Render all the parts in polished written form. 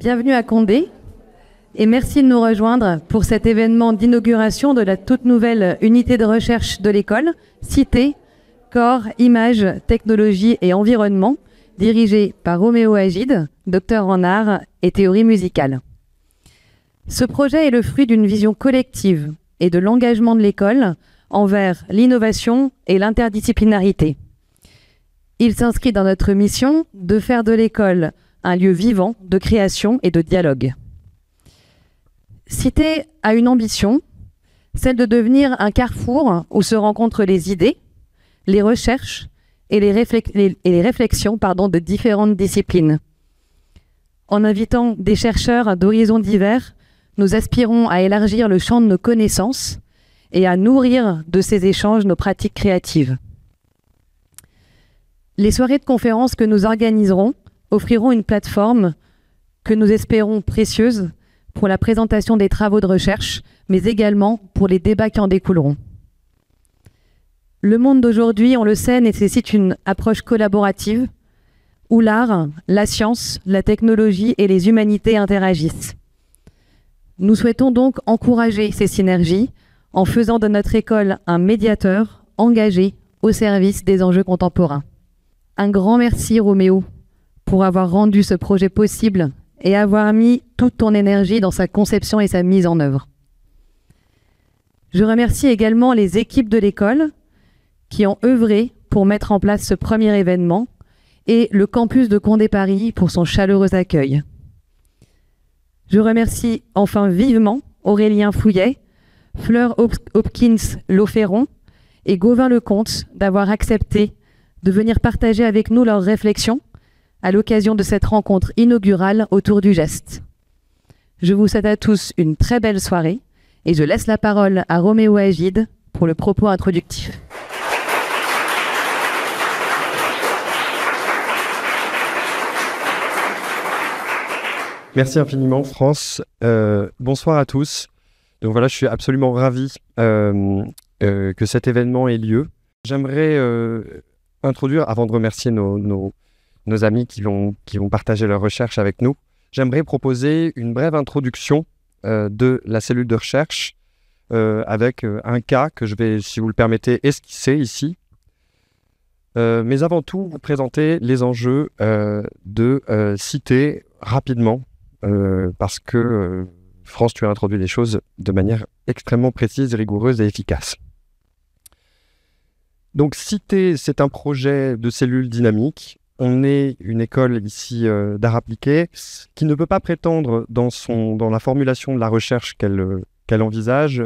Bienvenue à Condé et merci de nous rejoindre pour cet événement d'inauguration de la toute nouvelle unité de recherche de l'école, Cité, Corps, Images, Technologie et Environnement, dirigée par Roméo Agide, docteur en arts et théorie musicale. Ce projet est le fruit d'une vision collective et de l'engagement de l'école envers l'innovation et l'interdisciplinarité. Il s'inscrit dans notre mission de faire de l'école un lieu vivant de création et de dialogue. Cité a une ambition, celle de devenir un carrefour où se rencontrent les idées, les recherches et les réflexions de différentes disciplines. En invitant des chercheurs d'horizons divers, nous aspirons à élargir le champ de nos connaissances et à nourrir de ces échanges nos pratiques créatives. Les soirées de conférences que nous organiserons offriront une plateforme que nous espérons précieuse pour la présentation des travaux de recherche, mais également pour les débats qui en découleront. Le monde d'aujourd'hui, on le sait, nécessite une approche collaborative où l'art, la science, la technologie et les humanités interagissent. Nous souhaitons donc encourager ces synergies en faisant de notre école un médiateur engagé au service des enjeux contemporains. Un grand merci, Roméo, pour avoir rendu ce projet possible et avoir mis toute ton énergie dans sa conception et sa mise en œuvre. Je remercie également les équipes de l'école qui ont œuvré pour mettre en place ce premier événement et le campus de Condé-Paris pour son chaleureux accueil. Je remercie enfin vivement Aurélien Fouillet, Fleur Hopkins-Lauferron et Gauvin Lecomte d'avoir accepté de venir partager avec nous leurs réflexions à l'occasion de cette rencontre inaugurale autour du geste. Je vous souhaite à tous une très belle soirée et je laisse la parole à Roméo Agide pour le propos introductif. Merci infiniment, France. Bonsoir à tous. Donc voilà, je suis absolument ravi que cet événement ait lieu. J'aimerais introduire, avant de remercier nos amis qui vont partager leurs recherches avec nous, j'aimerais proposer une brève introduction de la cellule de recherche avec un cas que je vais, si vous le permettez, esquisser ici. Mais avant tout, vous présenter les enjeux de Cité rapidement, parce que France, tu as introduit les choses de manière extrêmement précise, rigoureuse et efficace. Donc Cité, c'est un projet de cellule dynamique. On est une école ici d'art appliqué qui ne peut pas prétendre dans la formulation de la recherche qu'elle envisage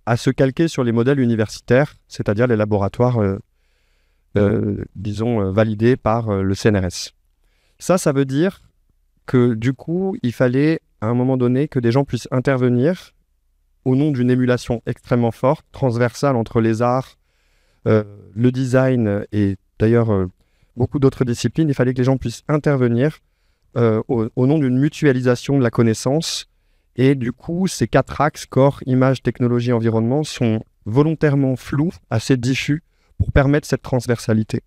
à se calquer sur les modèles universitaires, c'est-à-dire les laboratoires, validés par le CNRS. Ça veut dire que du coup, il fallait à un moment donné que des gens puissent intervenir au nom d'une émulation extrêmement forte, transversale entre les arts, le design et d'ailleurs beaucoup d'autres disciplines. Il fallait que les gens puissent intervenir au nom d'une mutualisation de la connaissance. Et du coup, ces 4 axes, corps, image, technologie, environnement, sont volontairement flous, assez diffus, pour permettre cette transversalité.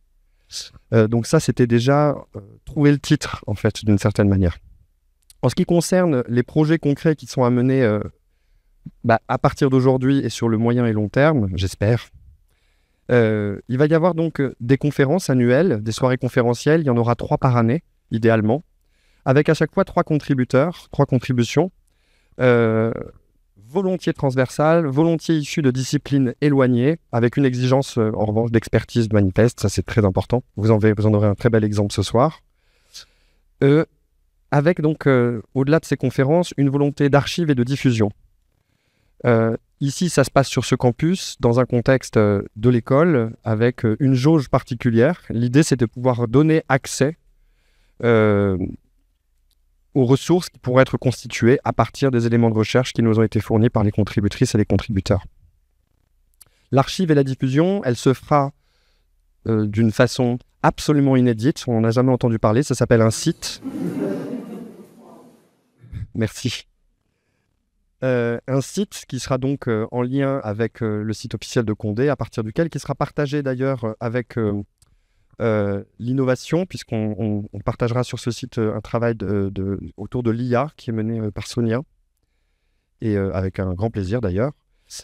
Donc ça, c'était déjà trouver le titre, en fait, d'une certaine manière. En ce qui concerne les projets concrets qui sont à mener à partir d'aujourd'hui et sur le moyen et long terme, j'espère, il va y avoir donc des conférences annuelles, des soirées conférencielles. Il y en aura 3 par année, idéalement, avec à chaque fois 3 contributeurs, 3 contributions, volontiers transversales, volontiers issues de disciplines éloignées, avec une exigence, en revanche, d'expertise manifeste. Ça, c'est très important. Vous en aurez un très bel exemple ce soir. Avec donc, au-delà de ces conférences, une volonté d'archive et de diffusion. Ici, ça se passe sur ce campus, dans un contexte de l'école, avec une jauge particulière. L'idée, c'est de pouvoir donner accès aux ressources qui pourraient être constituées à partir des éléments de recherche qui nous ont été fournis par les contributrices et les contributeurs. L'archive et la diffusion, elle se fera d'une façon absolument inédite. On n'en a jamais entendu parler. Ça s'appelle un site. Merci. Un site qui sera donc en lien avec le site officiel de Condé, à partir duquel qui sera partagé d'ailleurs avec l'innovation, puisqu'on partagera sur ce site un travail autour de l'IA qui est mené par Sonia, et avec un grand plaisir d'ailleurs.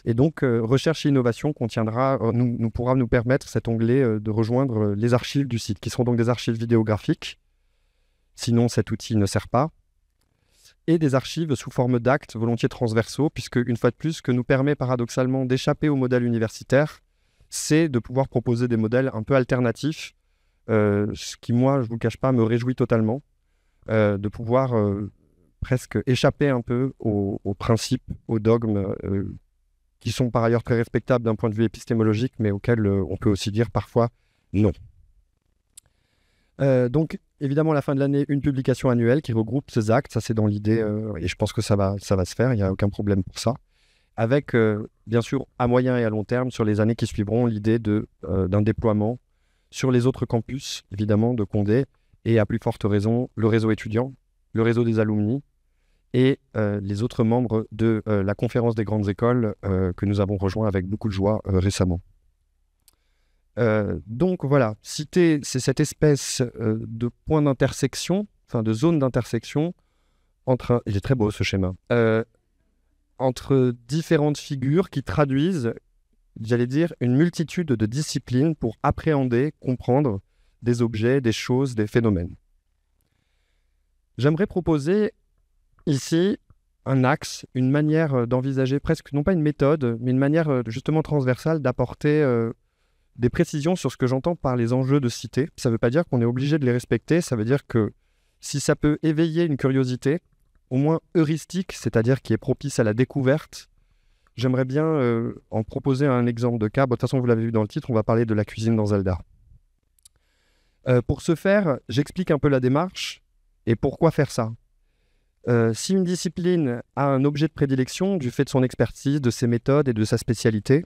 Et donc, recherche et innovation pourra nous permettre, cet onglet, de rejoindre les archives du site, qui seront donc des archives vidéographiques. Sinon, cet outil ne sert pas. Et des archives sous forme d'actes volontiers transversaux, puisque, une fois de plus, ce que nous permet paradoxalement d'échapper au modèle universitaire, c'est de pouvoir proposer des modèles un peu alternatifs, ce qui, moi, je ne vous le cache pas, me réjouit totalement, de pouvoir presque échapper un peu aux principes, aux dogmes, qui sont par ailleurs très respectables d'un point de vue épistémologique, mais auxquels on peut aussi dire parfois non. Donc, évidemment, à la fin de l'année, une publication annuelle qui regroupe ces actes, ça c'est dans l'idée, et je pense que ça va se faire, il n'y a aucun problème pour ça, avec, bien sûr, à moyen et à long terme, sur les années qui suivront, l'idée d'un déploiement sur les autres campus, évidemment, de Condé, et à plus forte raison, le réseau étudiant, le réseau des alumni, et les autres membres de la conférence des grandes écoles que nous avons rejoint avec beaucoup de joie récemment. Donc voilà, citer, c'est cette espèce de point d'intersection, enfin de zone d'intersection entre, il est très beau ce schéma, entre différentes figures qui traduisent, j'allais dire, une multitude de disciplines pour appréhender, comprendre des objets, des choses, des phénomènes. J'aimerais proposer ici un axe, une manière d'envisager presque, non pas une méthode, mais une manière justement transversale d'apporter des précisions sur ce que j'entends par les enjeux de cité. Ça ne veut pas dire qu'on est obligé de les respecter, ça veut dire que si ça peut éveiller une curiosité, au moins heuristique, c'est-à-dire qui est propice à la découverte, j'aimerais bien en proposer un exemple de cas. Bon, de toute façon, vous l'avez vu dans le titre, on va parler de la cuisine dans Zelda. Pour ce faire, j'explique un peu la démarche et pourquoi faire ça. Si une discipline a un objet de prédilection du fait de son expertise, de ses méthodes et de sa spécialité,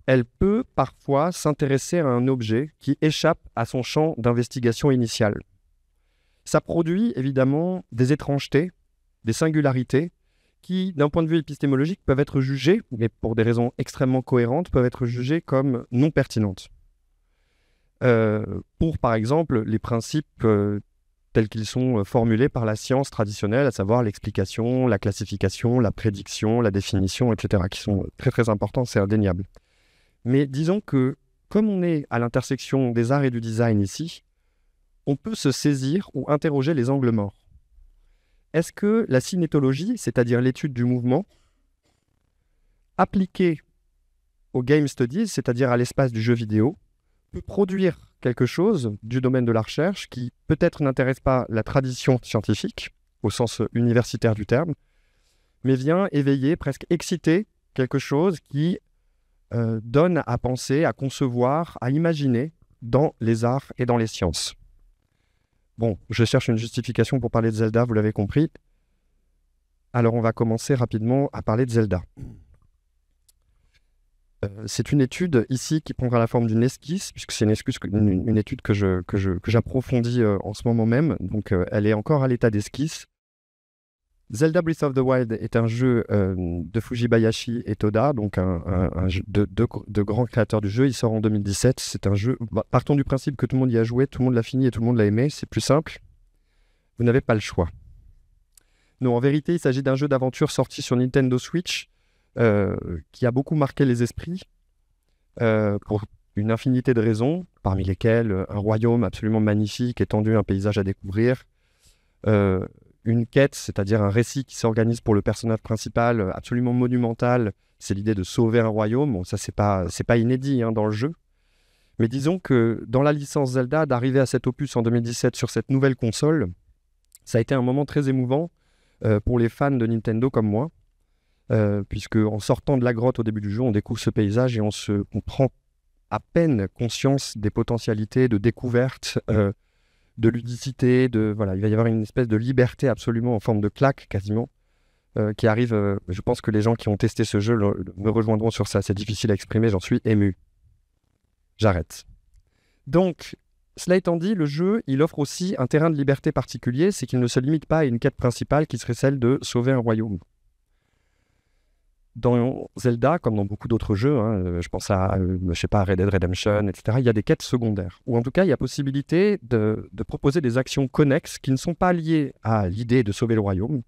elle peut parfois s'intéresser à un objet qui échappe à son champ d'investigation initial. Ça produit évidemment des étrangetés, des singularités qui, d'un point de vue épistémologique, peuvent être jugées, mais pour des raisons extrêmement cohérentes, peuvent être jugées comme non pertinentes. Pour, par exemple, les principes tels qu'ils sont formulés par la science traditionnelle, à savoir l'explication, la classification, la prédiction, la définition, etc., qui sont très très importants, c'est indéniable. Mais disons que, comme on est à l'intersection des arts et du design ici, on peut se saisir ou interroger les angles morts. Est-ce que la cinétologie, c'est-à-dire l'étude du mouvement, appliquée au game studies, c'est-à-dire à l'espace du jeu vidéo, peut produire quelque chose du domaine de la recherche qui peut-être n'intéresse pas la tradition scientifique, au sens universitaire du terme, mais vient éveiller, presque exciter quelque chose qui donne à penser, à concevoir, à imaginer dans les arts et dans les sciences. Bon, je cherche une justification pour parler de Zelda, vous l'avez compris. Alors on va commencer rapidement à parler de Zelda. C'est une étude ici qui prendra la forme d'une esquisse, puisque c'est une étude que j'approfondis en ce moment même, donc elle est encore à l'état d'esquisse. Zelda Breath of the Wild est un jeu de Fujibayashi et Toda, donc un jeu de grands créateurs du jeu. Il sort en 2017. C'est un jeu, partons du principe que tout le monde y a joué, tout le monde l'a fini et tout le monde l'a aimé. C'est plus simple. Vous n'avez pas le choix. Non, en vérité, il s'agit d'un jeu d'aventure sorti sur Nintendo Switch qui a beaucoup marqué les esprits pour une infinité de raisons, parmi lesquelles un royaume absolument magnifique, étendu, un paysage à découvrir, une quête, c'est-à-dire un récit qui s'organise pour le personnage principal, absolument monumental. C'est l'idée de sauver un royaume. Bon, ça, c'est pas inédit dans le jeu. Mais disons que dans la licence Zelda, d'arriver à cet opus en 2017 sur cette nouvelle console, ça a été un moment très émouvant pour les fans de Nintendo comme moi, puisque en sortant de la grotte au début du jeu, on découvre ce paysage et on prend à peine conscience des potentialités de découverte, de ludicité, voilà, il va y avoir une espèce de liberté absolument en forme de claque quasiment qui arrive. Je pense que les gens qui ont testé ce jeu me rejoindront sur ça. C'est difficile à exprimer, j'en suis ému. J'arrête. Donc, Cela étant dit, le jeu, il offre aussi un terrain de liberté particulier, c'est qu'il ne se limite pas à une quête principale qui serait celle de sauver un royaume. Dans Zelda, comme dans beaucoup d'autres jeux, je pense à Red Dead Redemption, etc., il y a des quêtes secondaires. Ou en tout cas, il y a possibilité de proposer des actions connexes qui ne sont pas liées à l'idée de sauver le royaume,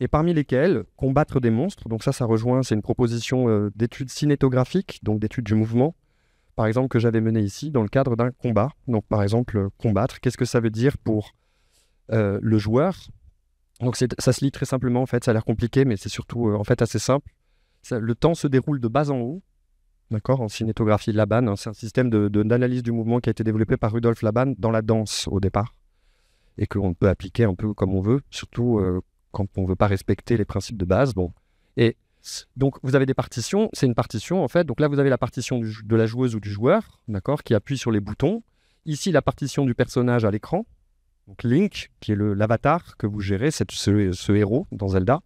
et parmi lesquelles combattre des monstres. Donc ça rejoint, c'est une proposition d'études cinétographiques, donc d'études du mouvement, par exemple, que j'avais menée ici dans le cadre d'un combat. Donc par exemple, combattre, qu'est-ce que ça veut dire pour le joueur? Donc ça se lit très simplement, en fait, ça a l'air compliqué, mais c'est surtout en fait assez simple. Le temps se déroule de bas en haut, d'accord, en cinétographie de Laban. C'est un système d'analyse du mouvement qui a été développé par Rudolf Laban dans la danse au départ, et qu'on peut appliquer un peu comme on veut, surtout quand on ne veut pas respecter les principes de base. Bon. Et donc vous avez des partitions, c'est une partition en fait. Donc là vous avez la partition de la joueuse ou du joueur, d'accord, qui appuie sur les boutons. Ici la partition du personnage à l'écran, donc Link, qui est l'avatar que vous gérez, ce héros dans Zelda,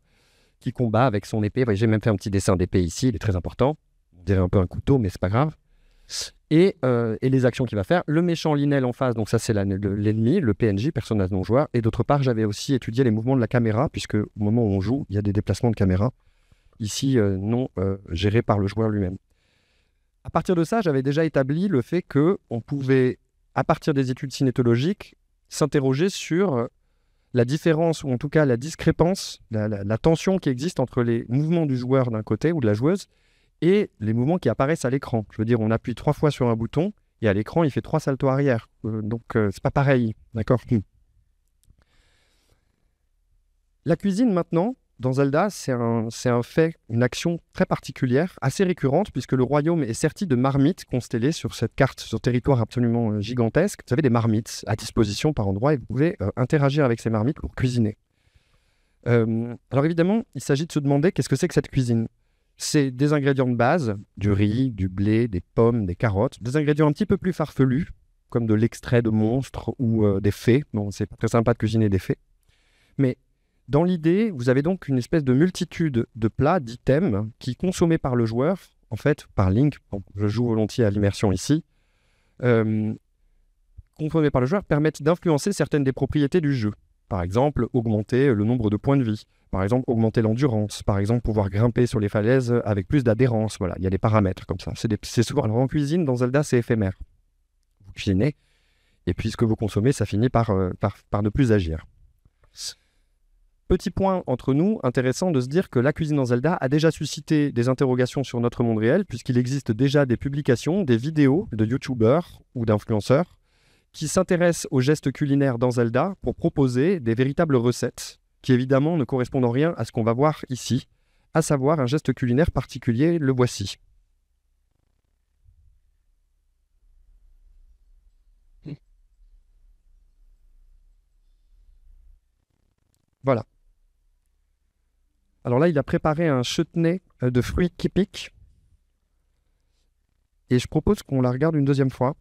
qui combat avec son épée. J'ai même fait un petit dessin d'épée ici, il est très important. On dirait un peu un couteau, mais c'est pas grave. Et les actions qu'il va faire. Le méchant Lynel en face, donc ça c'est l'ennemi, le PNJ, personnage non joueur. Et d'autre part, j'avais aussi étudié les mouvements de la caméra, puisque au moment où on joue, il y a des déplacements de caméra. Ici, non gérés par le joueur lui-même. À partir de ça, j'avais déjà établi le fait qu'on pouvait, à partir des études cinétologiques, s'interroger sur la différence, ou en tout cas la discrépance, la tension qui existe entre les mouvements du joueur d'un côté ou de la joueuse et les mouvements qui apparaissent à l'écran. Je veux dire, on appuie 3 fois sur un bouton et à l'écran, il fait 3 saltos arrière. Donc, c'est pas pareil. D'accord. La cuisine, maintenant, dans Zelda, c'est un fait, une action très particulière, assez récurrente, puisque le royaume est serti de marmites constellées sur cette carte, sur territoire absolument gigantesque. Vous avez des marmites à disposition par endroit et vous pouvez interagir avec ces marmites pour cuisiner. Alors évidemment, il s'agit de se demander qu'est-ce que c'est que cette cuisine. C'est des ingrédients de base, du riz, du blé, des pommes, des carottes, des ingrédients un petit peu plus farfelus, comme de l'extrait de monstres ou des fées. Bon, c'est pas très sympa de cuisiner des fées. Mais dans l'idée, vous avez donc une espèce de multitude de plats, d'items, qui, consommés par le joueur, en fait, par Link, bon, je joue volontiers à l'immersion ici, consommés par le joueur, permettent d'influencer certaines des propriétés du jeu. Par exemple, augmenter le nombre de points de vie. Par exemple, augmenter l'endurance. Par exemple, pouvoir grimper sur les falaises avec plus d'adhérence. Voilà, il y a des paramètres comme ça. C'est souvent, alors en cuisine, dans Zelda, c'est éphémère. Vous cuisinez, et puis ce que vous consommez, ça finit par ne plus agir. Petit point entre nous, intéressant de se dire que la cuisine dans Zelda a déjà suscité des interrogations sur notre monde réel, puisqu'il existe déjà des publications, des vidéos de youtubeurs ou d'influenceurs qui s'intéressent aux gestes culinaires dans Zelda pour proposer des véritables recettes, qui évidemment ne correspondent en rien à ce qu'on va voir ici, à savoir un geste culinaire particulier, le voici. Voilà. Alors là, il a préparé un chutney de fruits qui piquent. Et je propose qu'on la regarde une deuxième fois.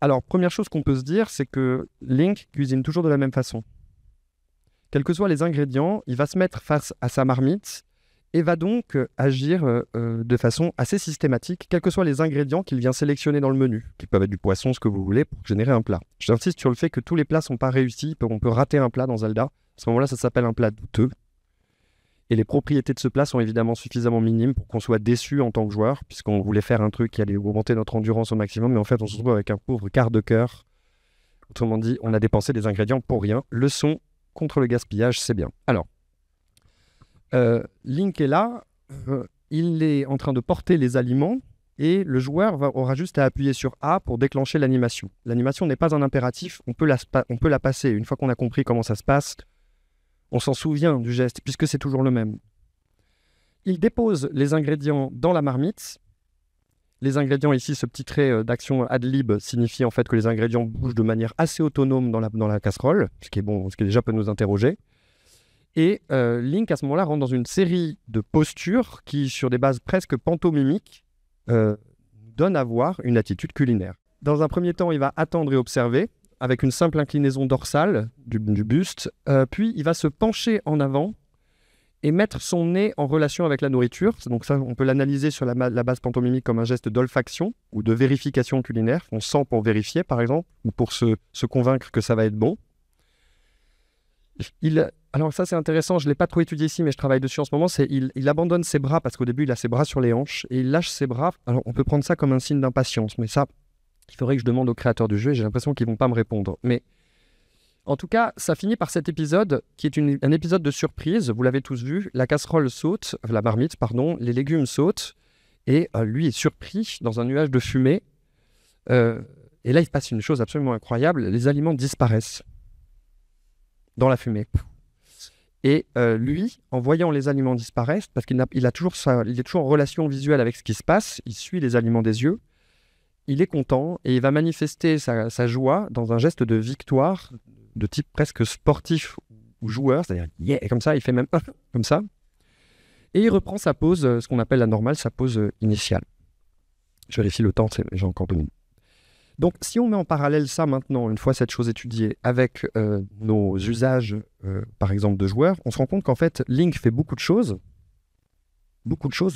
Alors, première chose qu'on peut se dire, c'est que Link cuisine toujours de la même façon. Quels que soient les ingrédients, il va se mettre face à sa marmite et va donc agir de façon assez systématique, quels que soient les ingrédients qu'il vient sélectionner dans le menu, qui peuvent être du poisson, ce que vous voulez, pour générer un plat. J'insiste sur le fait que tous les plats ne sont pas réussis, on peut rater un plat dans Zelda. À ce moment-là, ça s'appelle un plat douteux. Et les propriétés de ce plat sont évidemment suffisamment minimes pour qu'on soit déçu en tant que joueur, puisqu'on voulait faire un truc qui allait augmenter notre endurance au maximum, mais en fait, on se retrouve avec un pauvre quart de cœur. Autrement dit, on a dépensé des ingrédients pour rien. Leçon contre le gaspillage, c'est bien. Alors, Link est là, il est en train de porter les aliments et le joueur aura juste à appuyer sur A pour déclencher l'animation. L'animation n'est pas un impératif, on peut la passer. Une fois qu'on a compris comment ça se passe, on s'en souvient du geste puisque c'est toujours le même. Il dépose les ingrédients dans la marmite. Les ingrédients ici, ce petit trait d'action ad lib signifie en fait que les ingrédients bougent de manière assez autonome dans la casserole, ce qui déjà peut nous interroger. Et Link, à ce moment-là, rentre dans une série de postures qui, sur des bases presque pantomimiques, donnent à voir une attitude culinaire. Dans un premier temps, il va attendre et observer, avec une simple inclinaison dorsale du buste, puis il va se pencher en avant et mettre son nez en relation avec la nourriture. Donc ça, on peut l'analyser sur la base pantomimique comme un geste d'olfaction ou de vérification culinaire. On sent pour vérifier, par exemple, ou pour se convaincre que ça va être bon. Alors ça, c'est intéressant, je ne l'ai pas trop étudié ici, mais je travaille dessus en ce moment. Il abandonne ses bras, parce qu'au début, il a ses bras sur les hanches, et il lâche ses bras. Alors, on peut prendre ça comme un signe d'impatience, mais ça, il faudrait que je demande aux créateurs du jeu, et j'ai l'impression qu'ils ne vont pas me répondre. Mais en tout cas, ça finit par cet épisode qui est un épisode de surprise. Vous l'avez tous vu, la casserole saute, la marmite, pardon, les légumes sautent, et lui est surpris dans un nuage de fumée. Et là, il se passe une chose absolument incroyable, les aliments disparaissent dans la fumée. Et lui, en voyant les aliments disparaître, parce qu'il est toujours en relation visuelle avec ce qui se passe, il suit les aliments des yeux, il est content et il va manifester sa joie dans un geste de victoire de type presque sportif ou joueur, c'est-à-dire yeah, comme ça, il fait même comme ça. Et il reprend sa pose, ce qu'on appelle la normale, sa pose initiale. Je vérifie le temps, j'ai encore 2 minutes. Donc, si on met en parallèle ça maintenant, une fois cette chose étudiée, avec nos usages, par exemple, de joueurs, on se rend compte qu'en fait, Link fait beaucoup de choses,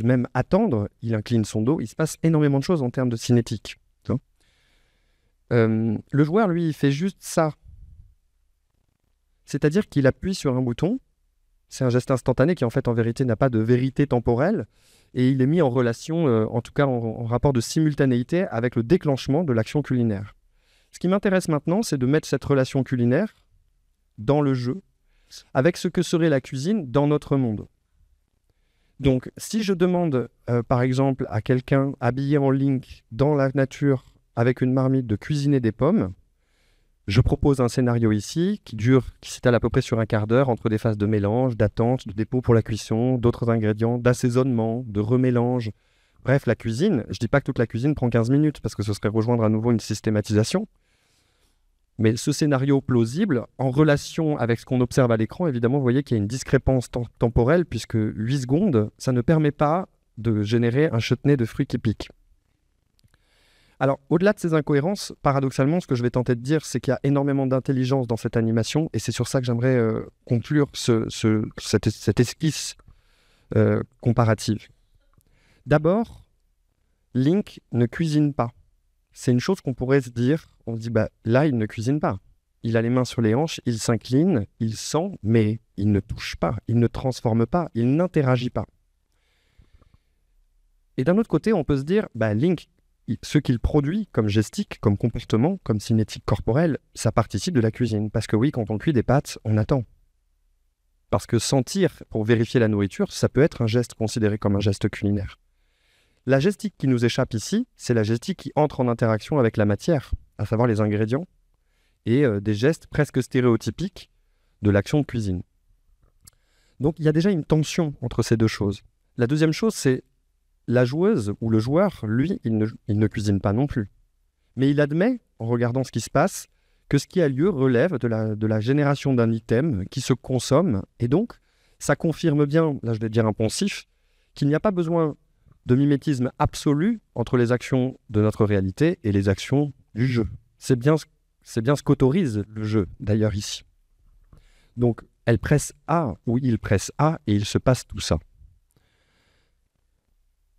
même attendre, il incline son dos, il se passe énormément de choses en termes de cinétique. Le joueur, lui, il fait juste ça. C'est-à-dire qu'il appuie sur un bouton, c'est un geste instantané qui, en fait, en vérité, n'a pas de vérité temporelle, et il est mis en relation, en tout cas en rapport de simultanéité avec le déclenchement de l'action culinaire. Ce qui m'intéresse maintenant, c'est de mettre cette relation culinaire dans le jeu, avec ce que serait la cuisine dans notre monde. Donc, si je demande, par exemple, à quelqu'un habillé en Link dans la nature avec une marmite de cuisiner des pommes, je propose un scénario ici qui s'étale à peu près sur un quart d'heure entre des phases de mélange, d'attente, de dépôt pour la cuisson, d'autres ingrédients, d'assaisonnement, de remélange. Bref, la cuisine, je ne dis pas que toute la cuisine prend 15 minutes parce que ce serait rejoindre à nouveau une systématisation. Mais ce scénario plausible, en relation avec ce qu'on observe à l'écran, évidemment, vous voyez qu'il y a une discrépance temporelle puisque 8 secondes, ça ne permet pas de générer un chutney de fruits qui piquent. Alors, au-delà de ces incohérences, paradoxalement, ce que je vais tenter de dire, c'est qu'il y a énormément d'intelligence dans cette animation, et c'est sur ça que j'aimerais conclure cette esquisse comparative. D'abord, Link ne cuisine pas. C'est une chose qu'on pourrait se dire, on se dit, là, il ne cuisine pas. Il a les mains sur les hanches, il s'incline, il sent, mais il ne touche pas, il ne transforme pas, il n'interagit pas. Et d'un autre côté, on peut se dire, Link, ce qu'il produit comme gestique, comme comportement, comme cinétique corporelle, ça participe de la cuisine. Parce que oui, quand on cuit des pâtes, on attend. Parce que sentir pour vérifier la nourriture, ça peut être un geste considéré comme un geste culinaire. La gestique qui nous échappe ici, c'est la gestique qui entre en interaction avec la matière, à savoir les ingrédients, et des gestes presque stéréotypiques de l'action de cuisine. Donc il y a déjà une tension entre ces deux choses. La deuxième chose, c'est la joueuse ou le joueur, lui, il ne cuisine pas non plus. Mais il admet, en regardant ce qui se passe, que ce qui a lieu relève de la génération d'un item qui se consomme. Et donc, ça confirme bien, là je vais dire un poncif, qu'il n'y a pas besoin de mimétisme absolu entre les actions de notre réalité et les actions du jeu. C'est bien ce qu'autorise le jeu, d'ailleurs, ici. Donc, elle presse A, ou il presse A, et il se passe tout ça.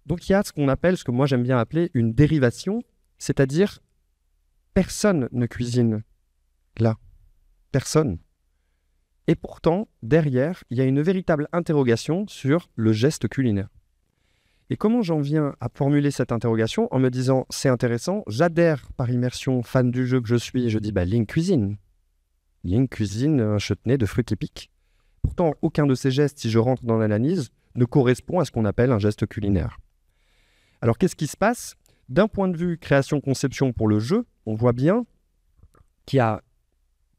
Donc il y a ce qu'on appelle, ce que moi j'aime bien appeler une dérivation, c'est-à-dire personne ne cuisine là. Personne. Et pourtant, derrière, il y a une véritable interrogation sur le geste culinaire. Et comment j'en viens à formuler cette interrogation en me disant, c'est intéressant, j'adhère par immersion, fan du jeu que je suis, et je dis, Link cuisine. Link cuisine un chutney de fruits qui piquent. Pourtant, aucun de ces gestes, si je rentre dans l'analyse, ne correspond à ce qu'on appelle un geste culinaire. Alors, qu'est-ce qui se passe ? D'un point de vue création-conception pour le jeu, on voit bien qu'il y a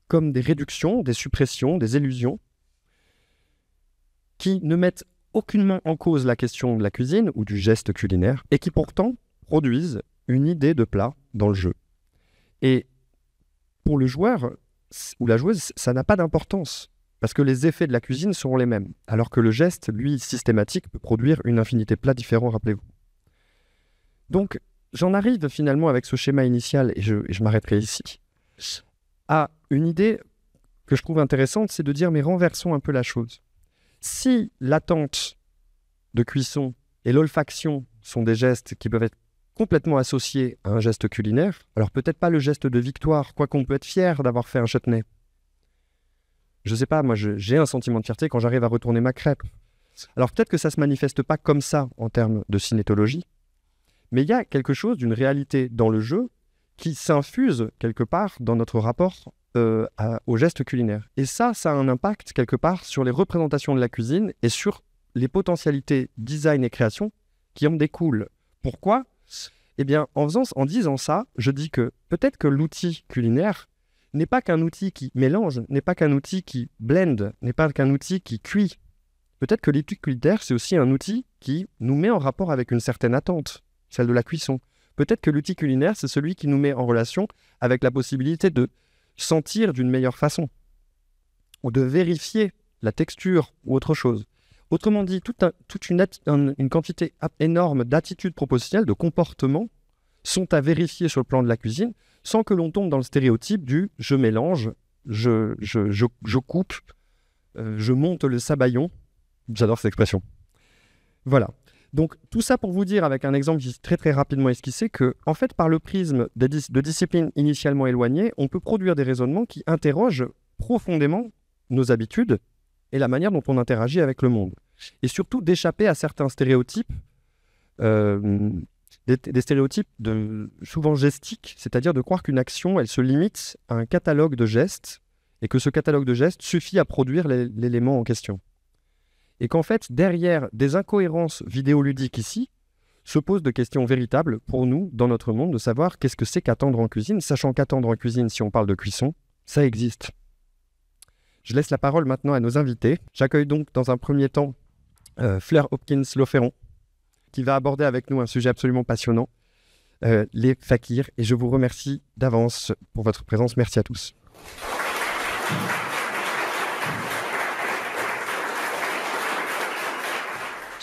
comme des réductions, des suppressions, des illusions qui ne mettent aucunement en cause la question de la cuisine ou du geste culinaire et qui pourtant produisent une idée de plat dans le jeu. Et pour le joueur ou la joueuse, ça n'a pas d'importance parce que les effets de la cuisine seront les mêmes, alors que le geste, lui, systématique, peut produire une infinité de plats différents, rappelez-vous. Donc, j'en arrive finalement avec ce schéma initial, et je m'arrêterai ici, à une idée que je trouve intéressante, c'est de dire, mais renversons un peu la chose. Si l'attente de cuisson et l'olfaction sont des gestes qui peuvent être complètement associés à un geste culinaire, alors peut-être pas le geste de victoire, quoiqu'on peut être fier d'avoir fait un chutney. Je sais pas, moi j'ai un sentiment de fierté quand j'arrive à retourner ma crêpe. Alors peut-être que ça se manifeste pas comme ça en termes de cinétologie, mais il y a quelque chose d'une réalité dans le jeu qui s'infuse quelque part dans notre rapport au geste culinaire. Et ça a un impact quelque part sur les représentations de la cuisine et sur les potentialités design et création qui en découlent. Pourquoi ? Eh bien, en disant ça, je dis que peut-être que l'outil culinaire n'est pas qu'un outil qui mélange, n'est pas qu'un outil qui blende, n'est pas qu'un outil qui cuit. Peut-être que l'outil culinaire, c'est aussi un outil qui nous met en rapport avec une certaine attente, celle de la cuisson. Peut-être que l'outil culinaire, c'est celui qui nous met en relation avec la possibilité de sentir d'une meilleure façon, ou de vérifier la texture ou autre chose. Autrement dit, toute une quantité énorme d'attitudes propositionnelles, de comportements, sont à vérifier sur le plan de la cuisine, sans que l'on tombe dans le stéréotype du « je mélange, je coupe, je monte le sabayon ». J'adore cette expression. Voilà. Donc, tout ça pour vous dire, avec un exemple très très rapidement esquissé, que, en fait, par le prisme de disciplines initialement éloignées, on peut produire des raisonnements qui interrogent profondément nos habitudes et la manière dont on interagit avec le monde. Et surtout d'échapper à certains stéréotypes, des stéréotypes souvent gestiques, c'est-à-dire de croire qu'une action, elle se limite à un catalogue de gestes et que ce catalogue de gestes suffit à produire l'élément en question. Et qu'en fait, derrière des incohérences vidéoludiques ici, se posent de questions véritables pour nous, dans notre monde, de savoir qu'est-ce que c'est qu'attendre en cuisine, sachant qu'attendre en cuisine, si on parle de cuisson, ça existe. Je laisse la parole maintenant à nos invités. J'accueille donc dans un premier temps Fleur Hopkins-Loferron, qui va aborder avec nous un sujet absolument passionnant, les fakirs. Et je vous remercie d'avance pour votre présence. Merci à tous.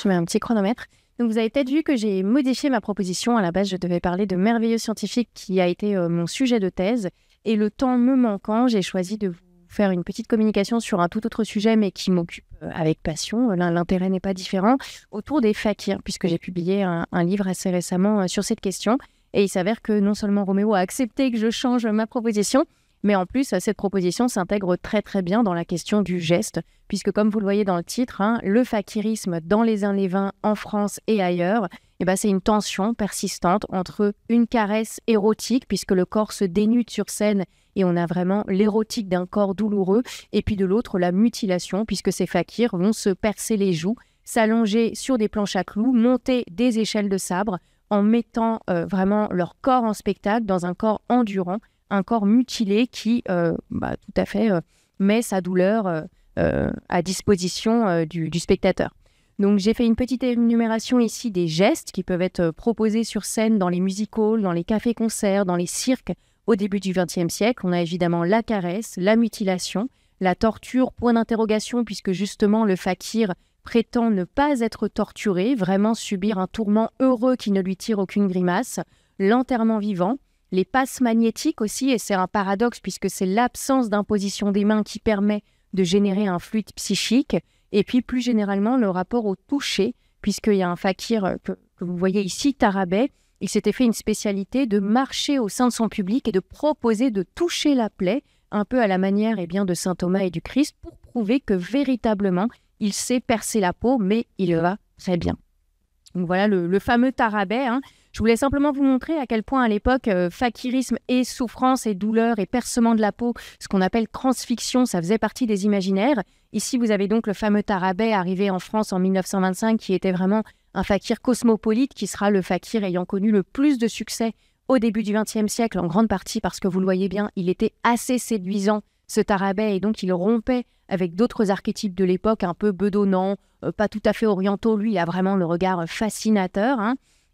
Je mets un petit chronomètre. Donc vous avez peut-être vu que j'ai modifié ma proposition. À la base, je devais parler de merveilleux scientifiques qui a été mon sujet de thèse. Et le temps me manquant, j'ai choisi de vous faire une petite communication sur un tout autre sujet, mais qui m'occupe avec passion. L'intérêt n'est pas différent, autour des fakirs, puisque j'ai publié un livre assez récemment sur cette question. Et il s'avère que non seulement Roméo a accepté que je change ma proposition, mais en plus, cette proposition s'intègre très très bien dans la question du geste, puisque comme vous le voyez dans le titre, le fakirisme dans les années 20 en France et ailleurs, c'est une tension persistante entre une caresse érotique, puisque le corps se dénude sur scène et on a vraiment l'érotique d'un corps douloureux, et puis de l'autre, la mutilation, puisque ces fakirs vont se percer les joues, s'allonger sur des planches à clous, monter des échelles de sabre, en mettant vraiment leur corps en spectacle dans un corps endurant, un corps mutilé qui, tout à fait, met sa douleur à disposition du spectateur. Donc, j'ai fait une petite énumération ici des gestes qui peuvent être proposés sur scène dans les music-halls, dans les cafés-concerts, dans les cirques au début du XXe siècle. On a évidemment la caresse, la mutilation, la torture, point d'interrogation, puisque justement le fakir prétend ne pas être torturé, vraiment subir un tourment heureux qui ne lui tire aucune grimace, l'enterrement vivant, les passes magnétiques aussi, et c'est un paradoxe puisque c'est l'absence d'imposition des mains qui permet de générer un fluide psychique, et puis plus généralement le rapport au toucher, puisqu'il y a un fakir que vous voyez ici, Tarabet, il s'était fait une spécialité de marcher au sein de son public et de proposer de toucher la plaie, un peu à la manière de saint Thomas et du Christ, pour prouver que véritablement il sait percer la peau, mais il va très bien. Donc voilà le fameux Tarabet. Je voulais simplement vous montrer à quel point à l'époque, fakirisme et souffrance et douleur et percement de la peau, ce qu'on appelle transfixion, ça faisait partie des imaginaires. Ici, vous avez donc le fameux Tarabet arrivé en France en 1925, qui était vraiment un fakir cosmopolite, qui sera le fakir ayant connu le plus de succès au début du XXe siècle, en grande partie parce que vous le voyez bien, il était assez séduisant, ce Tarabet, et donc il rompait avec d'autres archétypes de l'époque, un peu bedonnants, pas tout à fait orientaux. Lui, il a vraiment le regard fascinateur.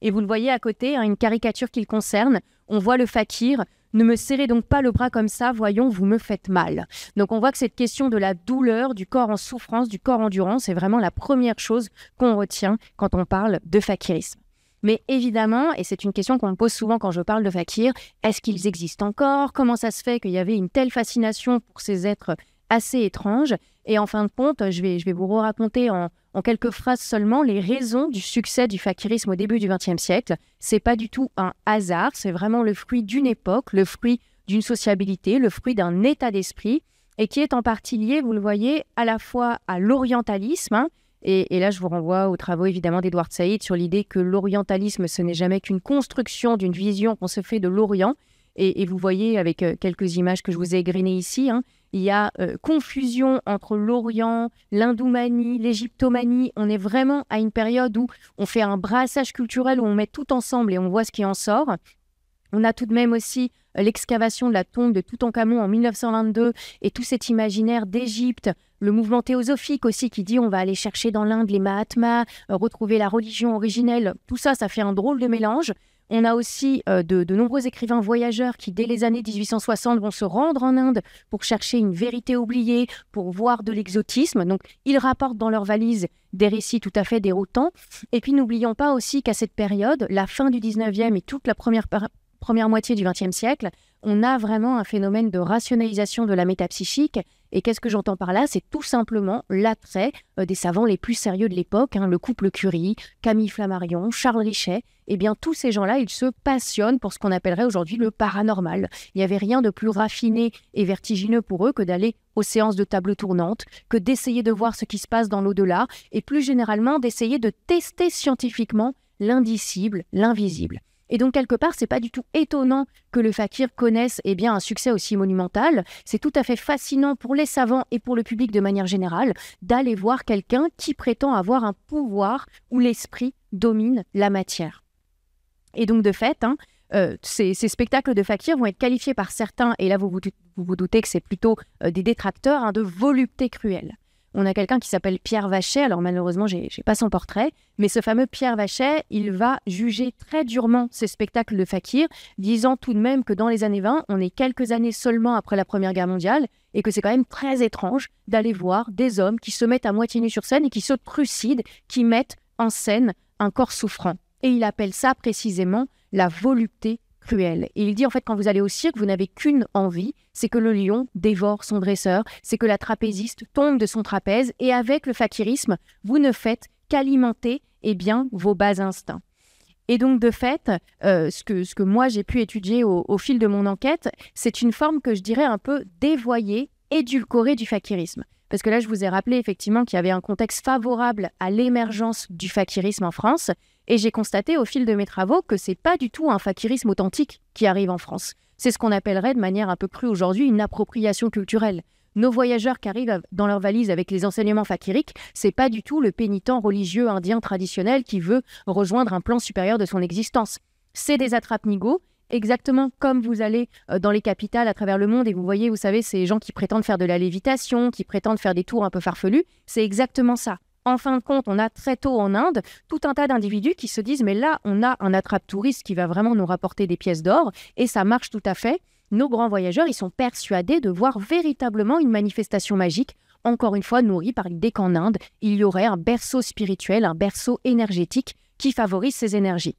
Et vous le voyez à côté, une caricature qui le concerne. On voit le fakir. Ne me serrez donc pas le bras comme ça, voyons, vous me faites mal. Donc on voit que cette question de la douleur, du corps en souffrance, du corps endurant, c'est vraiment la première chose qu'on retient quand on parle de fakirisme. Mais évidemment, et c'est une question qu'on me pose souvent quand je parle de fakirs, est-ce qu'ils existent encore ? Comment ça se fait qu'il y avait une telle fascination pour ces êtres assez étrange. Et en fin de compte, je vais vous raconter en quelques phrases seulement les raisons du succès du fakirisme au début du XXe siècle. C'est pas du tout un hasard, c'est vraiment le fruit d'une époque, le fruit d'une sociabilité, le fruit d'un état d'esprit, et qui est en partie lié, vous le voyez, à la fois à l'orientalisme, et là je vous renvoie aux travaux évidemment d'Edward Said sur l'idée que l'orientalisme, ce n'est jamais qu'une construction d'une vision qu'on se fait de l'Orient, et vous voyez avec quelques images que je vous ai égrenées ici, il y a confusion entre l'Orient, l'Indoumanie, l'Égyptomanie. On est vraiment à une période où on fait un brassage culturel, où on met tout ensemble et on voit ce qui en sort. On a tout de même aussi l'excavation de la tombe de Toutankhamon en 1922 et tout cet imaginaire d'Égypte, le mouvement théosophique aussi qui dit on va aller chercher dans l'Inde les Mahatmas, retrouver la religion originelle. Tout ça, ça fait un drôle de mélange. On a aussi de nombreux écrivains voyageurs qui, dès les années 1860, vont se rendre en Inde pour chercher une vérité oubliée, pour voir de l'exotisme. Donc, ils rapportent dans leurs valises des récits tout à fait déroutants. Et puis, n'oublions pas aussi qu'à cette période, la fin du 19e et toute la première moitié du XXe siècle, on a vraiment un phénomène de rationalisation de la métapsychique. Et qu'est-ce que j'entends par là? C'est tout simplement l'attrait des savants les plus sérieux de l'époque, le couple Curie, Camille Flammarion, Charles Richet. Eh bien, tous ces gens-là, ils se passionnent pour ce qu'on appellerait aujourd'hui le paranormal. Il n'y avait rien de plus raffiné et vertigineux pour eux que d'aller aux séances de table tournante, que d'essayer de voir ce qui se passe dans l'au-delà, et plus généralement d'essayer de tester scientifiquement l'indicible, l'invisible. Et donc, quelque part, c'est pas du tout étonnant que le fakir connaisse un succès aussi monumental. C'est tout à fait fascinant pour les savants et pour le public de manière générale d'aller voir quelqu'un qui prétend avoir un pouvoir où l'esprit domine la matière. Et donc, de fait, ces spectacles de fakir vont être qualifiés par certains, et là, vous vous doutez que c'est plutôt des détracteurs, de volupté cruelle. On a quelqu'un qui s'appelle Pierre Vachet, alors malheureusement, j'ai pas son portrait, mais ce fameux Pierre Vachet, il va juger très durement ces spectacles de fakir, disant tout de même que dans les années 20, on est quelques années seulement après la Première Guerre mondiale, et que c'est quand même très étrange d'aller voir des hommes qui se mettent à moitié nus sur scène et qui se trucident, qui mettent en scène un corps souffrant. Et il appelle ça précisément la volupté cruelle. Et il dit en fait, quand vous allez au cirque, vous n'avez qu'une envie, c'est que le lion dévore son dresseur, c'est que la trapéziste tombe de son trapèze, et avec le fakirisme, vous ne faites qu'alimenter vos bas instincts. Et donc de fait, ce que moi j'ai pu étudier au fil de mon enquête, c'est une forme que je dirais un peu dévoyée, édulcorée du fakirisme. Parce que là, je vous ai rappelé effectivement qu'il y avait un contexte favorable à l'émergence du fakirisme en France. Et j'ai constaté au fil de mes travaux que ce n'est pas du tout un fakirisme authentique qui arrive en France. C'est ce qu'on appellerait de manière un peu crue aujourd'hui une appropriation culturelle. Nos voyageurs qui arrivent dans leur valise avec les enseignements fakiriques, ce n'est pas du tout le pénitent religieux indien traditionnel qui veut rejoindre un plan supérieur de son existence. C'est des attrape-nigauds, exactement comme vous allez dans les capitales à travers le monde et vous voyez, vous savez, ces gens qui prétendent faire de la lévitation, qui prétendent faire des tours un peu farfelus, c'est exactement ça. En fin de compte, on a très tôt en Inde tout un tas d'individus qui se disent « mais là, on a un attrape-touriste qui va vraiment nous rapporter des pièces d'or » et ça marche tout à fait. Nos grands voyageurs, ils sont persuadés de voir véritablement une manifestation magique, encore une fois nourrie par l'idée qu'en Inde, il y aurait un berceau spirituel, un berceau énergétique qui favorise ces énergies.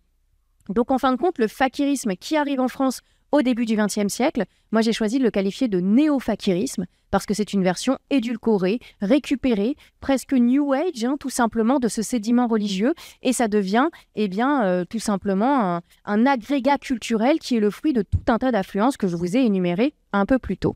Donc en fin de compte, le fakirisme qui arrive en France au début du XXe siècle, moi j'ai choisi de le qualifier de néo-fakirisme parce que c'est une version édulcorée, récupérée, presque New Age, tout simplement, de ce sédiment religieux. Et ça devient tout simplement un agrégat culturel qui est le fruit de tout un tas d'affluences que je vous ai énumérées un peu plus tôt.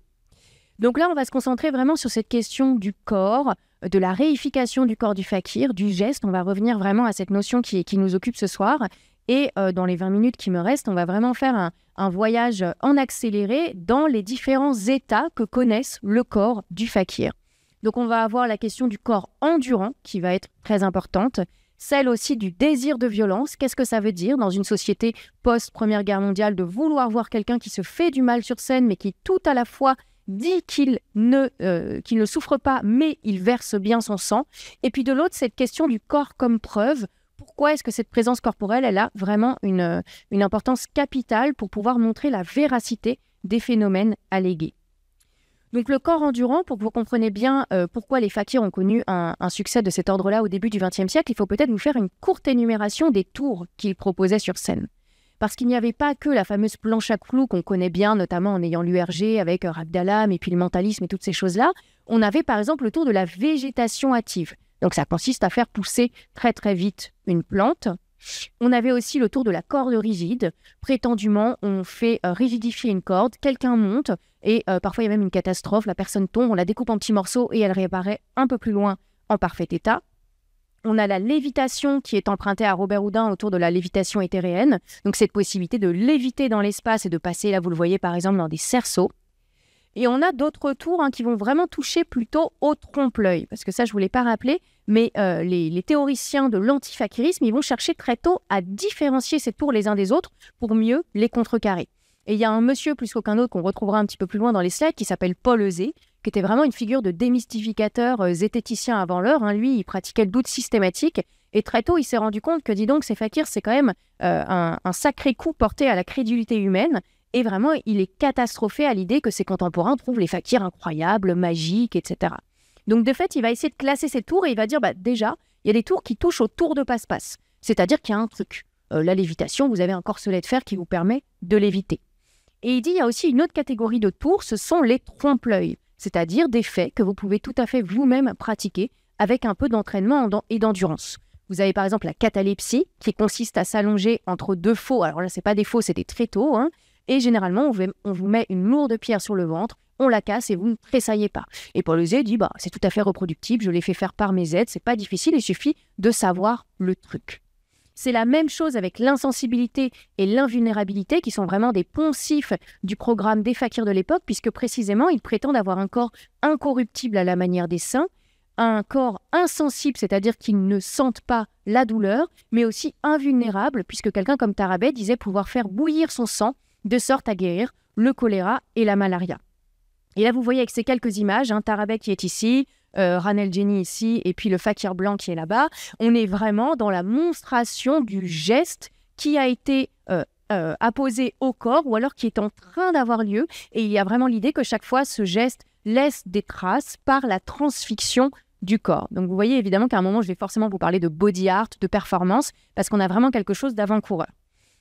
Donc là, on va se concentrer vraiment sur cette question du corps, de la réification du corps du fakir, du geste. On va revenir vraiment à cette notion qui nous occupe ce soir. Et dans les 20 minutes qui me restent, on va vraiment faire un voyage en accéléré dans les différents états que connaissent le corps du fakir. Donc on va avoir la question du corps endurant qui va être très importante, celle aussi du désir de violence. Qu'est-ce que ça veut dire dans une société post-Première Guerre mondiale de vouloir voir quelqu'un qui se fait du mal sur scène mais qui tout à la fois dit qu'il ne souffre pas mais il verse bien son sang. Et puis de l'autre, cette question du corps comme preuve. Pourquoi est-ce que cette présence corporelle, elle a vraiment une importance capitale pour pouvoir montrer la véracité des phénomènes allégués? Donc le corps endurant, pour que vous compreniez bien pourquoi les fakirs ont connu un succès de cet ordre-là au début du XXe siècle, il faut peut-être vous faire une courte énumération des tours qu'ils proposaient sur scène. parce qu'il n'y avait pas que la fameuse planche à clous qu'on connaît bien, notamment en ayant l'URG avec Abdalam et puis le mentalisme et toutes ces choses-là. On avait par exemple le tour de la végétation hâtive. Donc ça consiste à faire pousser très très vite une plante. On avait aussi le tour de la corde rigide. Prétendument, on fait rigidifier une corde, quelqu'un monte et parfois il y a même une catastrophe, la personne tombe, on la découpe en petits morceaux et elle réapparaît un peu plus loin en parfait état. On a la lévitation qui est empruntée à Robert Houdin autour de la lévitation éthéréenne. Donc cette possibilité de léviter dans l'espace et de passer, là vous le voyez par exemple, dans des cerceaux. Et on a d'autres tours qui vont vraiment toucher plutôt au trompe-l'œil. Parce que ça, je ne vous l'ai pas rappelé, mais les théoriciens de l'antifakirisme, ils vont chercher très tôt à différencier ces tours les uns des autres pour mieux les contrecarrer. Et il y a un monsieur plus qu'aucun autre qu'on retrouvera un petit peu plus loin dans les slides qui s'appelle Paul Euzé, qui était vraiment une figure de démystificateur zététicien avant l'heure. Lui, il pratiquait le doute systématique. Et très tôt, il s'est rendu compte que, dis donc, ces fakirs, c'est quand même un sacré coup porté à la crédulité humaine. Et vraiment, il est catastrophé à l'idée que ses contemporains trouvent les fakirs incroyables, magiques, etc. Donc, de fait, il va essayer de classer ces tours et il va dire, déjà, il y a des tours qui touchent au tour de passe-passe. C'est-à-dire qu'il y a un truc. La lévitation, vous avez un corselet de fer qui vous permet de léviter. Et il dit, il y a aussi une autre catégorie de tours, ce sont les trompe-l'œil. C'est-à-dire des faits que vous pouvez tout à fait vous-même pratiquer avec un peu d'entraînement et d'endurance. Vous avez par exemple la catalepsie, qui consiste à s'allonger entre deux faux. Alors là, ce n'est pas des faux, c'est des tréteaux. Et généralement, on vous met une lourde pierre sur le ventre, on la casse et vous ne tressaillez pas. Et Paul Euzé dit, c'est tout à fait reproductible, je l'ai fait faire par mes aides, c'est pas difficile, il suffit de savoir le truc. C'est la même chose avec l'insensibilité et l'invulnérabilité, qui sont vraiment des poncifs du programme des fakirs de l'époque, puisque précisément, ils prétendent avoir un corps incorruptible à la manière des saints, un corps insensible, c'est-à-dire qu'ils ne sentent pas la douleur, mais aussi invulnérable, puisque quelqu'un comme Tarabay disait pouvoir faire bouillir son sang de sorte à guérir le choléra et la malaria. Et là, vous voyez avec ces quelques images, Tarabay qui est ici, Ranel Jenny ici, et puis le fakir blanc qui est là-bas, on est vraiment dans la monstration du geste qui a été apposé au corps ou alors qui est en train d'avoir lieu. Et il y a vraiment l'idée que chaque fois, ce geste laisse des traces par la transfixion du corps. Donc vous voyez évidemment qu'à un moment, je vais forcément vous parler de body art, de performance, parce qu'on a vraiment quelque chose d'avant-coureur.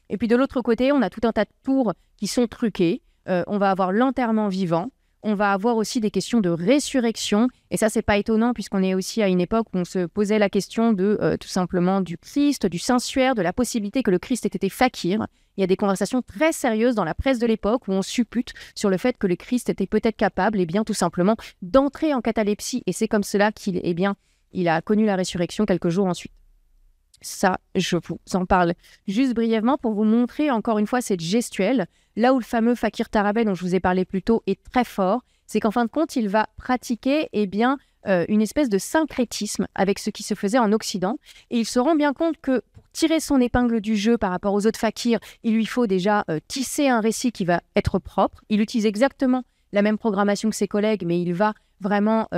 Et puis de l'autre côté, on a tout un tas de tours qui sont truqués. On va avoir l'enterrement vivant. On va avoir aussi des questions de résurrection. Et ça, c'est pas étonnant puisqu'on est aussi à une époque où on se posait la question de tout simplement du Christ, du Saint-Suaire, de la possibilité que le Christ ait été fakir. Il y a des conversations très sérieuses dans la presse de l'époque où on suppute sur le fait que le Christ était peut-être capable, tout simplement, d'entrer en catalepsie. Et c'est comme cela qu'il il a connu la résurrection quelques jours ensuite. Ça, je vous en parle juste brièvement pour vous montrer encore une fois cette gestuelle. Là où le fameux fakir Tarabay dont je vous ai parlé plus tôt est très fort, c'est qu'en fin de compte, il va pratiquer une espèce de syncrétisme avec ce qui se faisait en Occident. Et il se rend bien compte que pour tirer son épingle du jeu par rapport aux autres fakirs, il lui faut déjà tisser un récit qui va être propre. Il utilise exactement la même programmation que ses collègues, mais il va vraiment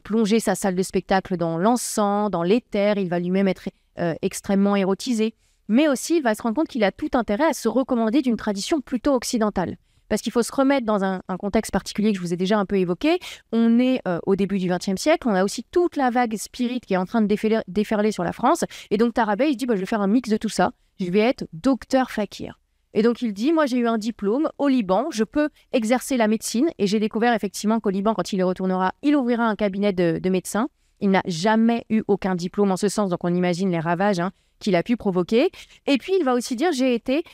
plonger sa salle de spectacle dans l'encens, dans l'éther. Il va lui-même être extrêmement érotisé. Mais aussi, il va se rendre compte qu'il a tout intérêt à se recommander d'une tradition plutôt occidentale. Parce qu'il faut se remettre dans un contexte particulier que je vous ai déjà un peu évoqué. On est au début du XXe siècle, on a aussi toute la vague spirit qui est en train de déferler sur la France. Et donc Tarabay, il se dit, je vais faire un mix de tout ça. Je vais être docteur fakir. Et donc il dit, moi j'ai eu un diplôme au Liban, je peux exercer la médecine. Et j'ai découvert effectivement qu'au Liban, quand il y retournera, il ouvrira un cabinet de médecins. Il n'a jamais eu aucun diplôme en ce sens, donc on imagine les ravages qu'il a pu provoquer. Et puis, il va aussi dire, j'ai été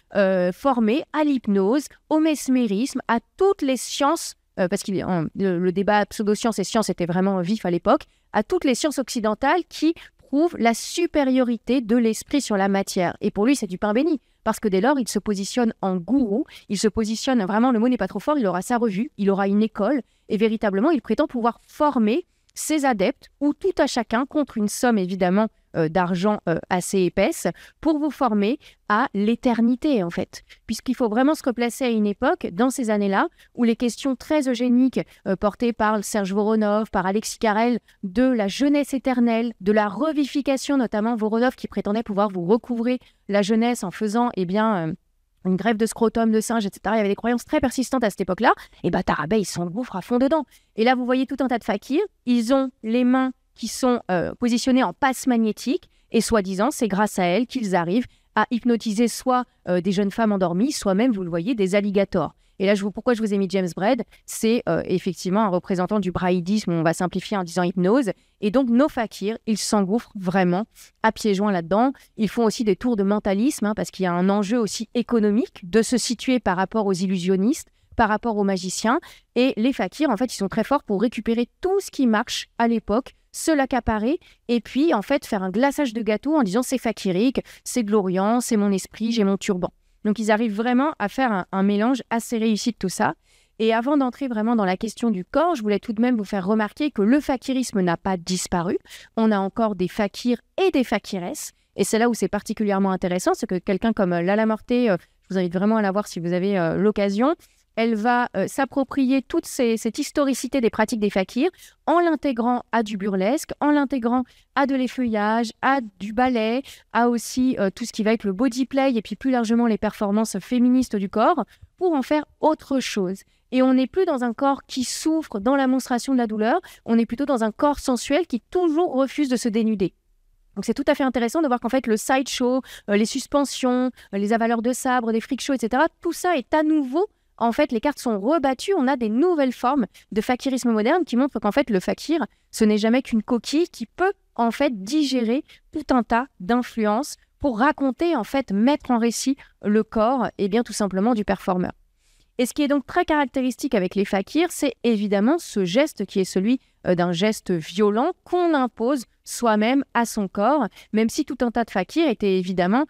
formé à l'hypnose, au mesmérisme, à toutes les sciences, parce que le débat pseudo-sciences et sciences était vraiment vif à l'époque, à toutes les sciences occidentales qui prouvent la supériorité de l'esprit sur la matière. Et pour lui, c'est du pain béni, parce que dès lors, il se positionne en gourou, il se positionne, vraiment, le mot n'est pas trop fort, il aura sa revue, il aura une école, et véritablement, il prétend pouvoir former ses adeptes, ou tout à chacun, contre une somme évidemment d'argent assez épaisse, pour vous former à l'éternité en fait. Puisqu'il faut vraiment se replacer à une époque, dans ces années-là, où les questions très eugéniques portées par Serge Voronov, par Alexis Carrel, de la jeunesse éternelle, de la revivification, notamment Voronov qui prétendait pouvoir vous recouvrer la jeunesse en faisant une greffe de scrotum de singe, etc. Il y avait des croyances très persistantes à cette époque-là. Et Tarabay, il s'engouffre à fond dedans. Et là, vous voyez tout un tas de fakirs. Ils ont les mains qui sont positionnées en passe magnétique. Et soi-disant, c'est grâce à elles qu'ils arrivent à hypnotiser soit des jeunes femmes endormies, soit même, vous le voyez, des alligators. Et là, pourquoi je vous ai mis James Braid? C'est effectivement un représentant du braidisme, on va simplifier en disant hypnose. Et donc, nos fakirs, ils s'engouffrent vraiment à pieds joints là-dedans. Ils font aussi des tours de mentalisme, parce qu'il y a un enjeu aussi économique de se situer par rapport aux illusionnistes, par rapport aux magiciens. Et les fakirs, en fait, ils sont très forts pour récupérer tout ce qui marche à l'époque, se l'accaparer, et puis, en fait, faire un glaçage de gâteau en disant « c'est fakirique, c'est gloriant, c'est mon esprit, j'ai mon turban ». Donc, ils arrivent vraiment à faire un mélange assez réussi de tout ça. Et avant d'entrer vraiment dans la question du corps, je voulais tout de même vous faire remarquer que le fakirisme n'a pas disparu. On a encore des fakirs et des fakiresses. Et c'est là où c'est particulièrement intéressant, c'est que quelqu'un comme Lala Morté, je vous invite vraiment à la voir si vous avez l'occasion, elle va s'approprier toute cette historicité des pratiques des fakirs en l'intégrant à du burlesque, en l'intégrant à de l'effeuillage, à du ballet, à aussi tout ce qui va être le bodyplay et puis plus largement les performances féministes du corps pour en faire autre chose. Et on n'est plus dans un corps qui souffre dans la monstration de la douleur, on est plutôt dans un corps sensuel qui toujours refuse de se dénuder. Donc c'est tout à fait intéressant de voir qu'en fait le sideshow, les suspensions, les avaleurs de sabre, des freak shows, etc., tout ça est à nouveau. En fait, les cartes sont rebattues, on a des nouvelles formes de fakirisme moderne qui montrent qu'en fait, le fakir, ce n'est jamais qu'une coquille qui peut en fait digérer tout un tas d'influences pour raconter, en fait, mettre en récit le corps et bien tout simplement du performeur. Et ce qui est donc très caractéristique avec les fakirs, c'est évidemment ce geste qui est celui d'un geste violent qu'on impose soi-même à son corps, même si tout un tas de fakirs étaient évidemment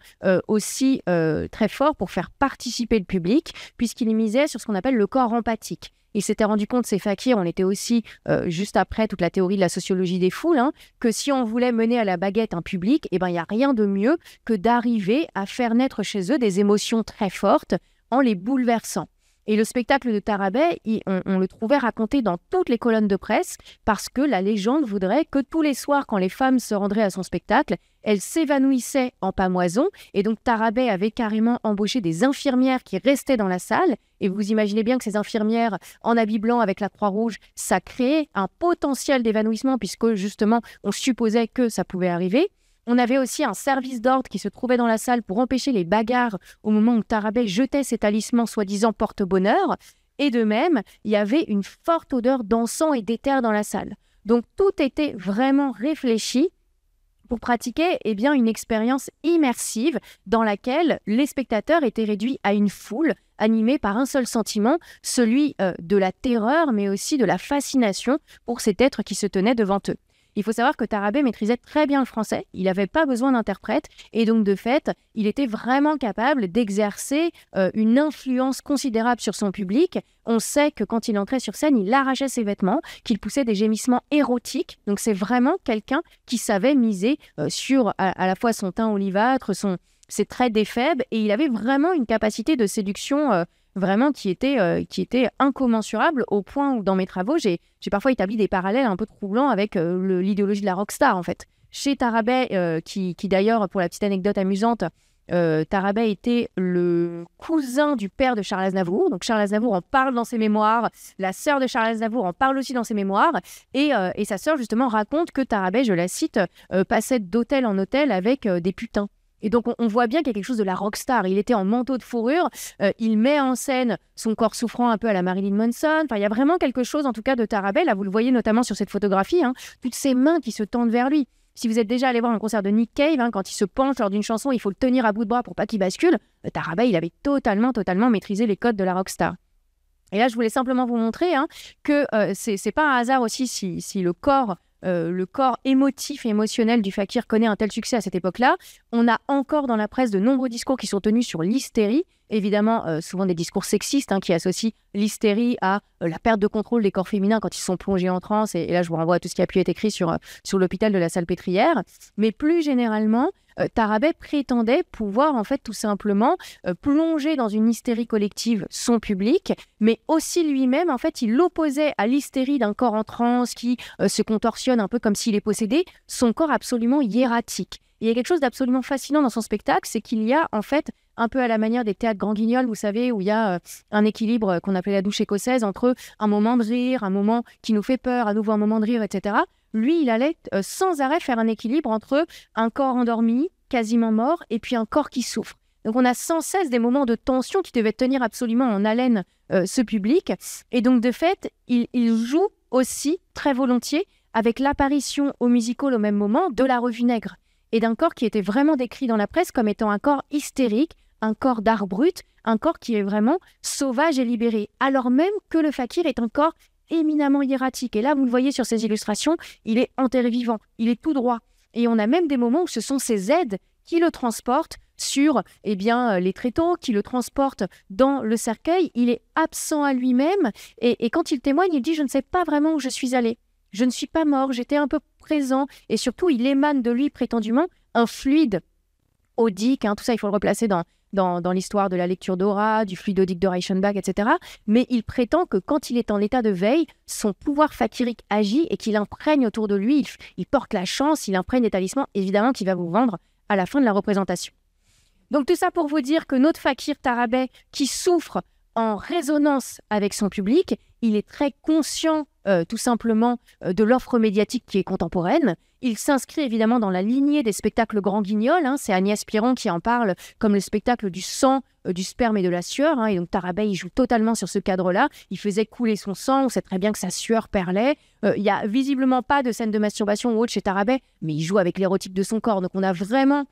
aussi très forts pour faire participer le public, puisqu'ils misaient sur ce qu'on appelle le corps empathique. Ils s'étaient rendu compte, ces fakirs, on était aussi, juste après toute la théorie de la sociologie des foules, que si on voulait mener à la baguette un public, il n'y a rien de mieux que d'arriver à faire naître chez eux des émotions très fortes en les bouleversant. Et le spectacle de Tarabay, on le trouvait raconté dans toutes les colonnes de presse parce que la légende voudrait que tous les soirs, quand les femmes se rendraient à son spectacle, elles s'évanouissaient en pâmoison. Et donc Tarabay avait carrément embauché des infirmières qui restaient dans la salle. Et vous imaginez bien que ces infirmières en habit blanc avec la Croix-Rouge, ça créait un potentiel d'évanouissement puisque justement, on supposait que ça pouvait arriver. On avait aussi un service d'ordre qui se trouvait dans la salle pour empêcher les bagarres au moment où Tarabay jetait ses talismans soi-disant porte-bonheur. Et de même, il y avait une forte odeur d'encens et d'éther dans la salle. Donc tout était vraiment réfléchi pour pratiquer une expérience immersive dans laquelle les spectateurs étaient réduits à une foule animée par un seul sentiment, celui de la terreur mais aussi de la fascination pour cet être qui se tenait devant eux. Il faut savoir que Tarabay maîtrisait très bien le français, il n'avait pas besoin d'interprète et donc de fait, il était vraiment capable d'exercer une influence considérable sur son public. On sait que quand il entrait sur scène, il arrachait ses vêtements, qu'il poussait des gémissements érotiques. Donc c'est vraiment quelqu'un qui savait miser sur à la fois son teint olivâtre, ses traits d'éphèbe et il avait vraiment une capacité de séduction vraiment qui était incommensurable au point où dans mes travaux, j'ai parfois établi des parallèles un peu troublants avec l'idéologie de la rockstar en fait. Chez Tarabay, qui d'ailleurs, pour la petite anecdote amusante, Tarabay était le cousin du père de Charles Aznavour. Donc Charles Aznavour en parle dans ses mémoires, la sœur de Charles Aznavour en parle aussi dans ses mémoires, et sa sœur justement raconte que Tarabay, je la cite, passait d'hôtel en hôtel avec des putains. Et donc, on voit bien qu'il y a quelque chose de la rockstar. Il était en manteau de fourrure, il met en scène son corps souffrant un peu à la Marilyn Manson. Enfin, il y a vraiment quelque chose, en tout cas, de Tarabay. Là, vous le voyez notamment sur cette photographie, toutes ces mains qui se tendent vers lui. Si vous êtes déjà allé voir un concert de Nick Cave, quand il se penche lors d'une chanson, il faut le tenir à bout de bras pour pas qu'il bascule. Tarabay, il avait totalement maîtrisé les codes de la rockstar. Et là, je voulais simplement vous montrer que c'est pas un hasard aussi si le corps émotif et émotionnel du fakir connaît un tel succès à cette époque-là. On a encore dans la presse de nombreux discours qui sont tenus sur l'hystérie, évidemment souvent des discours sexistes qui associent l'hystérie à la perte de contrôle des corps féminins quand ils sont plongés en transe, et là je vous renvoie à tout ce qui a pu être écrit sur l'hôpital de la Salpêtrière, mais plus généralement, Tarabay prétendait pouvoir en fait tout simplement plonger dans une hystérie collective son public, mais aussi lui-même en fait il l'opposait à l'hystérie d'un corps en transe qui se contorsionne un peu comme s'il est possédé, son corps absolument hiératique. Et il y a quelque chose d'absolument fascinant dans son spectacle, c'est qu'il y a en fait un peu à la manière des théâtres Grand Guignol, vous savez, où il y a un équilibre qu'on appelait la douche écossaise entre un moment de rire, un moment qui nous fait peur, à nouveau un moment de rire, etc. Lui, il allait sans arrêt faire un équilibre entre un corps endormi, quasiment mort, et puis un corps qui souffre. Donc on a sans cesse des moments de tension qui devaient tenir absolument en haleine ce public. Et donc de fait, il joue aussi très volontiers avec l'apparition au musical au même moment de la Revue Nègre et d'un corps qui était vraiment décrit dans la presse comme étant un corps hystérique, un corps d'art brut, un corps qui est vraiment sauvage et libéré, alors même que le fakir est un corps éminemment hiératique. Et là, vous le voyez sur ces illustrations, il est enterré-vivant, il est tout droit. Et on a même des moments où ce sont ses aides qui le transportent sur les tréteaux, qui le transportent dans le cercueil. Il est absent à lui-même et quand il témoigne, il dit « Je ne sais pas vraiment où je suis allé. Je ne suis pas mort, j'étais un peu présent. » Et surtout, il émane de lui prétendument un fluide odique. Tout ça, il faut le replacer dans l'histoire de la lecture d'aura, du fluide odique de Reichenbach, etc. Mais il prétend que quand il est en état de veille, son pouvoir fakirique agit et qu'il imprègne autour de lui. Il porte la chance, il imprègne des talismans, évidemment, qu'il va vous vendre à la fin de la représentation. Donc tout ça pour vous dire que notre fakir Tarabay, qui souffre en résonance avec son public, il est très conscient tout simplement de l'offre médiatique qui est contemporaine. Il s'inscrit évidemment dans la lignée des spectacles Grand Guignol. C'est Agnès Piron qui en parle comme le spectacle du sang, du sperme et de la sueur. Et donc Tarabay, il joue totalement sur ce cadre-là. Il faisait couler son sang, on sait très bien que sa sueur perlait. Il n'y a visiblement pas de scène de masturbation ou autre chez Tarabay, mais il joue avec l'érotique de son corps. Donc on a vraiment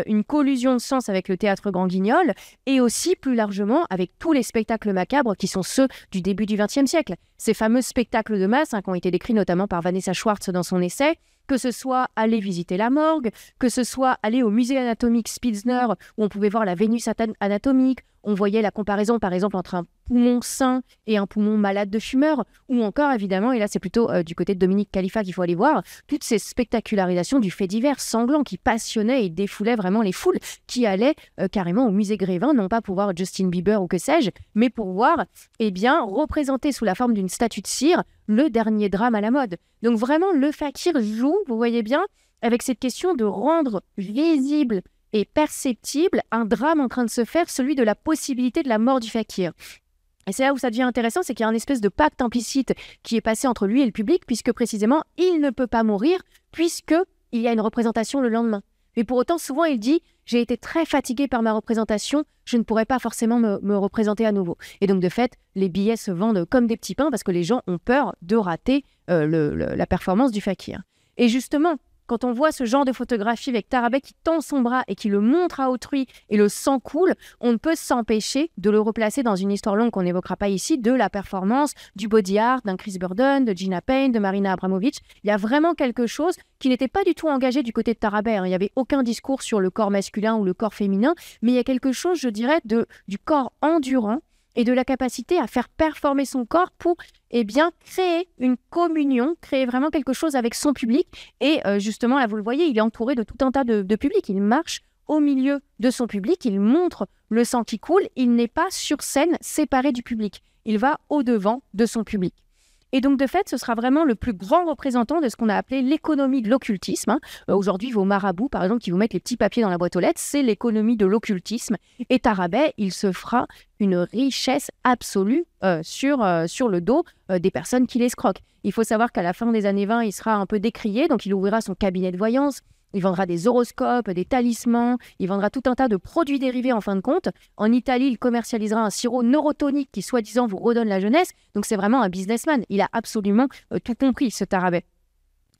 une collusion de sens avec le théâtre Grand Guignol et aussi plus largement avec tous les spectacles macabres qui sont ceux du début du XXe siècle. Ces fameux spectacles de masse qui ont été décrits notamment par Vanessa Schwartz dans son essai, que ce soit aller visiter la morgue, que ce soit aller au musée anatomique Spitzner où on pouvait voir la Vénus anatomique, on voyait la comparaison par exemple entre un poumon sain et un poumon malade de fumeur, ou encore évidemment, et là c'est plutôt du côté de Dominique Khalifa qu'il faut aller voir, toutes ces spectacularisations du fait divers sanglant qui passionnaient et défoulaient vraiment les foules qui allaient carrément au musée Grévin, non pas pour voir Justin Bieber ou que sais-je, mais pour voir, représenté sous la forme d'une statue de cire, le dernier drame à la mode. Donc vraiment, le fakir joue, vous voyez bien, avec cette question de rendre visible et perceptible un drame en train de se faire, celui de la possibilité de la mort du fakir. Et c'est là où ça devient intéressant, c'est qu'il y a un espèce de pacte implicite qui est passé entre lui et le public, puisque précisément, il ne peut pas mourir, puisqu'il y a une représentation le lendemain. Mais pour autant, souvent, il dit « J'ai été très fatigué par ma représentation, je ne pourrais pas forcément me représenter à nouveau. » Et donc, de fait, les billets se vendent comme des petits pains parce que les gens ont peur de rater la performance du fakir. Et justement, quand on voit ce genre de photographie avec Tarabay qui tend son bras et qui le montre à autrui et le sang coule, on ne peut s'empêcher de le replacer dans une histoire longue qu'on n'évoquera pas ici, de la performance, du body art, d'un Chris Burden, de Gina Payne, de Marina Abramovic. Il y a vraiment quelque chose qui n'était pas du tout engagé du côté de Tarabay. Il n'y avait aucun discours sur le corps masculin ou le corps féminin, mais il y a quelque chose, je dirais, du corps endurant et de la capacité à faire performer son corps pour créer une communion, créer vraiment quelque chose avec son public. Et justement, là, vous le voyez, il est entouré de tout un tas de publics. Il marche au milieu de son public, il montre le sang qui coule, il n'est pas sur scène séparé du public. Il va au-devant de son public. Et donc, de fait, ce sera vraiment le plus grand représentant de ce qu'on a appelé l'économie de l'occultisme. Aujourd'hui, vos marabouts, par exemple, qui vous mettent les petits papiers dans la boîte aux lettres, c'est l'économie de l'occultisme. Et Tarabay, il se fera une richesse absolue sur le dos des personnes qui l'escroquent. Il faut savoir qu'à la fin des années 20, il sera un peu décrié, donc il ouvrira son cabinet de voyance. Il vendra des horoscopes, des talismans, il vendra tout un tas de produits dérivés en fin de compte. En Italie, il commercialisera un sirop neurotonique qui, soi-disant, vous redonne la jeunesse. Donc, c'est vraiment un businessman. Il a absolument tout compris, ce Tarabay.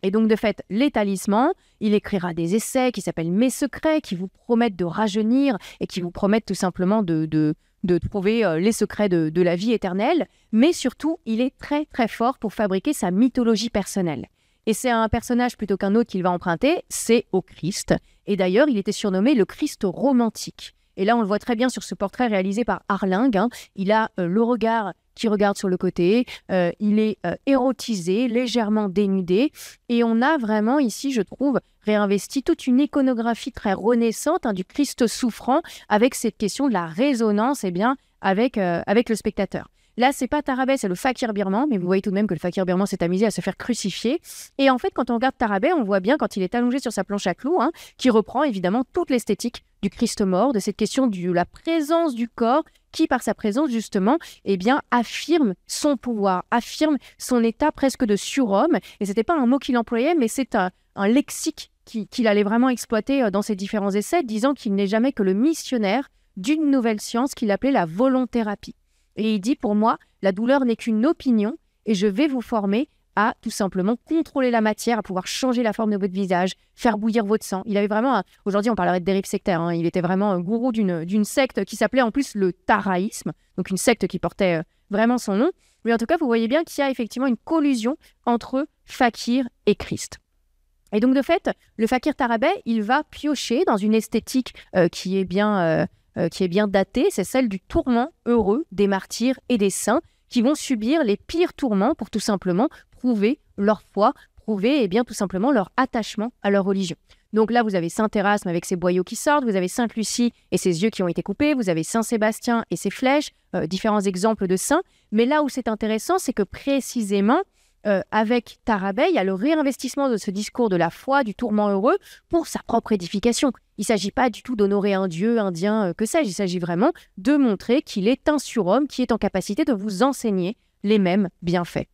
Et donc, de fait, les talismans, il écrira des essais qui s'appellent « Mes secrets », qui vous promettent de rajeunir et qui vous promettent tout simplement de trouver les secrets de la vie éternelle. Mais surtout, il est très, très fort pour fabriquer sa mythologie personnelle. Et c'est un personnage plutôt qu'un autre qu'il va emprunter, c'est au Christ. Et d'ailleurs, il était surnommé le Christ romantique. Et là, on le voit très bien sur ce portrait réalisé par Arlingue. Il a le regard qui regarde sur le côté, il est érotisé, légèrement dénudé. Et on a vraiment ici, je trouve, réinvesti toute une iconographie très renaissante du Christ souffrant avec cette question de la résonance avec le spectateur. Là, c'est pas Tarabay, c'est le fakir birman, mais vous voyez tout de même que le fakir birman s'est amusé à se faire crucifier. Et en fait, quand on regarde Tarabay, on voit bien quand il est allongé sur sa planche à clous, qui reprend évidemment toute l'esthétique du Christ mort, de cette question de la présence du corps, qui par sa présence justement, affirme son pouvoir, affirme son état presque de surhomme. Et c'était pas un mot qu'il employait, mais c'est un lexique qu'il allait vraiment exploiter dans ses différents essais, disant qu'il n'est jamais que le missionnaire d'une nouvelle science qu'il appelait la volonthérapie. Et il dit, pour moi, la douleur n'est qu'une opinion et je vais vous former à tout simplement contrôler la matière, à pouvoir changer la forme de votre visage, faire bouillir votre sang. Il avait vraiment, aujourd'hui on parlerait de dérive sectaire, hein. Il était vraiment un gourou d'une secte qui s'appelait en plus le taraïsme, donc une secte qui portait vraiment son nom. Mais en tout cas, vous voyez bien qu'il y a effectivement une collusion entre fakir et Christ. Et donc de fait, le fakir Tarabay, il va piocher dans une esthétique qui est bien datée, c'est celle du tourment heureux des martyrs et des saints qui vont subir les pires tourments pour tout simplement prouver leur foi, prouver tout simplement leur attachement à leur religion. Donc là, vous avez Saint Érasme avec ses boyaux qui sortent, vous avez Sainte Lucie et ses yeux qui ont été coupés, vous avez Saint Sébastien et ses flèches, différents exemples de saints. Mais là où c'est intéressant, c'est que précisément, avec Tarabay, il y a le réinvestissement de ce discours de la foi, du tourment heureux, pour sa propre édification. Il ne s'agit pas du tout d'honorer un dieu indien, que sais-je, il s'agit vraiment de montrer qu'il est un surhomme qui est en capacité de vous enseigner les mêmes bienfaits.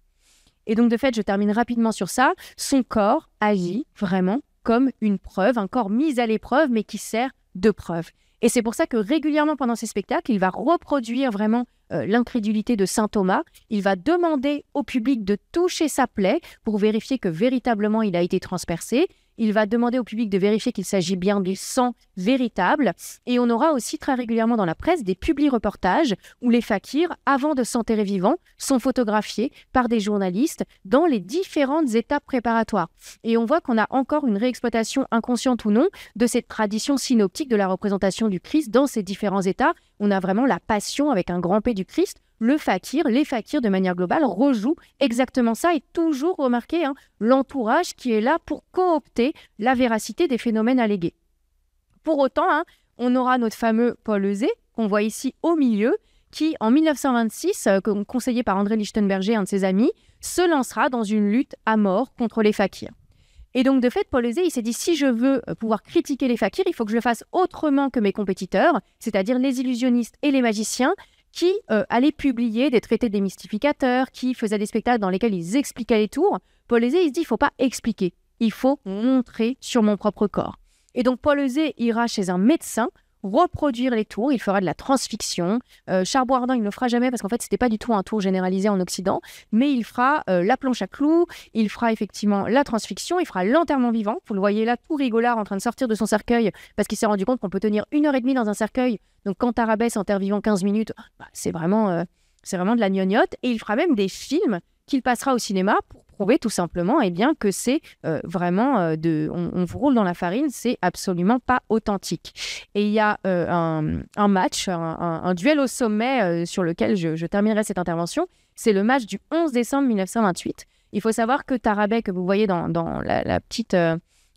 Et donc de fait, je termine rapidement sur ça, son corps agit vraiment comme une preuve, un corps mis à l'épreuve, mais qui sert de preuve. Et c'est pour ça que régulièrement pendant ces spectacles, il va reproduire vraiment l'incrédulité de saint Thomas. Il va demander au public de toucher sa plaie pour vérifier que véritablement il a été transpercé. Il va demander au public de vérifier qu'il s'agit bien du sang véritable. Et on aura aussi très régulièrement dans la presse des publi-reportages où les fakirs, avant de s'enterrer vivants, sont photographiés par des journalistes dans les différentes étapes préparatoires. Et on voit qu'on a encore une réexploitation inconsciente ou non de cette tradition synoptique de la représentation du Christ dans ces différents états. On a vraiment la passion avec un grand P du Christ. Le fakir, les fakirs de manière globale rejouent exactement ça et toujours remarquez l'entourage qui est là pour coopter la véracité des phénomènes allégués. Pour autant, on aura notre fameux Paul Euzet, qu'on voit ici au milieu, qui en 1926, conseillé par André Lichtenberger, un de ses amis, se lancera dans une lutte à mort contre les fakirs. Et donc, de fait, Paul Euzet, il s'est dit, si je veux pouvoir critiquer les fakirs, il faut que je le fasse autrement que mes compétiteurs, c'est-à-dire les illusionnistes et les magiciens, qui allaient publier des traités démystificateurs, qui faisaient des spectacles dans lesquels ils expliquaient les tours. Paul Euzet, il se dit, il ne faut pas expliquer, il faut montrer sur mon propre corps. Et donc, Paul Euzet ira chez un médecin reproduire les tours, il fera de la transfixion. Charles Boisardin, il ne le fera jamais parce qu'en fait, ce n'était pas du tout un tour généralisé en Occident, mais il fera la planche à clous, il fera effectivement la transfixion, il fera l'enterrement vivant. Vous le voyez là, tout rigolard en train de sortir de son cercueil parce qu'il s'est rendu compte qu'on peut tenir 1h30 dans un cercueil. Donc, quand Tarabay s'enterre vivant 15 minutes, c'est vraiment de la gnognotte. Et il fera même des films qu'il passera au cinéma pour prouver tout simplement que c'est vraiment on vous roule dans la farine, c'est absolument pas authentique. Et il y a un match, un duel au sommet sur lequel je terminerai cette intervention, c'est le match du 11 décembre 1928. Il faut savoir que Tarabay, que vous voyez dans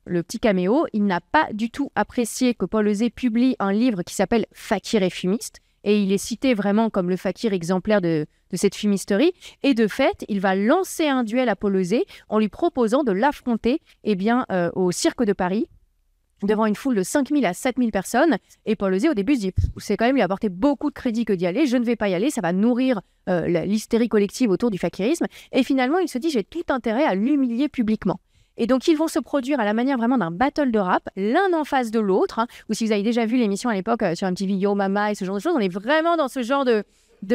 le petit caméo, il n'a pas du tout apprécié que Paul Euzet publie un livre qui s'appelle « Fakir et fumiste ». Et il est cité vraiment comme le fakir exemplaire de cette fumisterie. Et de fait, il va lancer un duel à Paul Euzet en lui proposant de l'affronter au Cirque de Paris, devant une foule de 5000 à 7000 personnes. Et Paul Euzet, au début, se dit « c'est quand même lui apporter beaucoup de crédit que d'y aller, je ne vais pas y aller, ça va nourrir l'hystérie collective autour du fakirisme. » Et finalement, il se dit « j'ai tout intérêt à l'humilier publiquement ». Et donc, ils vont se produire à la manière vraiment d'un battle de rap, l'un en face de l'autre. Ou si vous avez déjà vu l'émission à l'époque sur MTV Yo Mama et ce genre de choses, on est vraiment dans ce genre de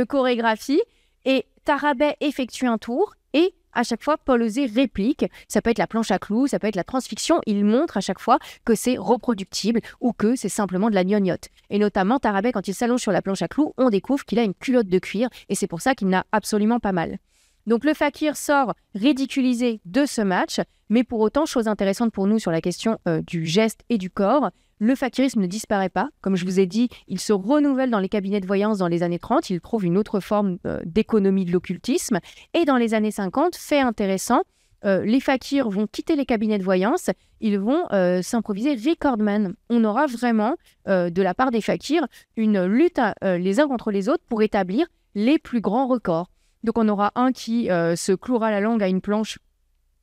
chorégraphie. Et Tarabay effectue un tour et à chaque fois, Paul Euzet réplique. Ça peut être la planche à clous, ça peut être la transfixion. Il montre à chaque fois que c'est reproductible ou que c'est simplement de la gnognotte. Et notamment, Tarabay, quand il s'allonge sur la planche à clous, on découvre qu'il a une culotte de cuir et c'est pour ça qu'il n'a absolument pas mal. Donc le fakir sort ridiculisé de ce match, mais pour autant, chose intéressante pour nous sur la question du geste et du corps, le fakirisme ne disparaît pas. Comme je vous ai dit, il se renouvelle dans les cabinets de voyance dans les années 30, il trouve une autre forme d'économie de l'occultisme. Et dans les années 50, fait intéressant, les fakirs vont quitter les cabinets de voyance, ils vont s'improviser recordman. On aura vraiment, de la part des fakirs, une lutte les uns contre les autres pour établir les plus grands records. Donc on aura un qui se clouera la langue à une planche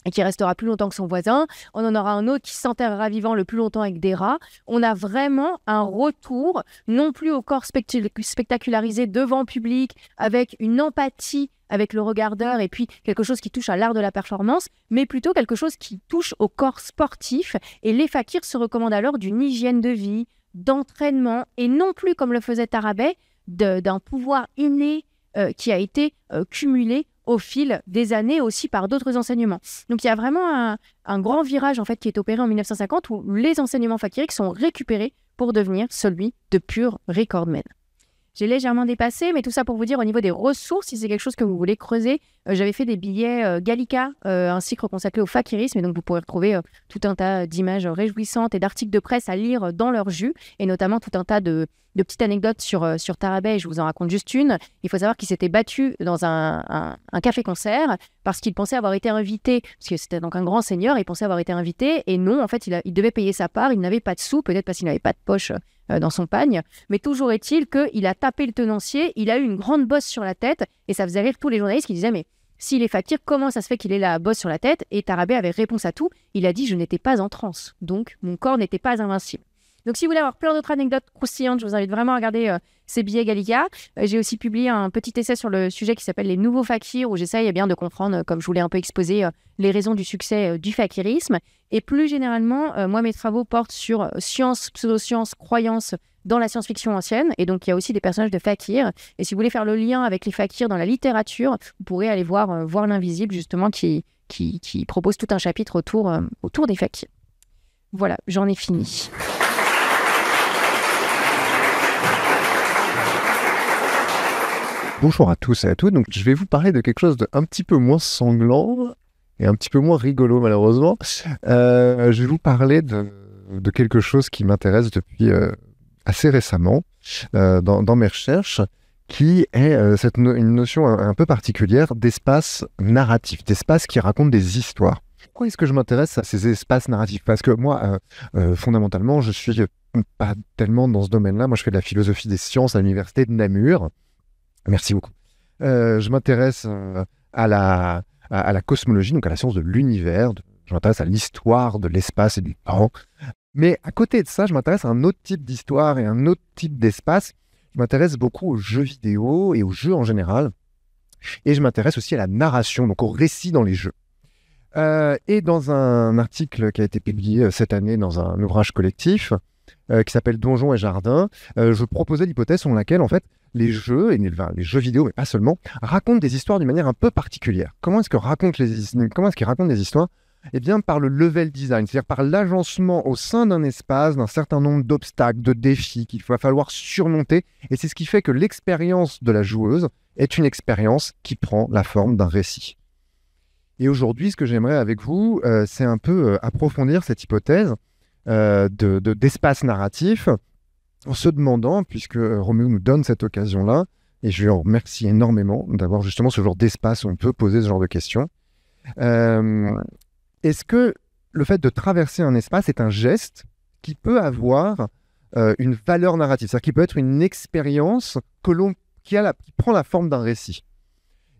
et qui restera plus longtemps que son voisin. On en aura un autre qui s'enterrera vivant le plus longtemps avec des rats. On a vraiment un retour, non plus au corps spectacularisé devant le public, avec une empathie avec le regardeur et puis quelque chose qui touche à l'art de la performance, mais plutôt quelque chose qui touche au corps sportif. Et les fakirs se recommandent alors d'une hygiène de vie, d'entraînement, et non plus, comme le faisait Tarabay, d'un pouvoir inné qui a été cumulé au fil des années aussi par d'autres enseignements. Donc il y a vraiment un grand virage en fait qui est opéré en 1950 où les enseignements fakiriques sont récupérés pour devenir celui de pur recordman. J'ai légèrement dépassé, mais tout ça pour vous dire au niveau des ressources, si c'est quelque chose que vous voulez creuser, j'avais fait des billets Gallica, un cycle consacré au fakirisme, et donc vous pourrez retrouver tout un tas d'images réjouissantes et d'articles de presse à lire dans leur jus, et notamment tout un tas de petites anecdotes sur Tarabay. Je vous en raconte juste une. Il faut savoir qu'il s'était battu dans un café-concert parce qu'il pensait avoir été invité, parce que c'était donc un grand seigneur, il pensait avoir été invité, et non, en fait, il devait payer sa part, il n'avait pas de sous, peut-être parce qu'il n'avait pas de poche dans son pagne, mais toujours est-il qu'il a tapé le tenancier, il a eu une grande bosse sur la tête, et ça faisait rire tous les journalistes qui disaient « Mais s'il est fakir, comment ça se fait qu'il ait la bosse sur la tête ?» Et Tarabay avait réponse à tout, il a dit « Je n'étais pas en transe, donc mon corps n'était pas invincible ». Donc si vous voulez avoir plein d'autres anecdotes croustillantes, je vous invite vraiment à regarder ces billets Gallica. J'ai aussi publié un petit essai sur le sujet qui s'appelle « Les nouveaux fakirs » où j'essaye bien de comprendre, comme je vous l'ai un peu exposé, les raisons du succès du fakirisme. Et plus généralement, moi mes travaux portent sur science, pseudosciences, croyances dans la science-fiction ancienne. Et donc il y a aussi des personnages de fakirs. Et si vous voulez faire le lien avec les fakirs dans la littérature, vous pourrez aller voir l'invisible justement qui propose tout un chapitre autour des fakirs. Voilà, j'en ai fini. Bonjour à tous et à toutes. Donc, je vais vous parler de quelque chose d'un petit peu moins sanglant et un petit peu moins rigolo, malheureusement. Je vais vous parler de quelque chose qui m'intéresse depuis assez récemment dans mes recherches, qui est une notion un peu particulière d'espace narratif, d'espace qui raconte des histoires. Pourquoi est-ce que je m'intéresse à ces espaces narratifs ? Parce que moi, fondamentalement, je suis pas tellement dans ce domaine-là. Moi, je fais de la philosophie des sciences à l'université de Namur. Merci beaucoup. Je m'intéresse à la cosmologie, donc à la science de l'univers. Je m'intéresse à l'histoire de l'espace et du temps. Mais à côté de ça, je m'intéresse à un autre type d'histoire et un autre type d'espace. Je m'intéresse beaucoup aux jeux vidéo et aux jeux en général. Et je m'intéresse aussi à la narration, donc au récit dans les jeux. Et dans un article qui a été publié cette année dans un ouvrage collectif qui s'appelle Donjons et Jardins, je proposais l'hypothèse selon laquelle, en fait, les jeux, et les jeux vidéo, mais pas seulement, racontent des histoires d'une manière un peu particulière. Comment est-ce qu'ils racontent des histoires ? Eh bien, par le level design, c'est-à-dire par l'agencement au sein d'un espace, d'un certain nombre d'obstacles, de défis qu'il va falloir surmonter. Et c'est ce qui fait que l'expérience de la joueuse est une expérience qui prend la forme d'un récit. Et aujourd'hui, ce que j'aimerais avec vous, c'est un peu approfondir cette hypothèse d'espace narratif, en se demandant, puisque Roméo nous donne cette occasion-là, et je lui en remercie énormément d'avoir justement ce genre d'espace où on peut poser ce genre de questions, est-ce que le fait de traverser un espace est un geste qui peut avoir une valeur narrative, c'est-à-dire qui peut être une expérience qui prend la forme d'un récit?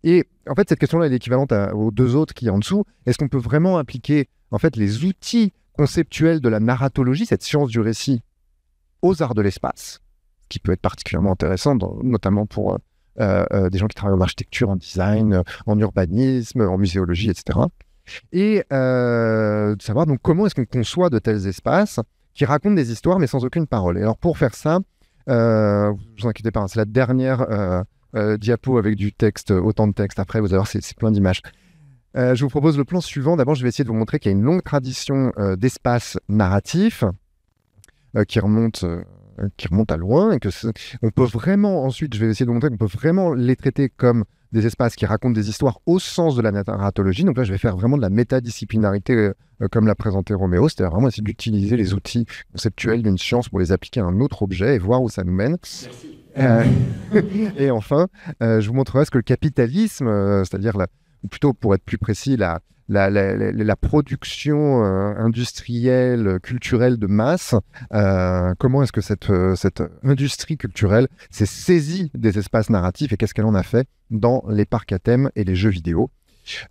Et en fait, cette question-là est équivalente aux deux autres qui est en dessous. Est-ce qu'on peut vraiment appliquer en fait, les outils conceptuels de la narratologie, cette science du récit, aux arts de l'espace, ce qui peut être particulièrement intéressant, notamment pour des gens qui travaillent en architecture, en design, en urbanisme, en muséologie, etc. Et de savoir donc comment est-ce qu'on conçoit de tels espaces qui racontent des histoires mais sans aucune parole. Et alors pour faire ça, ne vous inquiétez pas, c'est la dernière diapo avec du texte, autant de texte. Après, vous allez voir, c'est plein d'images. Je vous propose le plan suivant. D'abord, je vais essayer de vous montrer qu'il y a une longue tradition d'espace narratif qui remonte à loin et que on peut vraiment, ensuite, je vais essayer de vous montrer qu'on peut vraiment les traiter comme des espaces qui racontent des histoires au sens de la narratologie. Donc là, je vais faire vraiment de la métadisciplinarité comme l'a présenté Roméo, c'est-à-dire vraiment essayer d'utiliser les outils conceptuels d'une science pour les appliquer à un autre objet et voir où ça nous mène. Et enfin, je vous montrerai ce que le capitalisme, c'est-à-dire, ou plutôt pour être plus précis, la production industrielle, culturelle de masse, comment est-ce que cette industrie culturelle s'est saisie des espaces narratifs et qu'est-ce qu'elle en a fait dans les parcs à thème et les jeux vidéo.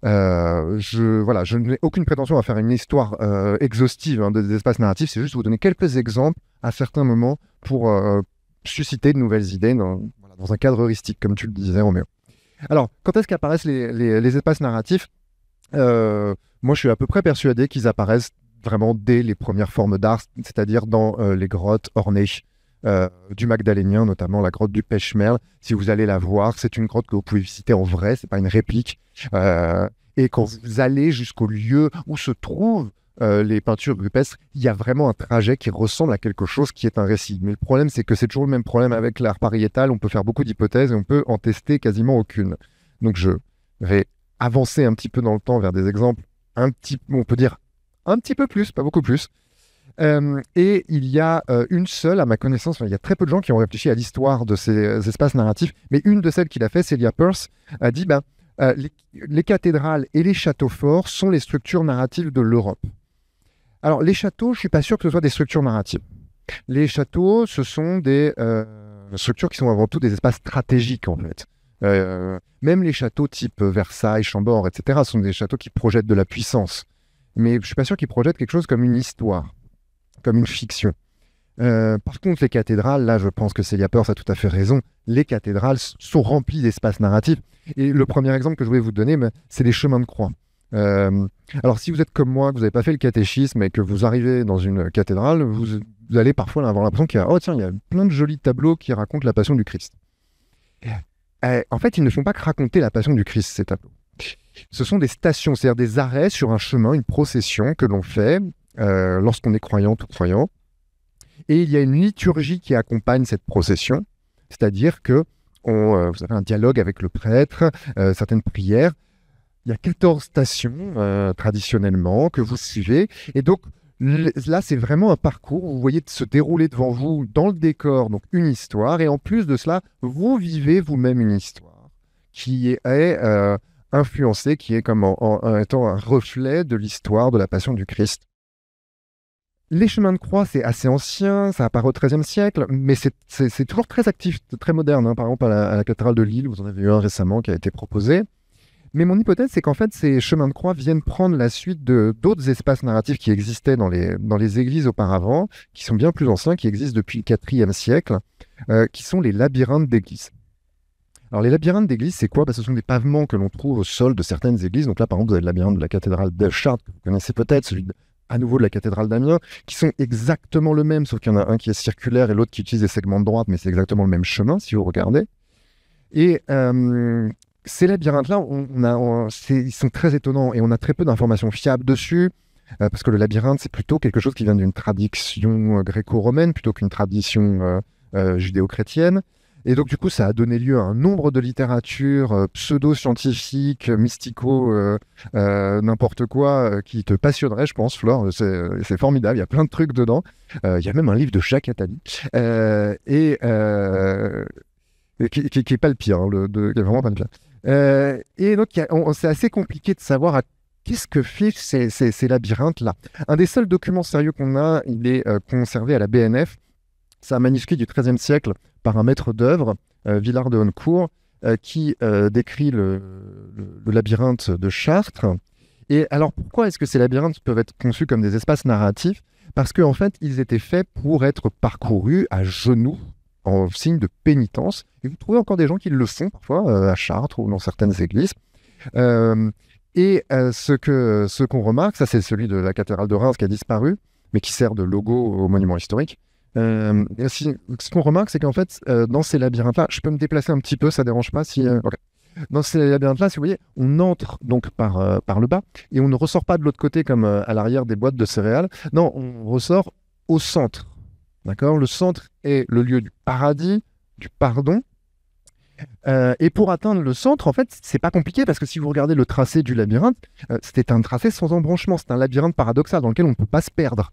Je n'ai aucune prétention à faire une histoire exhaustive des espaces narratifs, c'est juste vous donner quelques exemples à certains moments pour susciter de nouvelles idées dans un cadre heuristique, comme tu le disais, Roméo. Alors, quand est-ce qu'apparaissent les espaces narratifs? Moi, je suis à peu près persuadé qu'ils apparaissent vraiment dès les premières formes d'art, c'est-à-dire dans les grottes ornées du Magdalénien, notamment la grotte du Pechmerle. Si vous allez la voir, c'est une grotte que vous pouvez visiter en vrai, c'est pas une réplique. Et quand vous allez jusqu'au lieu où se trouvent les peintures rupestres, il y a vraiment un trajet qui ressemble à quelque chose qui est un récit. Mais le problème, c'est que c'est toujours le même problème avec l'art pariétal. On peut faire beaucoup d'hypothèses et on peut en tester quasiment aucune. Donc je vais avancer un petit peu dans le temps vers des exemples on peut dire un petit peu plus, pas beaucoup plus. Et il y a une seule, à ma connaissance, il y a très peu de gens qui ont réfléchi à l'histoire de ces espaces narratifs, mais une de celles qui l'a fait, Celia Peirce, a dit les cathédrales et les châteaux forts sont les structures narratives de l'Europe. Alors, les châteaux, je ne suis pas sûr que ce soit des structures narratives. Les châteaux, ce sont des structures qui sont avant tout des espaces stratégiques, en fait. Même les châteaux type Versailles, Chambord, etc., sont des châteaux qui projettent de la puissance. Mais je ne suis pas sûr qu'ils projettent quelque chose comme une histoire, comme une fiction. Par contre, les cathédrales, là, je pense que Celia Peirce a tout à fait raison. Les cathédrales sont remplies d'espaces narratifs. Et le premier exemple que je voulais vous donner, c'est les chemins de croix. Alors, si vous êtes comme moi, que vous n'avez pas fait le catéchisme et que vous arrivez dans une cathédrale, vous allez parfois avoir l'impression qu'il y a plein de jolis tableaux qui racontent la passion du Christ. En fait, ils ne font pas que raconter la passion du Christ, ces tableaux. Ce sont des stations, c'est-à-dire des arrêts sur un chemin, une procession que l'on fait lorsqu'on est croyant ou croyant. Et il y a une liturgie qui accompagne cette procession, c'est-à-dire que vous avez un dialogue avec le prêtre, certaines prières. Il y a 14 stations traditionnellement que vous suivez. Et donc là, c'est vraiment un parcours où vous voyez se dérouler devant vous dans le décor, donc une histoire. Et en plus de cela, vous vivez vous-même une histoire qui est influencée, qui est comme en étant un reflet de l'histoire de la passion du Christ. Les chemins de croix, c'est assez ancien, ça apparaît au XIIIe siècle, mais c'est toujours très actif, très moderne. Hein. Par exemple, à la cathédrale de Lille, vous en avez eu un récemment qui a été proposé. Mais mon hypothèse, c'est qu'en fait, ces chemins de croix viennent prendre la suite d'autres espaces narratifs qui existaient dans les églises auparavant, qui sont bien plus anciens, qui existent depuis le IVe siècle, qui sont les labyrinthes d'églises. Alors, les labyrinthes d'églises, c'est quoi? Ce sont des pavements que l'on trouve au sol de certaines églises. Donc là, par exemple, vous avez le labyrinthe de la cathédrale de Chartres, que vous connaissez peut-être, celui à nouveau de la cathédrale d'Amiens, qui sont exactement le même, sauf qu'il y en a un qui est circulaire et l'autre qui utilise des segments de droite, mais c'est exactement le même chemin, si vous regardez. Et ces labyrinthes-là, ils sont très étonnants et on a très peu d'informations fiables dessus, parce que le labyrinthe, c'est plutôt quelque chose qui vient d'une tradition gréco-romaine plutôt qu'une tradition judéo-chrétienne. Et donc, du coup, ça a donné lieu à un nombre de littératures pseudo-scientifiques, mystico, n'importe quoi, qui te passionnerait, je pense, Flore. C'est formidable, il y a plein de trucs dedans. Il y a même un livre de Jacques Attali. Qui n'est pas le pire, qui est vraiment pas le pire. Et donc, c'est assez compliqué de savoir qu'est-ce que fichent ces labyrinthes-là. Un des seuls documents sérieux qu'on a, il est conservé à la BNF. C'est un manuscrit du XIIIe siècle par un maître d'œuvre, Villard de Honnecourt, qui décrit le labyrinthe de Chartres. Et alors, pourquoi est-ce que ces labyrinthes peuvent être conçus comme des espaces narratifs? Parce qu'en fait, ils étaient faits pour être parcourus à genoux, en signe de pénitence. Et vous trouvez encore des gens qui le font parfois à Chartres ou dans certaines églises. Ce qu'on remarque, ça c'est celui de la cathédrale de Reims qui a disparu, mais qui sert de logo au monument historique. Ce qu'on remarque, c'est qu'en fait, dans ces labyrinthes-là, je peux me déplacer un petit peu, ça ne dérange pas si... Okay. Dans ces labyrinthes-là, si vous voyez, on entre donc par le bas et on ne ressort pas de l'autre côté comme à l'arrière des boîtes de céréales. Non, on ressort au centre. D'accord ? Le centre est le lieu du paradis, du pardon. Et pour atteindre le centre, en fait, c'est pas compliqué parce que si vous regardez le tracé du labyrinthe, c'était un tracé sans embranchement. C'est un labyrinthe paradoxal dans lequel on ne peut pas se perdre.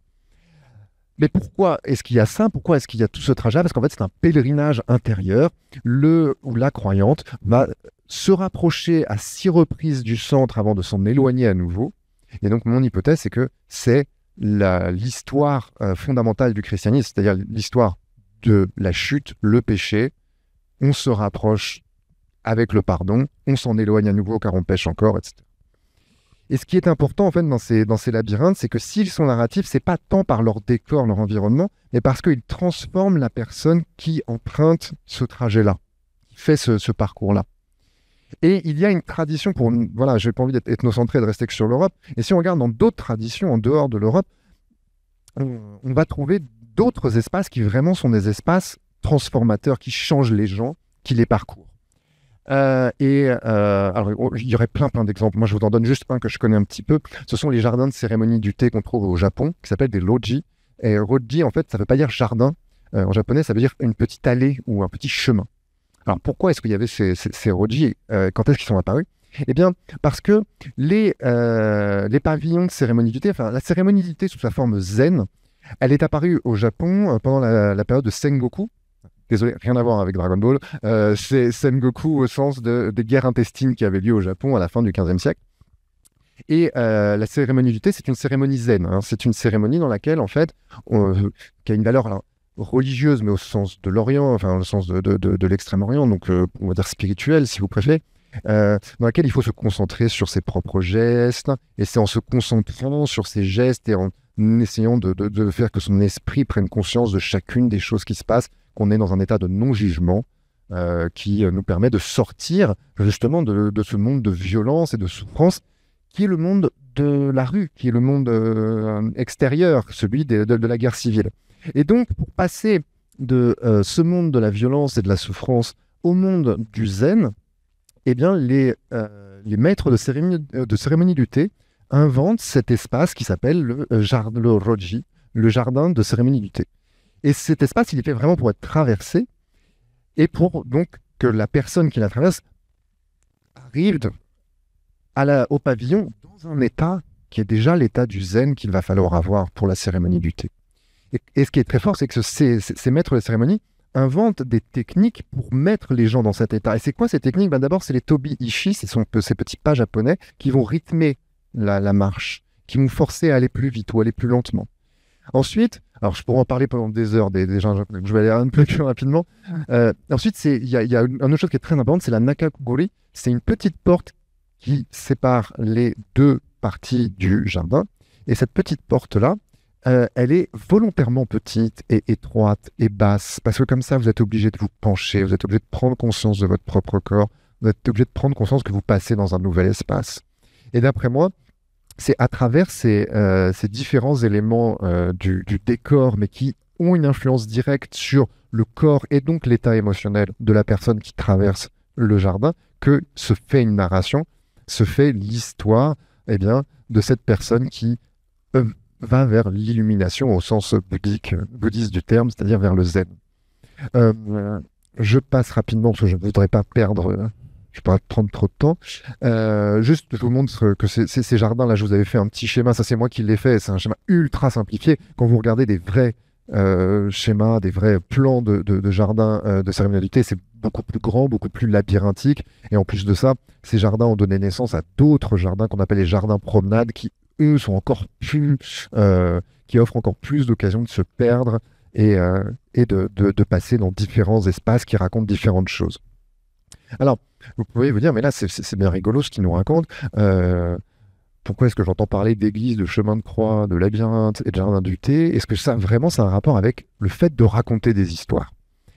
Mais pourquoi est-ce qu'il y a ça? Pourquoi est-ce qu'il y a tout ce trajet? Parce qu'en fait, c'est un pèlerinage intérieur. Le ou la croyante va se rapprocher à 6 reprises du centre avant de s'en éloigner à nouveau. Et donc, mon hypothèse, c'est que c'est l'histoire fondamentale du christianisme, c'est-à-dire l'histoire de la chute, le péché. On se rapproche avec le pardon, on s'en éloigne à nouveau car on pêche encore, etc. Et ce qui est important en fait dans ces labyrinthes, c'est que s'ils sont narratifs, c'est pas tant par leur décor, leur environnement, mais parce qu'ils transforment la personne qui emprunte ce trajet-là, qui fait ce parcours-là. Et il y a une tradition voilà, j'ai pas envie d'être ethnocentré et de rester que sur l'Europe. Et si on regarde dans d'autres traditions en dehors de l'Europe, on va trouver d'autres espaces qui vraiment sont des espaces transformateurs, qui changent les gens, qui les parcourent. Alors, il y aurait plein d'exemples. Moi, je vous en donne juste un que je connais un petit peu. Ce sont les jardins de cérémonie du thé qu'on trouve au Japon, qui s'appellent des roji. Et roji, en fait, ça ne veut pas dire jardin. En japonais, ça veut dire une petite allée ou un petit chemin. Alors, pourquoi est-ce qu'il y avait ces roji quand est-ce qu'ils sont apparus? Eh bien, parce que les pavillons de cérémonie du thé, enfin, la cérémonie du thé sous sa forme zen, elle est apparue au Japon pendant la période de Sengoku. Désolé, rien à voir avec Dragon Ball. C'est Sengoku au sens des guerres intestines qui avaient lieu au Japon à la fin du XVe siècle. Et la cérémonie du thé, c'est une cérémonie zen. Hein. C'est une cérémonie dans laquelle, en fait, qui a une valeur alors, religieuse, mais au sens de l'Orient, enfin, au sens de l'Extrême-Orient, donc on va dire spirituel, si vous préférez, dans laquelle il faut se concentrer sur ses propres gestes. Et c'est en se concentrant sur ses gestes et en essayant de faire que son esprit prenne conscience de chacune des choses qui se passent, qu'on est dans un état de non-jugement qui nous permet de sortir justement de ce monde de violence et de souffrance qui est le monde de la rue, qui est le monde extérieur, celui de la guerre civile. Et donc, pour passer de ce monde de la violence et de la souffrance au monde du zen, eh bien, les maîtres de cérémonie du thé inventent cet espace qui s'appelle le roji, le jardin de cérémonie du thé. Et cet espace, il est fait vraiment pour être traversé et pour donc que la personne qui la traverse arrive au pavillon dans un état qui est déjà l'état du zen qu'il va falloir avoir pour la cérémonie du thé. Et ce qui est très fort, c'est que ces maîtres de cérémonie inventent des techniques pour mettre les gens dans cet état. Et c'est quoi ces techniques? D'abord, c'est les tobi-ishi, ces petits pas japonais qui vont rythmer la marche, qui vont forcer à aller plus vite ou aller plus lentement. Ensuite, alors je pourrais en parler pendant des heures, déjà, je vais aller un peu plus rapidement. Ensuite, il y a une autre chose qui est très importante, c'est la nakagori. C'est une petite porte qui sépare les deux parties du jardin. Et cette petite porte-là, elle est volontairement petite et étroite et basse, parce que comme ça, vous êtes obligé de vous pencher, vous êtes obligé de prendre conscience de votre propre corps, vous êtes obligé de prendre conscience que vous passez dans un nouvel espace. Et d'après moi, c'est à travers ces différents éléments du décor, mais qui ont une influence directe sur le corps et donc l'état émotionnel de la personne qui traverse le jardin, que se fait une narration, se fait l'histoire de cette personne qui va vers l'illumination au sens bouddhiste du terme, c'est-à-dire vers le zen. Je passe rapidement parce que je ne voudrais pas perdre... je ne vais pas prendre trop de temps. Juste, je vous montre que ces jardins-là, je vous avais fait un petit schéma. Ça, c'est moi qui l'ai fait. C'est un schéma ultra simplifié. Quand vous regardez des vrais schémas, des vrais plans de jardins de cérémonie du thé, c'est beaucoup plus grand, beaucoup plus labyrinthique. Et en plus de ça, ces jardins ont donné naissance à d'autres jardins qu'on appelle les jardins promenades qui, eux, sont encore plus... qui offrent encore plus d'occasions de se perdre et de passer dans différents espaces qui racontent différentes choses. Alors, vous pouvez vous dire, mais là, c'est bien rigolo ce qu'il nous raconte. Pourquoi est-ce que j'entends parler d'église, de chemin de croix, de labyrinthe et de jardin du thé? Est-ce que ça, vraiment, ça a un rapport avec le fait de raconter des histoires?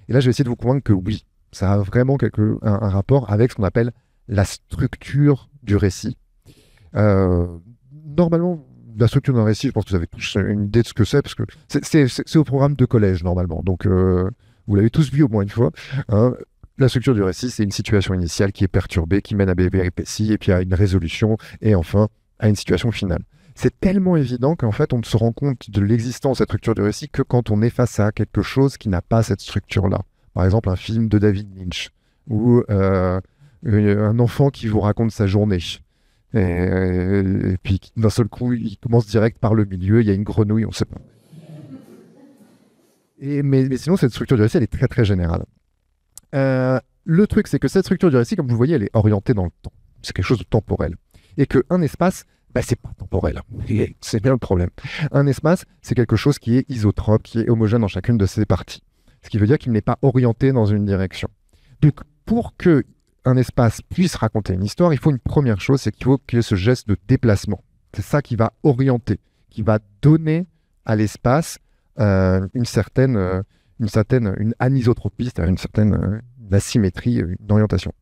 Et là, je vais essayer de vous convaincre que oui, ça a vraiment un rapport avec ce qu'on appelle la structure du récit. Normalement, la structure d'un récit, je pense que vous avez tous une idée de ce que c'est, parce que c'est au programme de collège, normalement. Donc, vous l'avez tous vu au moins une fois. Hein. La structure du récit, c'est une situation initiale qui est perturbée, qui mène à des péripéties, et puis à une résolution, et enfin à une situation finale. C'est tellement évident qu'en fait, on ne se rend compte de l'existence de cette structure du récit que quand on est face à quelque chose qui n'a pas cette structure-là. Par exemple, un film de David Lynch, ou un enfant qui vous raconte sa journée. Et puis, d'un seul coup, il commence direct par le milieu, il y a une grenouille, on ne sait pas. Mais sinon, cette structure du récit, elle est très très générale. Le truc, c'est que cette structure du récit, comme vous le voyez, elle est orientée dans le temps. C'est quelque chose de temporel. Et qu'un espace, c'est pas temporel. Et c'est bien le problème. Un espace, c'est quelque chose qui est isotrope, qui est homogène dans chacune de ses parties. Ce qui veut dire qu'il n'est pas orienté dans une direction. Donc, pour que qu'un espace puisse raconter une histoire, il faut une première chose, c'est qu'il faut qu'il y ait ce geste de déplacement. C'est ça qui va orienter, qui va donner à l'espace une anisotropie, c'est-à-dire une certaine asymétrie, une orientation.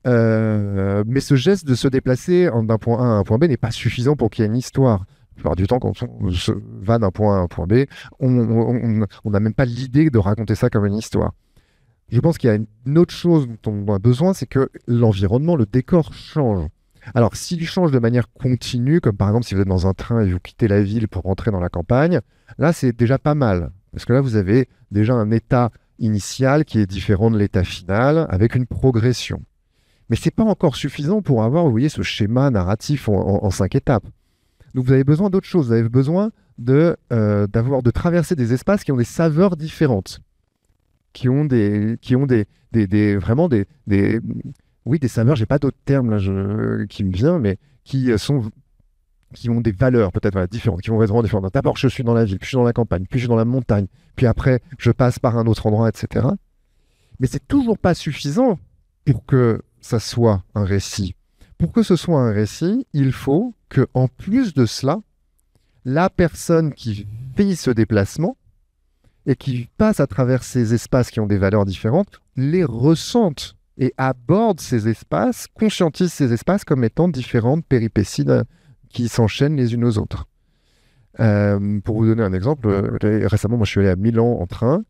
Mais ce geste de se déplacer d'un point A à un point B n'est pas suffisant pour qu'il y ait une histoire. La plupart du temps, quand on se va d'un point A à un point B, on n'a même pas l'idée de raconter ça comme une histoire. Je pense qu'il y a une autre chose dont on a besoin, c'est que l'environnement, le décor change. Alors, s'il change de manière continue, comme par exemple si vous êtes dans un train et vous quittez la ville pour rentrer dans la campagne, là, c'est déjà pas mal. Parce que là, vous avez déjà un état initial qui est différent de l'état final, avec une progression. Mais ce n'est pas encore suffisant pour avoir, vous voyez, ce schéma narratif en 5 étapes. Donc, vous avez besoin d'autre chose. Vous avez besoin de traverser des espaces qui ont des saveurs différentes, qui ont vraiment des saveurs, j'ai pas d'autres termes là, qui me viennent, mais qui ont des valeurs peut-être différentes, qui vont être vraiment différentes. D'abord, je suis dans la ville, puis je suis dans la campagne, puis je suis dans la montagne, puis après, je passe par un autre endroit, etc. Mais c'est toujours pas suffisant pour que ça soit un récit. Pour que ce soit un récit, il faut que, en plus de cela, la personne qui fait ce déplacement et qui passe à travers ces espaces qui ont des valeurs différentes, les ressente et aborde ces espaces, conscientise ces espaces comme étant différentes péripéties qui s'enchaînent les unes aux autres. Pour vous donner un exemple, récemment, moi je suis allé à Milan en train,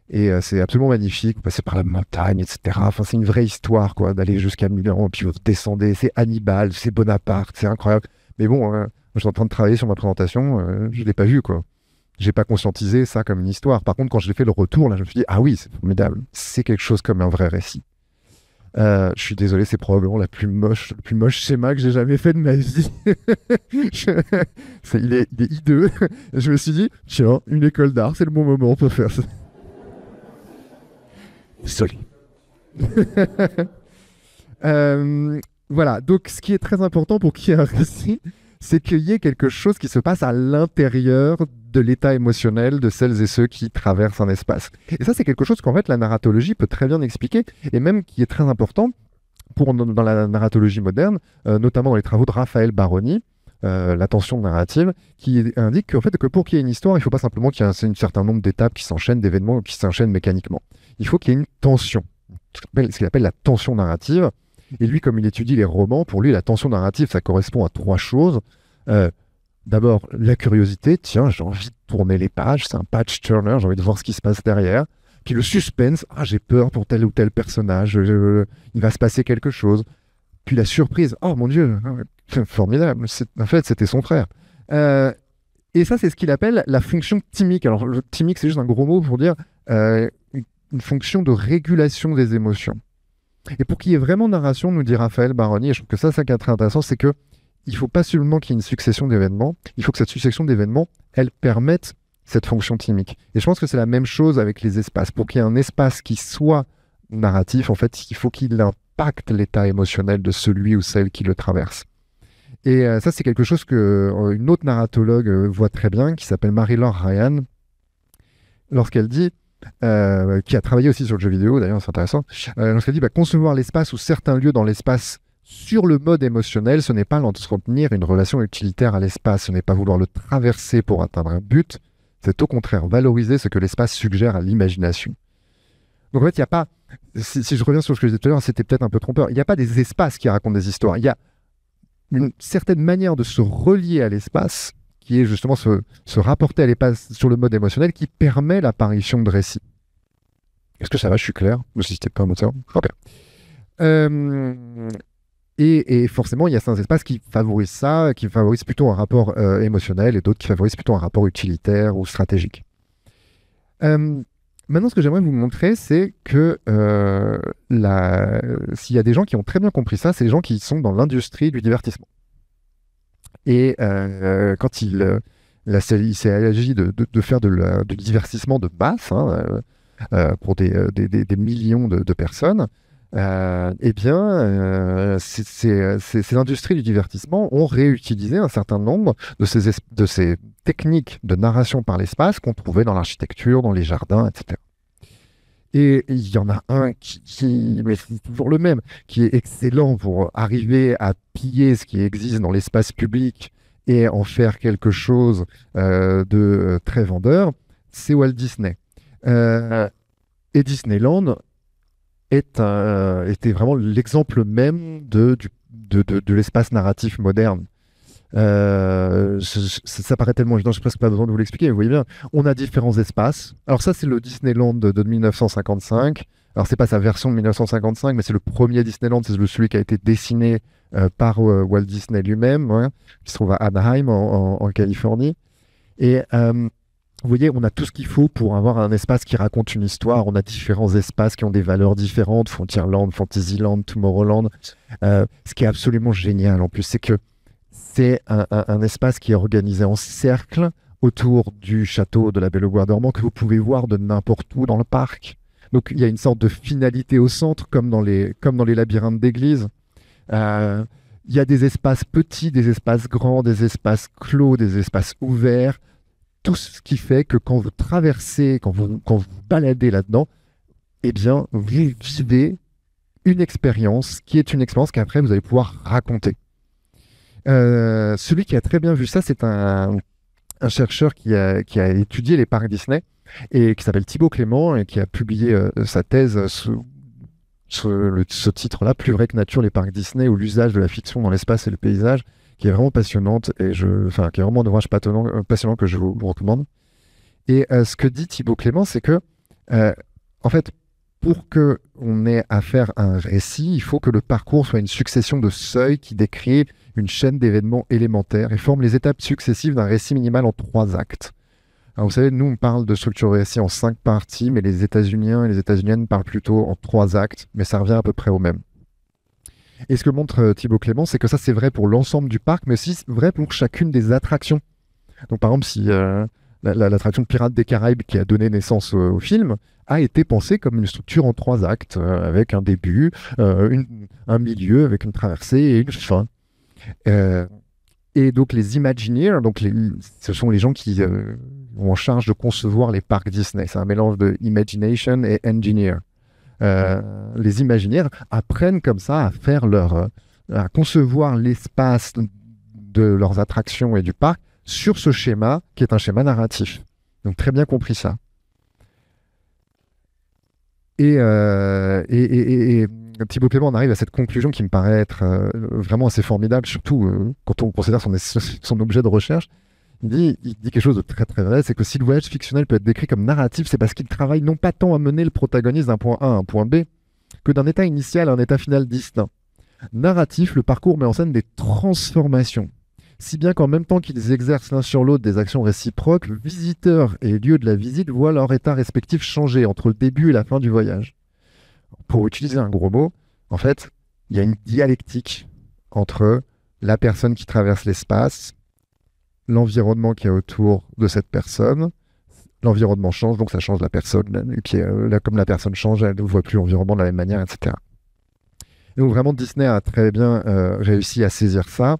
et c'est absolument magnifique, vous passez par la montagne, etc. Enfin, c'est une vraie histoire, quoi, d'aller jusqu'à Milan, puis vous descendez, c'est Hannibal, c'est Bonaparte, c'est incroyable. Mais bon, je suis en train de travailler sur ma présentation, je ne l'ai pas vu, quoi. J'ai pas conscientisé ça comme une histoire. Par contre, quand je l'ai fait le retour, là, je me suis dit, ah oui, c'est formidable, c'est quelque chose comme un vrai récit. Je suis désolé, c'est probablement le plus moche schéma que j'ai jamais fait de ma vie. Il est hideux. Je me suis dit, tiens, une école d'art, c'est le bon moment pour faire ça. Désolé. Voilà, donc ce qui est très important pour qu'il y ait un récit, c'est qu'il y ait quelque chose qui se passe à l'intérieur de l'état émotionnel de celles et ceux qui traversent un espace. Et ça, c'est quelque chose qu'en fait la narratologie peut très bien expliquer, et même qui est très important dans la narratologie moderne, notamment dans les travaux de Raphaël Baroni, la tension narrative, qui indique qu'en fait, que pour qu'il y ait une histoire, il ne faut pas simplement qu'il y ait un certain nombre d'étapes qui s'enchaînent, d'événements qui s'enchaînent mécaniquement. Il faut qu'il y ait une tension, ce qu'il appelle la tension narrative. Et lui, comme il étudie les romans, pour lui, la tension narrative, ça correspond à 3 choses. D'abord, la curiosité, tiens, j'ai envie de tourner les pages, c'est un page turner, j'ai envie de voir ce qui se passe derrière. Puis le suspense, j'ai peur pour tel ou tel personnage, il va se passer quelque chose. Puis la surprise, oh mon Dieu, formidable, en fait c'était son frère. Et ça, c'est ce qu'il appelle la fonction thymique. Alors le thymique, c'est juste un gros mot pour dire une fonction de régulation des émotions. Et pour qu'il y ait vraiment narration, nous dit Raphaël Baroni, et je trouve que ça qui est très intéressant, c'est que il ne faut pas seulement qu'il y ait une succession d'événements, il faut que cette succession d'événements, elle permette cette fonction thymique. Et je pense que c'est la même chose avec les espaces. Pour qu'il y ait un espace qui soit narratif, en fait, il faut qu'il impacte l'état émotionnel de celui ou celle qui le traverse. Et ça, c'est quelque chose qu'une autre narratologue voit très bien, qui s'appelle Marie-Laure Ryan, lorsqu'elle dit, qui a travaillé aussi sur le jeu vidéo, d'ailleurs, c'est intéressant, lorsqu'elle dit concevoir l'espace ou certains lieux dans l'espace sur le mode émotionnel, ce n'est pas entretenir une relation utilitaire à l'espace, ce n'est pas vouloir le traverser pour atteindre un but, c'est au contraire valoriser ce que l'espace suggère à l'imagination. Donc en fait, il n'y a pas, si je reviens sur ce que je disais tout à l'heure, c'était peut-être un peu trompeur, il n'y a pas des espaces qui racontent des histoires, il y a une certaine manière de se relier à l'espace, qui est justement se rapporter à l'espace sur le mode émotionnel, qui permet l'apparition de récits. Est-ce que ça va, je suis clair? Ne c'était pas un moteur. Ok. Et forcément, il y a certains espaces qui favorisent ça, qui favorisent plutôt un rapport émotionnel, et d'autres qui favorisent plutôt un rapport utilitaire ou stratégique. Maintenant, ce que j'aimerais vous montrer, c'est que s'il y a des gens qui ont très bien compris ça, c'est les gens qui sont dans l'industrie du divertissement. Et quand il s'agit de faire du divertissement de masse, pour des millions de personnes, ces industries du divertissement ont réutilisé un certain nombre de ces techniques de narration par l'espace qu'on trouvait dans l'architecture, dans les jardins, etc. Et il y en a un mais c'est toujours le même, qui est excellent pour arriver à piller ce qui existe dans l'espace public et en faire quelque chose de très vendeur, c'est Walt Disney. Et Disneyland était vraiment l'exemple même de l'espace narratif moderne. Ça paraît tellement évident, je n'ai presque pas besoin de vous l'expliquer, mais vous voyez bien, on a différents espaces. Alors ça, c'est le Disneyland de 1955. Alors c'est pas sa version de 1955, mais c'est le premier Disneyland, c'est celui qui a été dessiné par Walt Disney lui-même, hein, qui se trouve à Anaheim, en Californie. Et vous voyez, on a tout ce qu'il faut pour avoir un espace qui raconte une histoire. On a différents espaces qui ont des valeurs différentes, Frontierland, Fantasyland, Tomorrowland. Ce qui est absolument génial en plus, c'est que c'est un espace qui est organisé en cercle autour du château de la Belle au Bois dormant que vous pouvez voir de n'importe où dans le parc. Donc il y a une sorte de finalité au centre, comme dans les labyrinthes d'église. Il y a des espaces petits, des espaces grands, des espaces clos, des espaces ouverts. Tout ce qui fait que quand vous traversez, quand vous baladez là-dedans, eh bien, vous vivez une expérience qui est une expérience qu'après vous allez pouvoir raconter. Celui qui a très bien vu ça, c'est un chercheur qui a étudié les parcs Disney et qui s'appelle Thibaut Clément et qui a publié sa thèse sous ce titre-là, Plus vrai que nature, les parcs Disney ou l'usage de la fiction dans l'espace et le paysage, qui est vraiment passionnante et qui est vraiment un ouvrage passionnant que je vous recommande. Et ce que dit Thibaut Clément, c'est que en fait, pour qu'on ait à faire un récit, il faut que le parcours soit une succession de seuils qui décrit une chaîne d'événements élémentaires et forme les étapes successives d'un récit minimal en 3 actes. Alors vous savez, nous on parle de structure de récit en 5 parties, mais les États-Uniens et les États-Uniennes parlent plutôt en 3 actes, mais ça revient à peu près au même. Et ce que montre Thibaut Clément, c'est que ça c'est vrai pour l'ensemble du parc, mais aussi vrai pour chacune des attractions. Donc par exemple, si l'attraction de Pirates des Caraïbes qui a donné naissance au film a été pensée comme une structure en 3 actes, avec un début, un milieu, avec une traversée et une fin. Et donc les Imagineers, ce sont les gens qui ont en charge de concevoir les parcs Disney. C'est un mélange de imagination et engineer. Les Imagineers apprennent comme ça à faire à concevoir l'espace de leurs attractions et du parc sur ce schéma qui est un schéma narratif. Donc très bien compris ça. Et Thibaut Clément en arrive à cette conclusion qui me paraît être vraiment assez formidable, surtout quand on considère son objet de recherche. Il dit quelque chose de très très vrai, c'est que si le voyage fictionnel peut être décrit comme narratif, c'est parce qu'il travaille non pas tant à mener le protagoniste d'un point A à un point B, que d'un état initial à un état final distinct. Narratif, le parcours met en scène des transformations, si bien qu'en même temps qu'ils exercent l'un sur l'autre des actions réciproques, le visiteur et lieu de la visite voient leur état respectif changer entre le début et la fin du voyage. Pour utiliser un gros mot, en fait, il y a une dialectique entre la personne qui traverse l'espace, l'environnement qui est autour de cette personne. L'environnement change, donc ça change la personne. Comme la personne change, elle ne voit plus l'environnement de la même manière, etc. Et donc vraiment, Disney a très bien réussi à saisir ça.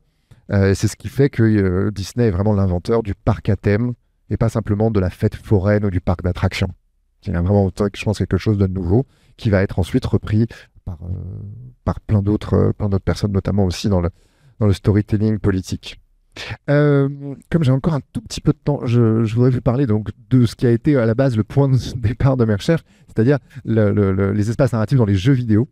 Et c'est ce qui fait que Disney est vraiment l'inventeur du parc à thème et pas simplement de la fête foraine ou du parc d'attractions. C'est vraiment, je pense, quelque chose de nouveau qui va être ensuite repris par plein d'autres personnes, notamment aussi dans le storytelling politique. Comme j'ai encore un tout petit peu de temps, je voudrais vous parler donc de ce qui a été à la base le point de départ de mes recherches, c'est-à-dire les espaces narratifs dans les jeux vidéo.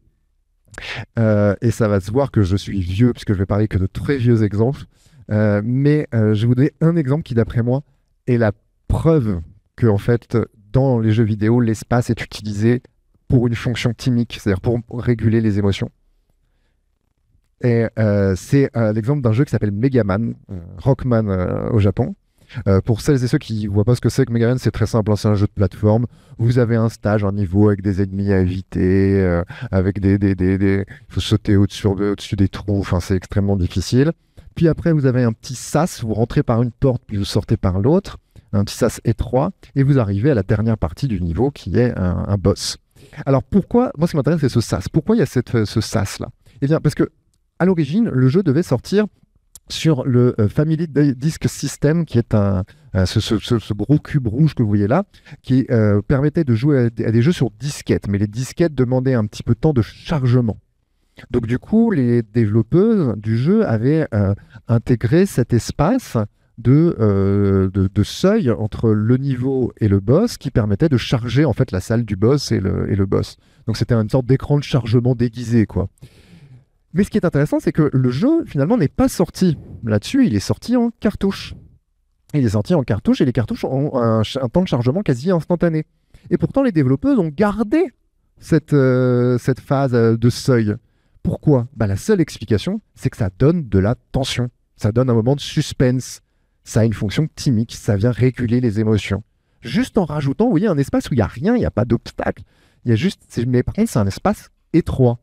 Et ça va se voir que je suis vieux, puisque je vais parler que de très vieux exemples. Mais je vais vous donner un exemple qui, d'après moi, est la preuve que, en fait, dans les jeux vidéo, l'espace est utilisé pour une fonction timique, c'est-à-dire pour réguler les émotions. Et c'est l'exemple d'un jeu qui s'appelle Megaman, Rockman au Japon. Pour celles et ceux qui ne voient pas ce que c'est que Megaman, c'est très simple, hein, c'est un jeu de plateforme. Vous avez un stage, un niveau avec des ennemis à éviter, avec il faut sauter au-dessus des trous, enfin c'est extrêmement difficile. Puis après, vous avez un petit sas, vous rentrez par une porte, puis vous sortez par l'autre, un petit sas étroit, et vous arrivez à la dernière partie du niveau qui est un boss. Alors pourquoi, moi ce qui m'intéresse c'est ce sas. Pourquoi il y a ce sas-là? Eh bien parce que à l'origine, le jeu devait sortir sur le Family Disk System, qui est ce gros cube rouge que vous voyez là, qui permettait de jouer à des jeux sur disquette. Mais les disquettes demandaient un petit peu de temps de chargement. Donc du coup, les développeuses du jeu avaient intégré cet espace de seuil entre le niveau et le boss qui permettait de charger en fait la salle du boss et le boss. Donc c'était une sorte d'écran de chargement déguisé, quoi. Mais ce qui est intéressant, c'est que le jeu, finalement, n'est pas sorti là-dessus, il est sorti en cartouche. Il est sorti en cartouche, et les cartouches ont un temps de chargement quasi instantané. Et pourtant, les développeurs ont gardé cette phase de seuil. Pourquoi ? La seule explication, c'est que ça donne de la tension. Ça donne un moment de suspense. Ça a une fonction timique, ça vient réguler les émotions. Juste en rajoutant, vous voyez, un espace où il n'y a rien, il n'y a pas d'obstacle. Il y a juste, mais par contre, c'est un espace étroit.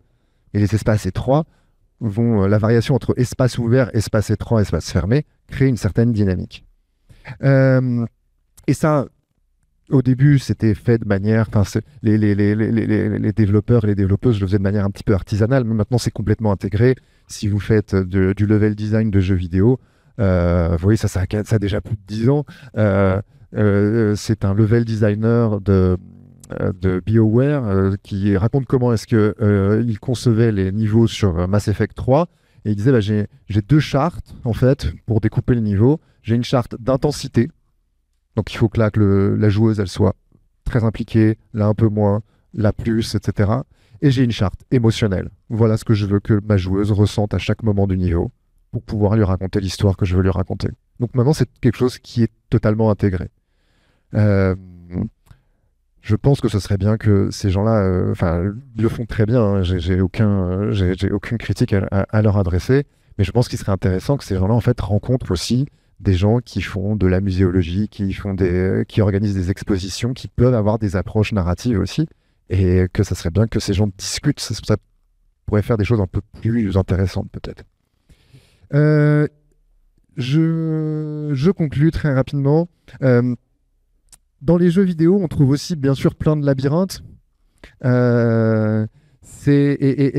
Et les espaces étroits la variation entre espace ouvert, espace étroit, espace fermé, crée une certaine dynamique. Et ça, au début, c'était fait de manière... Les développeurs et les développeuses le faisaient de manière un petit peu artisanale, mais maintenant, c'est complètement intégré. Si vous faites du level design de jeux vidéo, vous voyez, ça a déjà plus de 10 ans. C'est un level designer de BioWare qui raconte comment est-ce qu'il concevait les niveaux sur Mass Effect 3, et il disait j'ai deux chartes en fait pour découper les niveaux. J'ai une charte d'intensité, donc il faut que la joueuse elle soit très impliquée, là un peu moins, là plus, etc. Et j'ai une charte émotionnelle. Voilà ce que je veux que ma joueuse ressente à chaque moment du niveau pour pouvoir lui raconter l'histoire que je veux lui raconter. Donc maintenant c'est quelque chose qui est totalement intégré. Je pense que ce serait bien que ces gens-là, ils le font très bien, hein, j'ai aucune critique à leur adresser, mais je pense qu'il serait intéressant que ces gens-là, en fait, rencontrent aussi des gens qui font de la muséologie, qui organisent des expositions, qui peuvent avoir des approches narratives aussi, et que ça serait bien que ces gens discutent, ça pourrait faire des choses un peu plus intéressantes, peut-être. Je conclue très rapidement. Dans les jeux vidéo, on trouve aussi bien sûr plein de labyrinthes. Et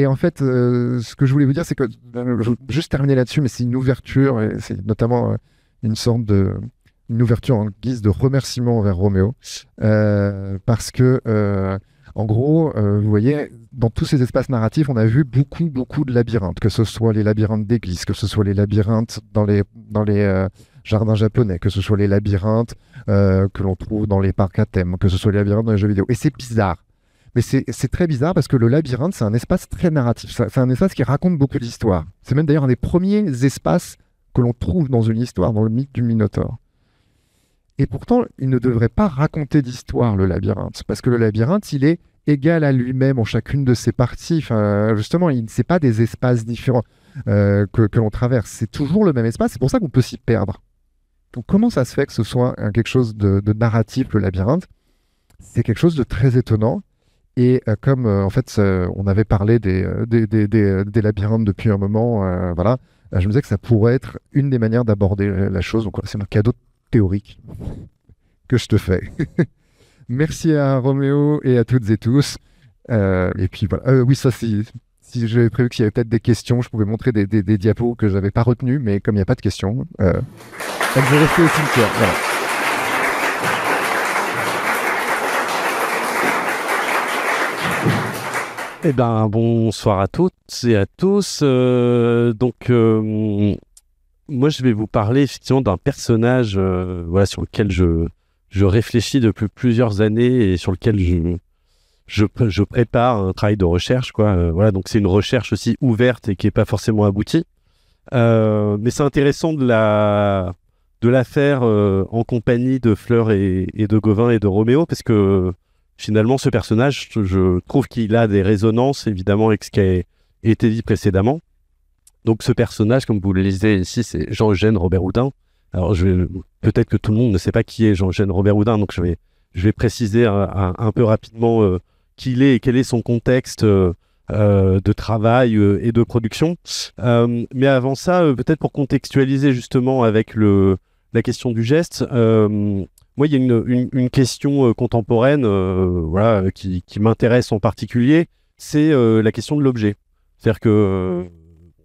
en fait, ce que je voulais vous dire, c'est que je vais juste terminer là-dessus, mais c'est une ouverture, et c'est notamment une ouverture en guise de remerciement envers Roméo, parce que en gros, vous voyez, dans tous ces espaces narratifs, on a vu beaucoup de labyrinthes, que ce soit les labyrinthes d'église, que ce soit les labyrinthes dans les jardins japonais, que ce soit les labyrinthes que l'on trouve dans les parcs à thème, que ce soit les labyrinthes dans les jeux vidéo. Et c'est bizarre. Mais c'est très bizarre parce que le labyrinthe, c'est un espace très narratif. C'est un espace qui raconte beaucoup d'histoires. C'est même d'ailleurs un des premiers espaces que l'on trouve dans une histoire, dans le mythe du Minotaure. Et pourtant, il ne devrait pas raconter d'histoire, le labyrinthe, parce que le labyrinthe, il est égal à lui-même en chacune de ses parties. Enfin, justement, c'est pas des espaces différents que l'on traverse. C'est toujours le même espace, c'est pour ça qu'on peut s'y perdre. Donc comment ça se fait que ce soit quelque chose de narratif, le labyrinthe ? C'est quelque chose de très étonnant. Et comme en fait, on avait parlé des labyrinthes depuis un moment, voilà, je me disais que ça pourrait être une des manières d'aborder la chose. Donc voilà, c'est un cadeau théorique que je te fais. Merci à Roméo et à toutes et tous. Et puis voilà. Oui, ça, si j'avais prévu qu'il y avait peut-être des questions, je pouvais montrer des diapos que j'avais pas retenues, mais comme il n'y a pas de questions, je vais rester au cimetière. Voilà. Eh ben, bonsoir à toutes et à tous. Moi, je vais vous parler effectivement d'un personnage sur lequel je réfléchis depuis plusieurs années et sur lequel je prépare un travail de recherche, quoi. Donc c'est une recherche aussi ouverte et qui n'est pas forcément aboutie. Mais c'est intéressant de la faire en compagnie de Fleur et de Gauvin et de Roméo, parce que finalement, ce personnage, je trouve qu'il a des résonances, évidemment, avec ce qui a été dit précédemment. Donc, ce personnage, comme vous le lisez ici, c'est Jean-Eugène Robert Houdin. Alors, peut-être que tout le monde ne sait pas qui est Jean-Eugène Robert Houdin, donc je vais préciser un peu rapidement qui il est et quel est son contexte de travail et de production. Mais avant ça, peut-être pour contextualiser justement avec la question du geste, moi, il y a une question contemporaine qui m'intéresse en particulier, c'est la question de l'objet. C'est-à-dire que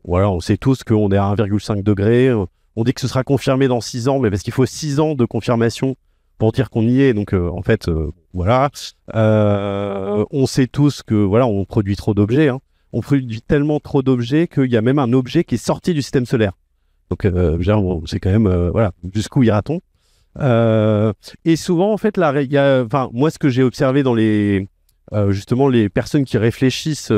voilà, on sait tous qu'on est à 1,5 degré. On dit que ce sera confirmé dans 6 ans, mais parce qu'il faut 6 ans de confirmation pour dire qu'on y est. Donc, en fait, voilà. On sait tous que, voilà, on produit trop d'objets. Hein. On produit tellement trop d'objets qu'il y a même un objet qui est sorti du système solaire. Donc, bon, c'est quand même, voilà, jusqu'où ira-t-on et souvent, en fait, moi, ce que j'ai observé dans justement, les personnes qui réfléchissent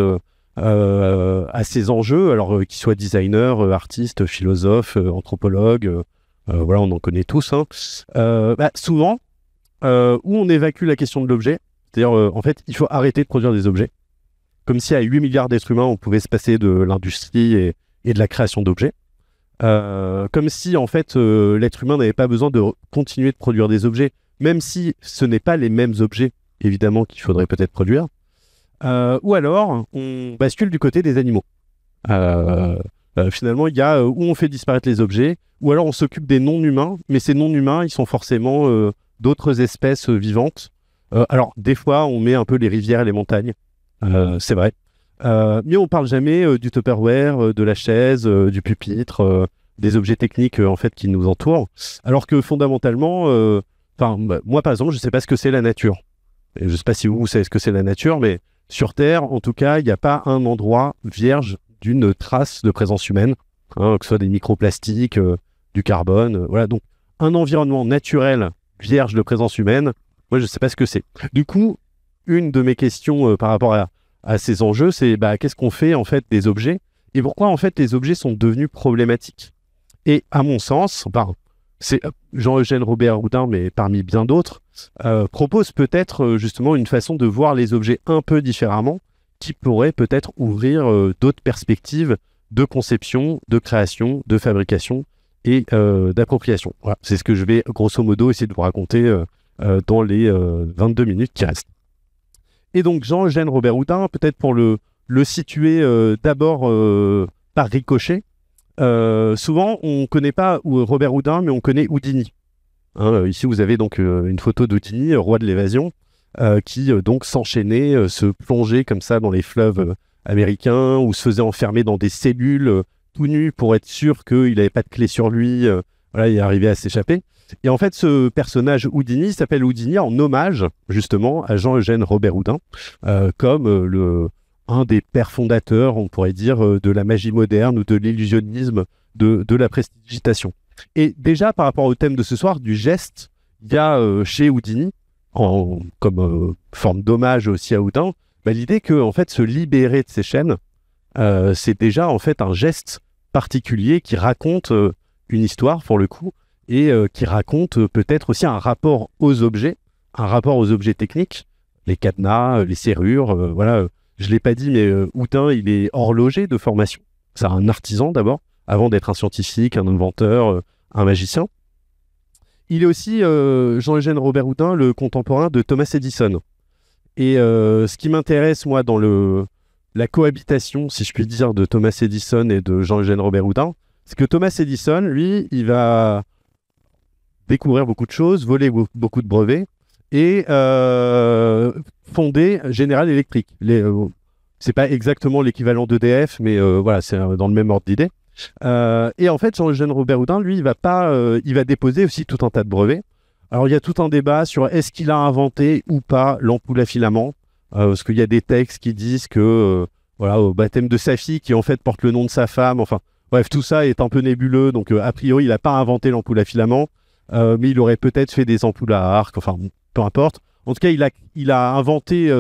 à ces enjeux, alors qu'ils soient designers, artistes, philosophes, anthropologues, voilà, on en connaît tous, hein, souvent, où on évacue la question de l'objet, c'est-à-dire, en fait, il faut arrêter de produire des objets, comme si à 8 milliards d'êtres humains, on pouvait se passer de l'industrie et de la création d'objets. Comme si en fait l'être humain n'avait pas besoin de continuer de produire des objets, même si ce n'est pas les mêmes objets évidemment qu'il faudrait peut-être produire, ou alors on bascule du côté des animaux. Finalement il y a où on fait disparaître les objets, ou alors on s'occupe des non-humains, mais ces non-humains ils sont forcément d'autres espèces vivantes. Alors des fois on met un peu les rivières et les montagnes, c'est vrai. Mais on parle jamais du Tupperware, de la chaise, du pupitre, des objets techniques en fait qui nous entourent. Alors que fondamentalement, moi par exemple, je sais pas ce que c'est la nature. Et je sais pas si vous savez ce que c'est la nature, mais sur Terre, en tout cas, il n'y a pas un endroit vierge d'une trace de présence humaine, hein, que ce soit des microplastiques, du carbone, voilà. Donc un environnement naturel vierge de présence humaine, moi je sais pas ce que c'est. Du coup, une de mes questions par rapport à ces enjeux, c'est qu'est-ce qu'on fait en fait des objets et pourquoi en fait les objets sont devenus problématiques. Et à mon sens, c'est Jean-Eugène Robert-Houdin, mais parmi bien d'autres, propose peut-être justement une façon de voir les objets un peu différemment, qui pourrait peut-être ouvrir d'autres perspectives de conception, de création, de fabrication et d'appropriation. Voilà, c'est ce que je vais grosso modo essayer de vous raconter dans les 22 minutes qui restent. Et donc Jean-Eugène Robert-Houdin, peut-être pour le situer d'abord par ricochet, souvent on ne connaît pas Robert Houdin, mais on connaît Houdini. Hein, ici vous avez donc une photo d'Houdini, roi de l'évasion, qui donc s'enchaînait, se plongeait comme ça dans les fleuves américains, ou se faisait enfermer dans des cellules tout nu pour être sûr qu'il n'avait pas de clé sur lui, voilà, il arrivait à s'échapper. Et en fait, ce personnage Houdini s'appelle Houdini en hommage, justement, à Jean-Eugène Robert-Houdin, comme un des pères fondateurs, on pourrait dire, de la magie moderne ou de l'illusionnisme, de la prestidigitation. Et déjà, par rapport au thème de ce soir, du geste, il y a chez Houdini, comme forme d'hommage aussi à Houdin, l'idée que, en fait, se libérer de ces chaînes, c'est déjà, en fait, un geste particulier qui raconte une histoire, pour le coup, et qui raconte peut-être aussi un rapport aux objets techniques, les cadenas, les serrures, voilà. Je ne l'ai pas dit, mais Houdin, il est horloger de formation. C'est un artisan d'abord, avant d'être un scientifique, un inventeur, un magicien. Il est aussi, Jean-Eugène Robert-Houdin, le contemporain de Thomas Edison. Et ce qui m'intéresse, moi, dans la cohabitation, si je puis dire, de Thomas Edison et de Jean-Eugène Robert-Houdin, c'est que Thomas Edison, lui, il va découvrir beaucoup de choses, voler beaucoup de brevets et fonder General Electric. C'est pas exactement l'équivalent d'EDF, mais voilà, c'est dans le même ordre d'idée. Et en fait, Jean-Eugène Robert-Houdin, lui, il va déposer aussi tout un tas de brevets. Alors, il y a tout un débat sur est-ce qu'il a inventé ou pas l'ampoule à filament, parce qu'il y a des textes qui disent que, voilà, au baptême de sa fille, qui en fait porte le nom de sa femme, enfin, bref, tout ça est un peu nébuleux, donc a priori, il n'a pas inventé l'ampoule à filament, mais il aurait peut-être fait des ampoules à arc, enfin, peu importe. En tout cas, il a inventé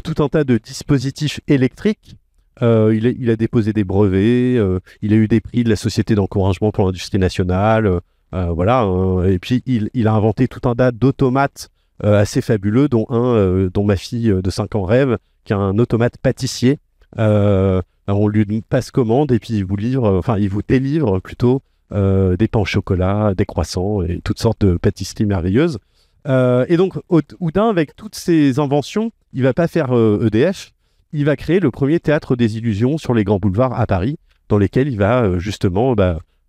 tout un tas de dispositifs électriques. Il a déposé des brevets, il a eu des prix de la Société d'encouragement pour l'industrie nationale, voilà. Et puis, il a inventé tout un tas d'automates assez fabuleux, dont ma fille de 5 ans rêve, qui est un automate pâtissier. On lui passe commande et puis il vous délivre plutôt des pains au chocolat, des croissants et toutes sortes de pâtisseries merveilleuses. Et donc, Houdin, avec toutes ses inventions, il va pas faire EDF, il va créer le premier théâtre des illusions sur les grands boulevards à Paris, dans lesquels il va justement,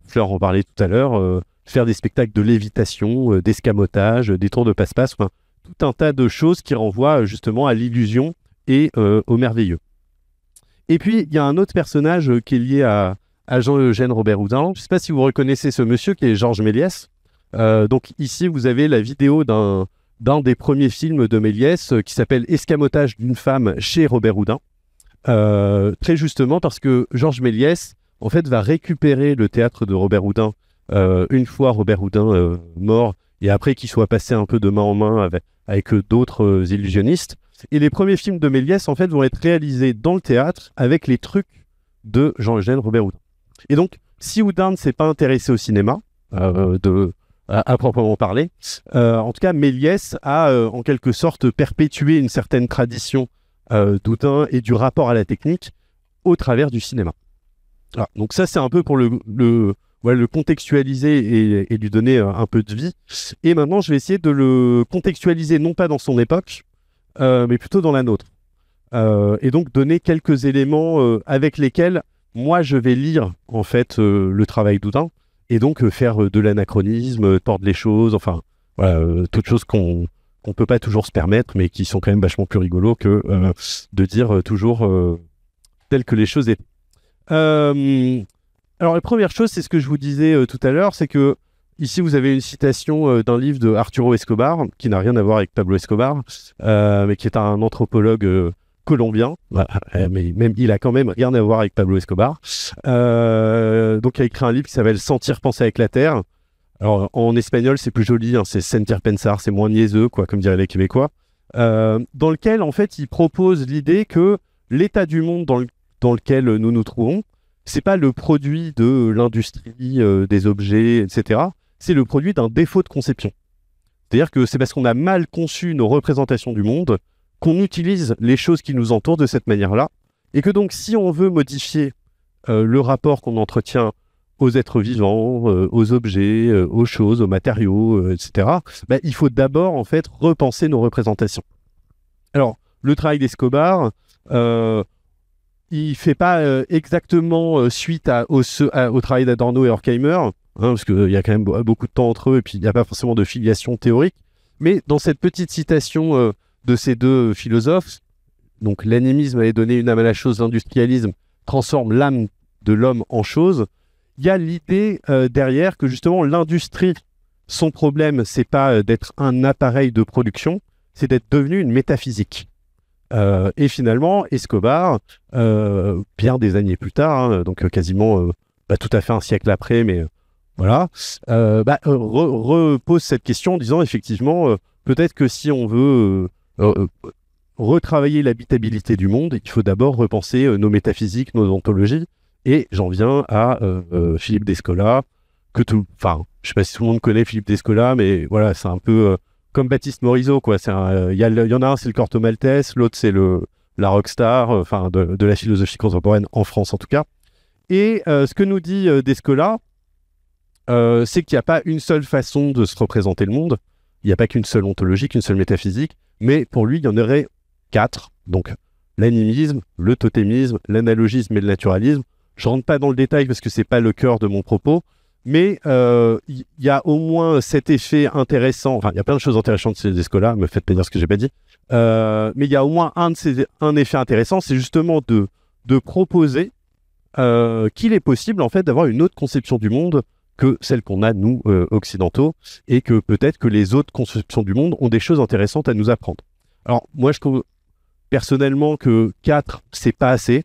Fleur en parlait tout à l'heure, faire des spectacles de lévitation, d'escamotage, des tours de passe-passe, enfin, tout un tas de choses qui renvoient justement à l'illusion et au merveilleux. Et puis, il y a un autre personnage qui est lié à à Jean-Eugène Robert Houdin. Je ne sais pas si vous reconnaissez ce monsieur qui est Georges Méliès. Donc ici, vous avez la vidéo d'un des premiers films de Méliès qui s'appelle Escamotage d'une femme chez Robert Houdin. Très justement parce que Georges Méliès, en fait, va récupérer le théâtre de Robert Houdin une fois Robert Houdin mort et après qu'il soit passé un peu de main en main avec d'autres illusionnistes. Et les premiers films de Méliès, en fait, vont être réalisés dans le théâtre avec les trucs de Jean-Eugène Robert Houdin. Et donc, si Houdin ne s'est pas intéressé au cinéma, à proprement parler, en tout cas, Méliès a en quelque sorte perpétué une certaine tradition d'Houdin et du rapport à la technique au travers du cinéma. Alors, donc ça, c'est un peu pour le contextualiser et lui donner un peu de vie. Et maintenant, je vais essayer de le contextualiser non pas dans son époque, mais plutôt dans la nôtre. Et donc donner quelques éléments avec lesquels moi je vais lire en fait le travail d'Houdin et donc faire de l'anachronisme, tordre les choses, enfin voilà, toutes choses qu'on peut pas toujours se permettre, mais qui sont quand même vachement plus rigolos que de dire toujours tel que les choses étaient. Alors la première chose, c'est ce que je vous disais tout à l'heure, c'est que ici vous avez une citation d'un livre de Arturo Escobar, qui n'a rien à voir avec Pablo Escobar, mais qui est un anthropologue colombien, mais même il a quand même rien à voir avec Pablo Escobar. Donc il a écrit un livre qui s'appelle Sentir, penser avec la terre. Alors en espagnol c'est plus joli, hein, c'est sentir pensar, c'est moins niaiseux, quoi, comme diraient les Québécois. Dans lequel en fait il propose l'idée que l'état du monde dans lequel nous nous trouvons, c'est pas le produit de l'industrie, des objets, etc. C'est le produit d'un défaut de conception. C'est-à-dire que c'est parce qu'on a mal conçu nos représentations du monde qu'on utilise les choses qui nous entourent de cette manière-là, et que donc si on veut modifier le rapport qu'on entretient aux êtres vivants, aux objets, aux choses, aux matériaux, etc., il faut d'abord en fait repenser nos représentations. Alors, le travail d'Escobar, il ne fait pas exactement suite au travail d'Adorno et Horkheimer, hein, parce qu'il y a quand même beaucoup de temps entre eux, et puis il n'y a pas forcément de filiation théorique, mais dans cette petite citation de ces deux philosophes, donc l'animisme avait donné une âme à la chose, l'industrialisme transforme l'âme de l'homme en chose, il y a l'idée derrière que justement l'industrie, son problème, c'est pas d'être un appareil de production, c'est d'être devenu une métaphysique. Et finalement, Escobar, bien des années plus tard, hein, donc quasiment tout à fait un siècle après, mais voilà, repose cette question en disant effectivement, peut-être que si on veut retravailler l'habitabilité du monde, il faut d'abord repenser nos métaphysiques, nos ontologies. Et j'en viens à Philippe Descola, je ne sais pas si tout le monde connaît Philippe Descola, mais voilà, c'est un peu comme Baptiste Morisot, quoi. Il y en a un, c'est le Corto Maltese, l'autre, c'est la rockstar, de la philosophie contemporaine, en France en tout cas. Et ce que nous dit Descola, c'est qu'il n'y a pas une seule façon de se représenter le monde, il n'y a pas qu'une seule ontologie, qu'une seule métaphysique, mais pour lui, il y en aurait 4, donc l'animisme, le totémisme, l'analogisme et le naturalisme. Je ne rentre pas dans le détail parce que ce n'est pas le cœur de mon propos, mais il y a au moins cet effet intéressant, enfin il y a plein de choses intéressantes chez Descola, ne me faites pas dire ce que je n'ai pas dit, mais il y a au moins un effet intéressant, c'est justement de proposer qu'il est possible en fait d'avoir une autre conception du monde que celle qu'on a nous occidentaux, et que peut-être que les autres conceptions du monde ont des choses intéressantes à nous apprendre. Alors moi je trouve personnellement que 4 c'est pas assez,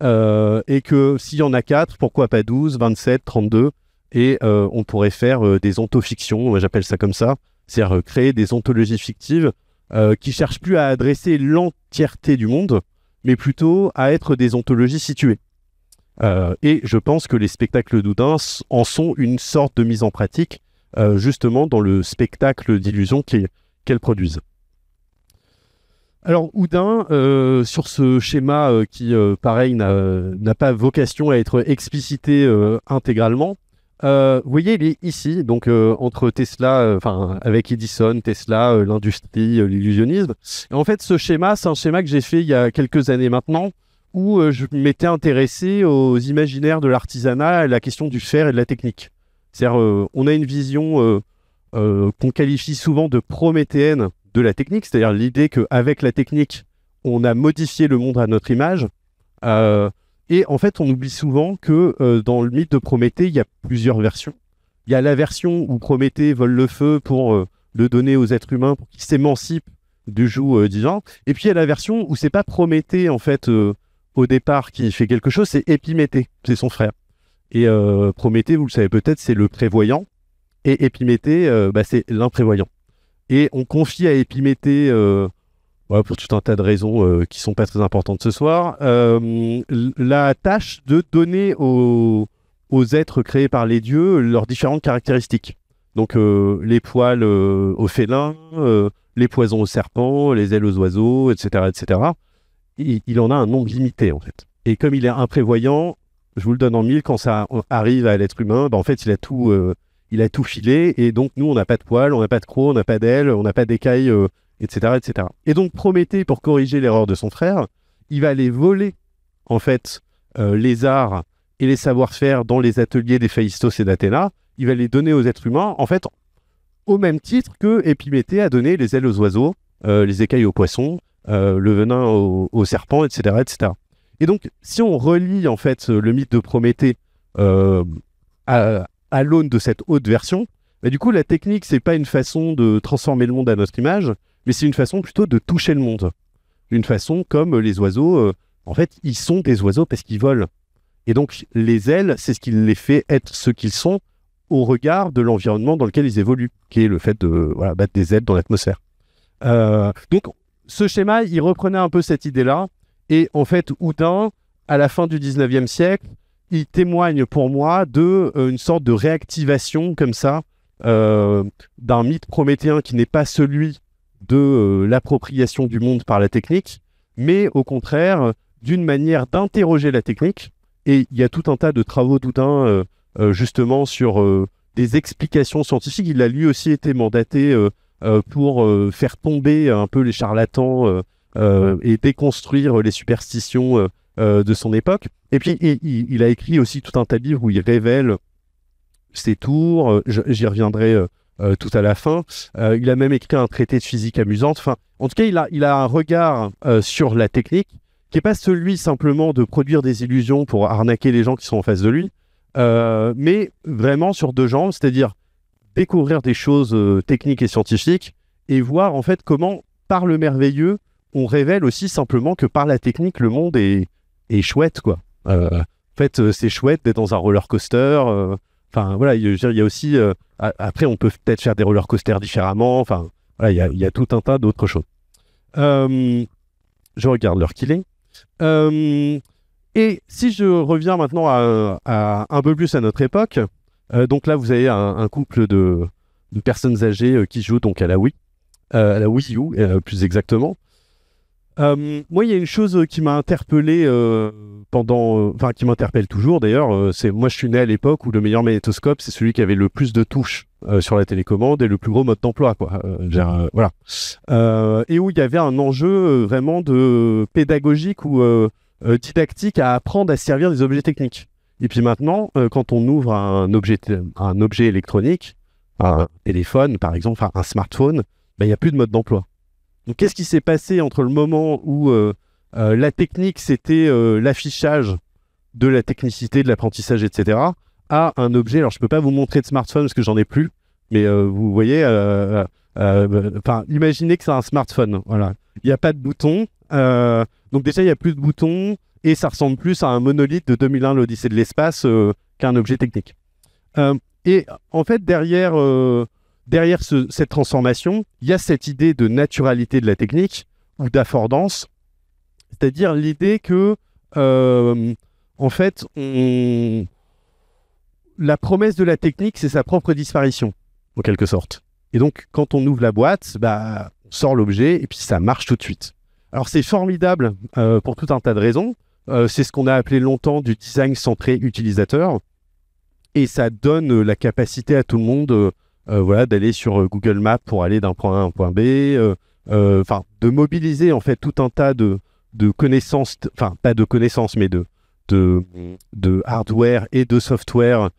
et que s'il y en a 4, pourquoi pas 12, 27, 32, et on pourrait faire des ontofictions, moi j'appelle ça comme ça, c'est-à-dire créer des ontologies fictives qui cherchent plus à adresser l'entièreté du monde, mais plutôt à être des ontologies situées. Et je pense que les spectacles d'Houdin en sont une sorte de mise en pratique, justement dans le spectacle d'illusion qu'elles produisent. Alors Houdin, sur ce schéma qui, pareil, n'a pas vocation à être explicité intégralement, vous voyez, il est ici, donc entre Tesla, avec Edison, Tesla, l'industrie, l'illusionnisme. Et en fait, ce schéma, c'est un schéma que j'ai fait il y a quelques années maintenant, où je m'étais intéressé aux imaginaires de l'artisanat et à la question du faire et de la technique. C'est-à-dire, on a une vision qu'on qualifie souvent de prométhéenne de la technique, c'est-à-dire l'idée qu'avec la technique, on a modifié le monde à notre image, Et en fait, on oublie souvent que dans le mythe de Prométhée, il y a plusieurs versions. Il y a la version où Prométhée vole le feu pour le donner aux êtres humains pour qu'ils s'émancipent du joug divin. Et puis il y a la version où c'est pas Prométhée en fait au départ qui fait quelque chose, c'est Épiméthée, c'est son frère. Et Prométhée, vous le savez peut-être, c'est le prévoyant, et Épiméthée, c'est l'imprévoyant. Et on confie à Épiméthée, pour tout un tas de raisons qui sont pas très importantes ce soir, la tâche de donner aux êtres créés par les dieux leurs différentes caractéristiques. Donc les poils aux félins, les poisons aux serpents, les ailes aux oiseaux, etc. etc. Il en a un nombre limité, en fait. Et comme il est imprévoyant, je vous le donne en mille, quand ça arrive à l'être humain, en fait, il a tout filé, et donc nous, on n'a pas de poils, on n'a pas de crocs, on n'a pas d'ailes, on n'a pas d'écailles, etc., etc. Et donc Prométhée, pour corriger l'erreur de son frère, il va aller voler, en fait, les arts et les savoir-faire dans les ateliers d'Héphaïstos et d'Athéna. Il va les donner aux êtres humains, en fait, au même titre que Épiméthée a donné les ailes aux oiseaux, les écailles aux poissons, le venin aux serpents, etc., etc. Et donc, si on relie, en fait, le mythe de Prométhée à l'aune de cette haute version, du coup, la technique, c'est pas une façon de transformer le monde à notre image, mais c'est une façon plutôt de toucher le monde. Une façon comme les oiseaux, en fait, ils sont des oiseaux parce qu'ils volent. Et donc, les ailes, c'est ce qui les fait être ce qu'ils sont au regard de l'environnement dans lequel ils évoluent, qui est le fait de battre des ailes dans l'atmosphère. Donc, ce schéma, il reprenait un peu cette idée-là, et en fait, Houdin, à la fin du 19e siècle, il témoigne pour moi d'une sorte de réactivation comme ça, d'un mythe prométhéen qui n'est pas celui de l'appropriation du monde par la technique, mais au contraire, d'une manière d'interroger la technique. Et il y a tout un tas de travaux d'Houdin justement sur des explications scientifiques. Il a lui aussi été mandaté pour faire tomber un peu les charlatans et déconstruire les superstitions de son époque. Et puis il a écrit aussi tout un tas de livres où il révèle ses tours. J'y reviendrai tout à la fin. Il a même écrit un traité de physique amusante. Enfin, en tout cas, il a un regard sur la technique qui n'est pas celui simplement de produire des illusions pour arnaquer les gens qui sont en face de lui, mais vraiment sur deux jambes, c'est-à-dire découvrir des choses techniques et scientifiques et voir en fait comment, par le merveilleux, on révèle aussi simplement que par la technique, le monde est chouette, quoi. En fait, c'est chouette d'être dans un roller coaster. Enfin, voilà, il y a aussi... après, on peut peut-être faire des roller coasters différemment. Enfin, voilà, il y a tout un tas d'autres choses. Je regarde l'heure qu'il est. Et si je reviens maintenant à un peu plus à notre époque, donc là, vous avez un couple de personnes âgées qui jouent donc à la Wii U, plus exactement. Moi, il y a une chose qui m'a interpellé qui m'interpelle toujours d'ailleurs, c'est moi je suis né à l'époque où le meilleur magnétoscope c'est celui qui avait le plus de touches sur la télécommande et le plus gros mode d'emploi, quoi. Voilà. Et où il y avait un enjeu vraiment de pédagogique ou didactique à apprendre à servir des objets techniques. Et puis maintenant, quand on ouvre un objet électronique, un téléphone par exemple, un smartphone, il n'y a plus de mode d'emploi. Donc, qu'est-ce qui s'est passé entre le moment où la technique, c'était l'affichage de la technicité, de l'apprentissage, etc., à un objet. Alors, je ne peux pas vous montrer de smartphone parce que j'en ai plus, mais vous voyez, imaginez que c'est un smartphone. Voilà. Il n'y a pas de bouton. Donc, déjà, il n'y a plus de boutons et ça ressemble plus à un monolithe de 2001, l'Odyssée de l'espace, qu'à un objet technique. Et en fait, derrière cette transformation, il y a cette idée de naturalité de la technique ou d'affordance, c'est-à-dire l'idée que, en fait, la promesse de la technique, c'est sa propre disparition, en quelque sorte. Et donc, quand on ouvre la boîte, on sort l'objet et puis ça marche tout de suite. Alors, c'est formidable pour tout un tas de raisons. C'est ce qu'on a appelé longtemps du design centré utilisateur. Et ça donne la capacité à tout le monde d'aller sur Google Maps pour aller d'un point A à un point B, de mobiliser en fait tout un tas de connaissances, pas de connaissances, mais de hardware et de software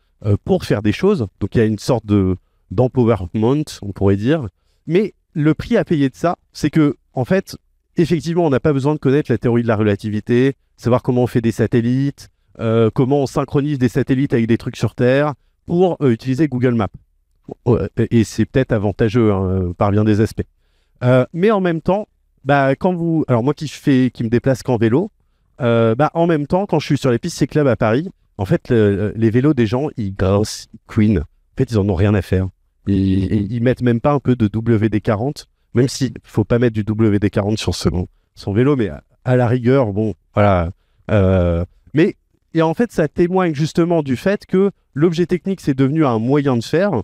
pour faire des choses. Donc il y a une sorte d'empowerment, on pourrait dire. Mais le prix à payer de ça, c'est que en fait, effectivement, on n'a pas besoin de connaître la théorie de la relativité, savoir comment on fait des satellites, comment on synchronise des satellites avec des trucs sur Terre pour utiliser Google Maps. Et c'est peut-être avantageux par bien des aspects. Mais en même temps, alors moi qui me déplace qu'en vélo, en même temps, quand je suis sur les pistes cyclables à Paris, en fait, les vélos des gens, ils grossent, ils couinent. En fait, ils en ont rien à faire. Ils mettent même pas un peu de WD-40, même s'il faut pas mettre du WD-40 sur son vélo, mais à la rigueur, bon, voilà. Et en fait, ça témoigne justement du fait que l'objet technique, c'est devenu un moyen de faire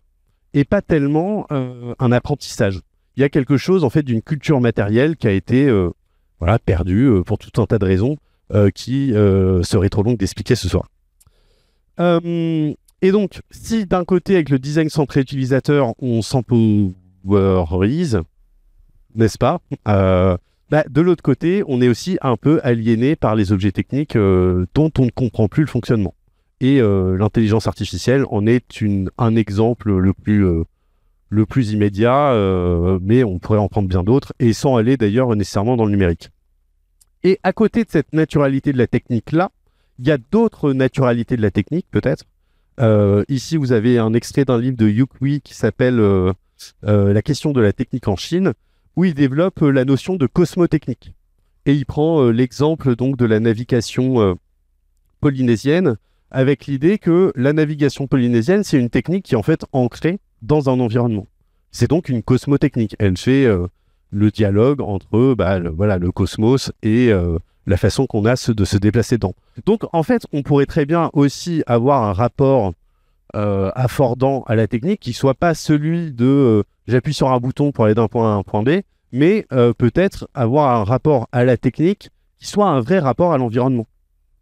et pas tellement un apprentissage. Il y a quelque chose, en fait, d'une culture matérielle qui a été perdue pour tout un tas de raisons qui serait trop long d'expliquer ce soir. Et donc, si d'un côté, avec le design centré utilisateur, on s'empowerise, n'est-ce pas de l'autre côté, on est aussi un peu aliéné par les objets techniques dont on ne comprend plus le fonctionnement. Et l'intelligence artificielle en est un exemple le plus immédiat, mais on pourrait en prendre bien d'autres, et sans aller d'ailleurs nécessairement dans le numérique. Et à côté de cette naturalité de la technique-là, il y a d'autres naturalités de la technique, peut-être. Ici, vous avez un extrait d'un livre de Yu Kui qui s'appelle La question de la technique en Chine, où il développe la notion de cosmotechnique. Et il prend l'exemple donc de la navigation polynésienne, avec l'idée que la navigation polynésienne, c'est une technique qui est en fait ancrée dans un environnement. C'est donc une cosmotechnique. Elle fait le dialogue entre le cosmos et la façon qu'on a de se déplacer dedans. Donc, en fait, on pourrait très bien aussi avoir un rapport affordant à la technique qui soit pas celui de j'appuie sur un bouton pour aller d'un point A à un point B, mais peut-être avoir un rapport à la technique qui soit un vrai rapport à l'environnement.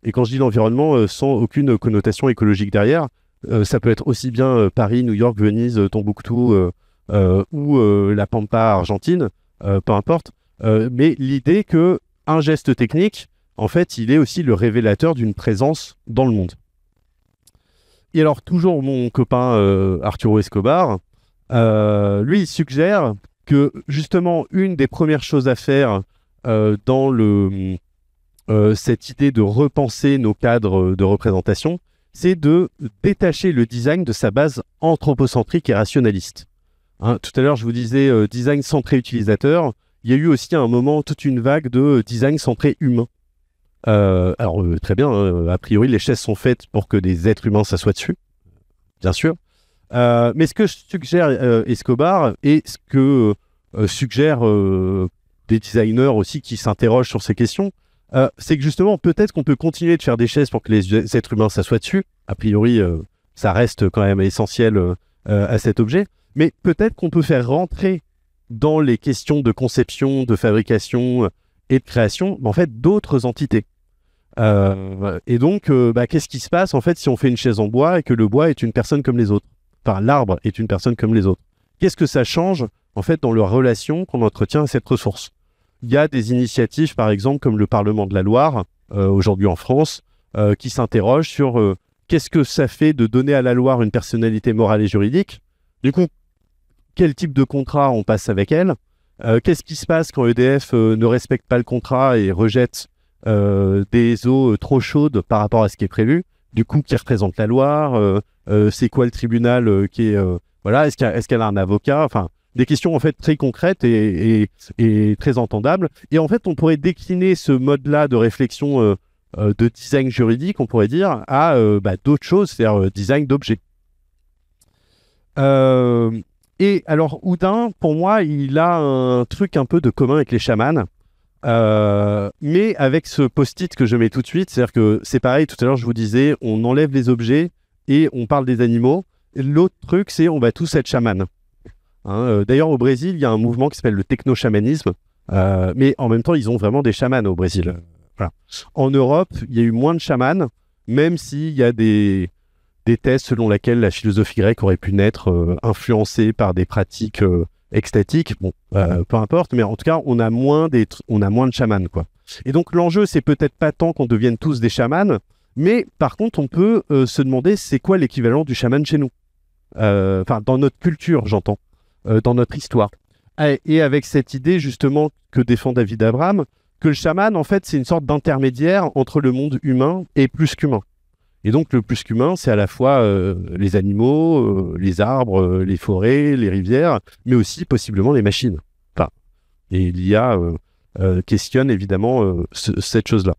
Et quand je dis l'environnement, sans aucune connotation écologique derrière, ça peut être aussi bien Paris, New York, Venise, Tombouctou ou la Pampa argentine, peu importe. Mais l'idée que un geste technique, en fait, il est aussi le révélateur d'une présence dans le monde. Et alors, toujours mon copain Arturo Escobar, lui, il suggère que, justement, une des premières choses à faire dans cette idée de repenser nos cadres de représentation, c'est de détacher le design de sa base anthropocentrique et rationaliste. Tout à l'heure, je vous disais design centré utilisateur. Il y a eu aussi à un moment toute une vague de design centré humain. Alors, très bien, a priori, les chaises sont faites pour que des êtres humains s'assoient dessus, bien sûr. Mais ce que suggère Escobar et ce que suggèrent des designers aussi qui s'interrogent sur ces questions, c'est que justement, peut-être qu'on peut continuer de faire des chaises pour que les êtres humains s'assoient dessus. A priori, ça reste quand même essentiel à cet objet. Mais peut-être qu'on peut faire rentrer dans les questions de conception, de fabrication et de création, en fait, d'autres entités. Et donc, qu'est-ce qui se passe, en fait, si on fait une chaise en bois et que le bois est une personne comme les autres? Enfin, l'arbre est une personne comme les autres. Qu'est-ce que ça change, en fait, dans la relation qu'on entretient à cette ressource? Il y a des initiatives, par exemple, comme le Parlement de la Loire, aujourd'hui en France, qui s'interrogent sur qu'est-ce que ça fait de donner à la Loire une personnalité morale et juridique. Du coup, quel type de contrat on passe avec elle? Qu'est-ce qui se passe quand EDF ne respecte pas le contrat et rejette des eaux trop chaudes par rapport à ce qui est prévu? Du coup, qui représente la Loire? C'est quoi le tribunal qui est... est-ce qu'elle a un avocat? Enfin, des questions en fait très concrètes et très entendables. Et en fait, on pourrait décliner ce mode-là de réflexion de design juridique, on pourrait dire, à d'autres choses, c'est-à-dire design d'objets. Et alors, Houdin, pour moi, il a un truc un peu de commun avec les chamans, mais avec ce post-it que je mets tout de suite, c'est-à-dire que c'est pareil, tout à l'heure je vous disais, on enlève les objets et on parle des animaux. L'autre truc, c'est on va tous être chamans. D'ailleurs, au Brésil, il y a un mouvement qui s'appelle le techno-chamanisme, mais en même temps, ils ont vraiment des chamans au Brésil. Voilà. En Europe, il y a eu moins de chamans, même s'il y a des thèses selon lesquelles la philosophie grecque aurait pu naître influencée par des pratiques extatiques. Bon, peu importe, mais en tout cas, on a moins de chamans, quoi. Et donc, l'enjeu, c'est peut-être pas tant qu'on devienne tous des chamans, mais par contre, on peut se demander c'est quoi l'équivalent du chaman chez nous. Dans notre culture, j'entends, dans notre histoire. Et avec cette idée, justement, que défend David Abraham, que le chaman, en fait, c'est une sorte d'intermédiaire entre le monde humain et plus qu'humain. Et donc, le plus qu'humain, c'est à la fois les animaux, les arbres, les forêts, les rivières, mais aussi possiblement les machines. Enfin, et l'IA questionne évidemment cette chose-là.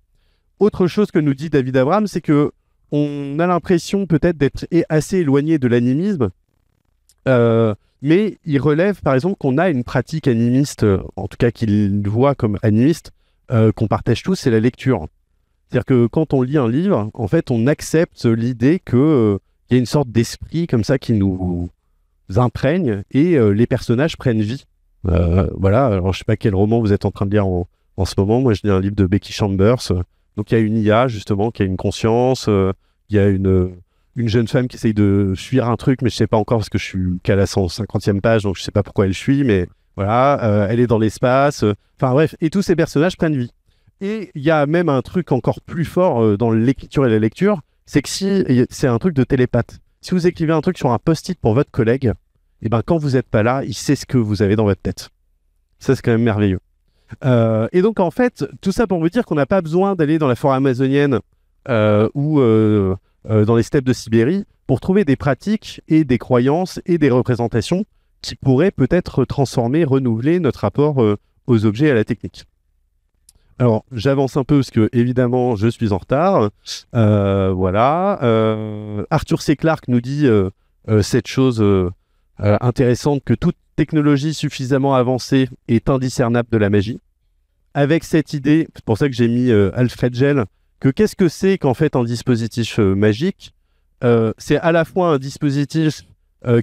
Autre chose que nous dit David Abraham, c'est que on a l'impression peut-être d'être assez éloigné de l'animisme, mais il relève par exemple qu'on a une pratique animiste, en tout cas qu'il voit comme animiste, qu'on partage tous, c'est la lecture. C'est-à-dire que quand on lit un livre, en fait, on accepte l'idée qu'il y a une sorte d'esprit comme ça qui nous imprègne et les personnages prennent vie. Voilà, alors je ne sais pas quel roman vous êtes en train de lire en ce moment. Moi, je lis un livre de Becky Chambers. Donc, il y a une IA, justement, qui a une conscience. Il y a une jeune femme qui essaye de fuir un truc, mais je ne sais pas encore parce que je suis qu'à la 150e page, donc je ne sais pas pourquoi elle fuit, mais voilà, elle est dans l'espace. Enfin bref, et tous ces personnages prennent vie. Et il y a même un truc encore plus fort dans l'écriture et la lecture, c'est que c'est un truc de télépathe. Si vous écrivez un truc sur un post-it pour votre collègue, et ben quand vous n'êtes pas là, il sait ce que vous avez dans votre tête. Ça, c'est quand même merveilleux. Et donc, en fait, tout ça pour vous dire qu'on n'a pas besoin d'aller dans la forêt amazonienne ou dans les steppes de Sibérie pour trouver des pratiques et des croyances et des représentations qui pourraient peut-être transformer, renouveler notre rapport aux objets et à la technique. Alors, j'avance un peu parce que, évidemment, je suis en retard. Voilà. Arthur C. Clarke nous dit cette chose intéressante que toute technologie suffisamment avancée est indiscernable de la magie. Avec cette idée, c'est pour ça que j'ai mis Alfred Gell, que qu'est-ce que c'est qu'en fait un dispositif magique ? C'est à la fois un dispositif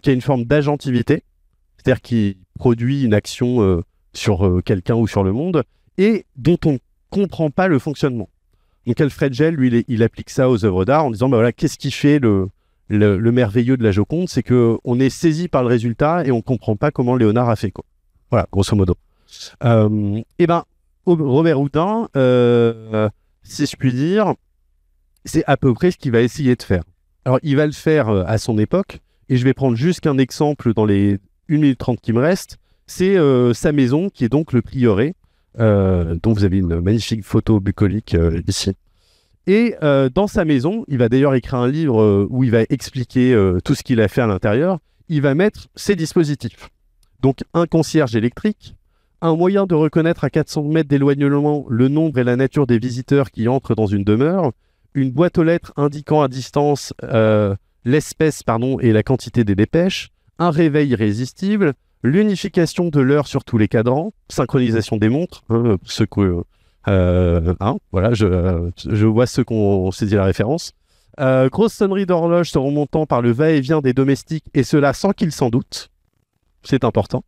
qui a une forme d'agentivité, c'est-à-dire qui produit une action sur quelqu'un ou sur le monde, et dont on ne comprend pas le fonctionnement. Donc Alfred Gell, lui, il applique ça aux œuvres d'art en disant, bah voilà, qu'est-ce qui fait le merveilleux de la Joconde, c'est qu'on est saisi par le résultat et on ne comprend pas comment Léonard a fait, quoi. Voilà, grosso modo. Et ben, Robert Houdin, si je puis dire, c'est à peu près ce qu'il va essayer de faire. Alors, il va le faire à son époque, et je vais prendre juste qu'un exemple dans les 1 minute 30 qui me reste, c'est sa maison, qui est donc le prieuré, dont vous avez une magnifique photo bucolique ici. Et dans sa maison, il va d'ailleurs écrire un livre où il va expliquer tout ce qu'il a fait à l'intérieur. Il va mettre ses dispositifs. Donc un concierge électrique, un moyen de reconnaître à 400 mètres d'éloignement le nombre et la nature des visiteurs qui entrent dans une demeure, une boîte aux lettres indiquant à distance l'espèce et la quantité des dépêches, un réveil irrésistible, l'unification de l'heure sur tous les cadrans, synchronisation des montres, ce que... voilà, je vois ceux qui ont saisi la référence. Grosse sonnerie d'horloge se remontant par le va-et-vient des domestiques, et cela sans qu'ils s'en doutent. C'est important.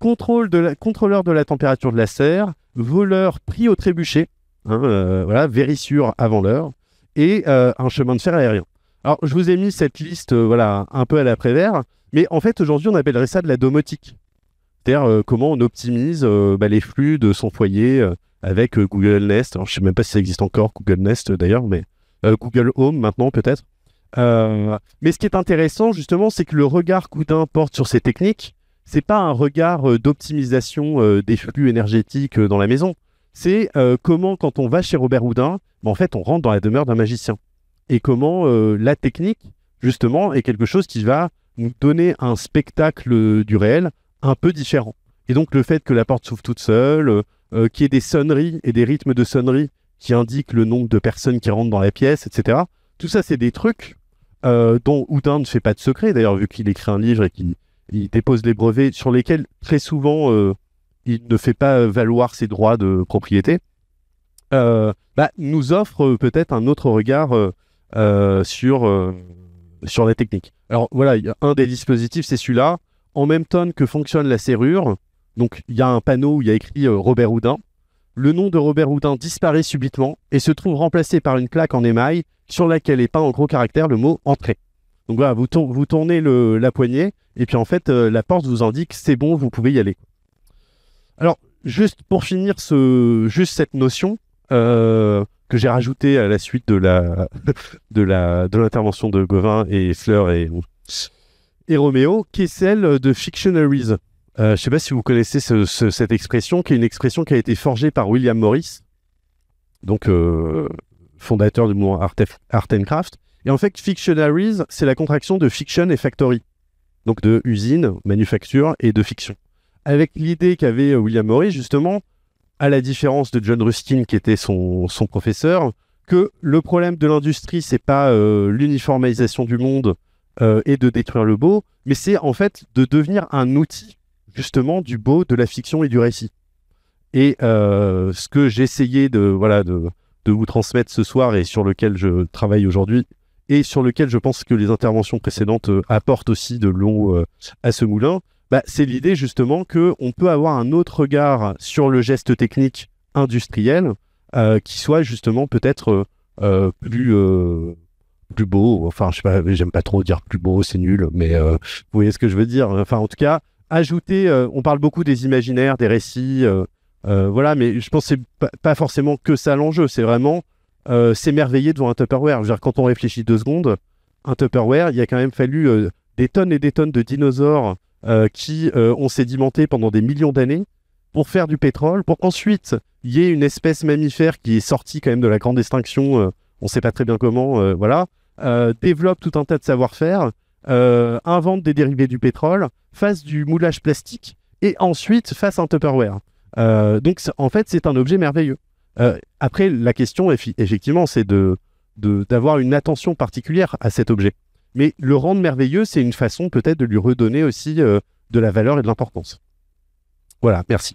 Contrôleur de la température de la serre, voleur pris au trébuchet, voilà, vérissure avant l'heure, et un chemin de fer aérien. Alors, je vous ai mis cette liste voilà, un peu à l'après-vert, mais en fait, aujourd'hui, on appellerait ça de la domotique. C'est-à-dire comment on optimise les flux de son foyer avec Google Nest. Alors, je ne sais même pas si ça existe encore, Google Nest d'ailleurs, mais Google Home maintenant peut-être. Mais ce qui est intéressant justement, c'est que le regard qu'Houdin porte sur ces techniques, c'est pas un regard d'optimisation des flux énergétiques dans la maison. C'est comment, quand on va chez Robert Houdin, en fait, on rentre dans la demeure d'un magicien. Et comment la technique, justement, est quelque chose qui va nous donner un spectacle du réel un peu différent. Et donc, le fait que la porte s'ouvre toute seule, qu'il y ait des sonneries et des rythmes de sonneries qui indiquent le nombre de personnes qui rentrent dans la pièce, etc. Tout ça, c'est des trucs dont Houdin ne fait pas de secret, d'ailleurs, vu qu'il écrit un livre et qu'il dépose les brevets sur lesquels, très souvent, il ne fait pas valoir ses droits de propriété, nous offre peut-être un autre regard sur la technique. Alors, voilà, un des dispositifs, c'est celui-là. En même temps que fonctionne la serrure, donc il y a un panneau où il y a écrit Robert Houdin. Le nom de Robert Houdin disparaît subitement et se trouve remplacé par une plaque en émail sur laquelle est peint en gros caractères le mot « Entrée ». Donc voilà, vous tournez la poignée et puis en fait, la porte vous indique « C'est bon, vous pouvez y aller ». Alors, juste pour finir juste cette notion que j'ai rajoutée à la suite de l'intervention de Gauvin et Fleur et Roméo, qui est celle de Fictionaries. Je ne sais pas si vous connaissez cette expression, qui est une expression qui a été forgée par William Morris, donc fondateur du mouvement Art and Craft. Et en fait, Fictionaries, c'est la contraction de fiction et factory, donc de usine, manufacture et de fiction. Avec l'idée qu'avait William Morris, justement, à la différence de John Ruskin, qui était son professeur, que le problème de l'industrie, c'est pas l'uniformisation du monde et de détruire le beau, mais c'est en fait de devenir un outil, justement, du beau, de la fiction et du récit. Et ce que j'essayais de vous transmettre ce soir et sur lequel je travaille aujourd'hui, et sur lequel je pense que les interventions précédentes apportent aussi de l'eau à ce moulin, c'est l'idée justement qu'on peut avoir un autre regard sur le geste technique industriel qui soit justement peut-être plus beau. Enfin, je sais pas, j'aime pas trop dire plus beau, c'est nul, mais vous voyez ce que je veux dire. Enfin, en tout cas, ajouter, on parle beaucoup des imaginaires, des récits, voilà, mais je pense que c'est pas forcément que ça l'enjeu, c'est vraiment s'émerveiller devant un Tupperware. Je veux dire, quand on réfléchit 2 secondes, un Tupperware, il a quand même fallu des tonnes et des tonnes de dinosaures qui ont sédimenté pendant des millions d'années pour faire du pétrole, pour qu'ensuite il y ait une espèce mammifère qui est sortie quand même de la grande extinction, on ne sait pas très bien comment, développe tout un tas de savoir-faire, invente des dérivés du pétrole, fasse du moulage plastique et ensuite fasse un Tupperware. Donc en fait c'est un objet merveilleux. Après la question effectivement c'est d'avoir une attention particulière à cet objet. Mais le rendre merveilleux, c'est une façon peut-être de lui redonner aussi de la valeur et de l'importance. Voilà, merci.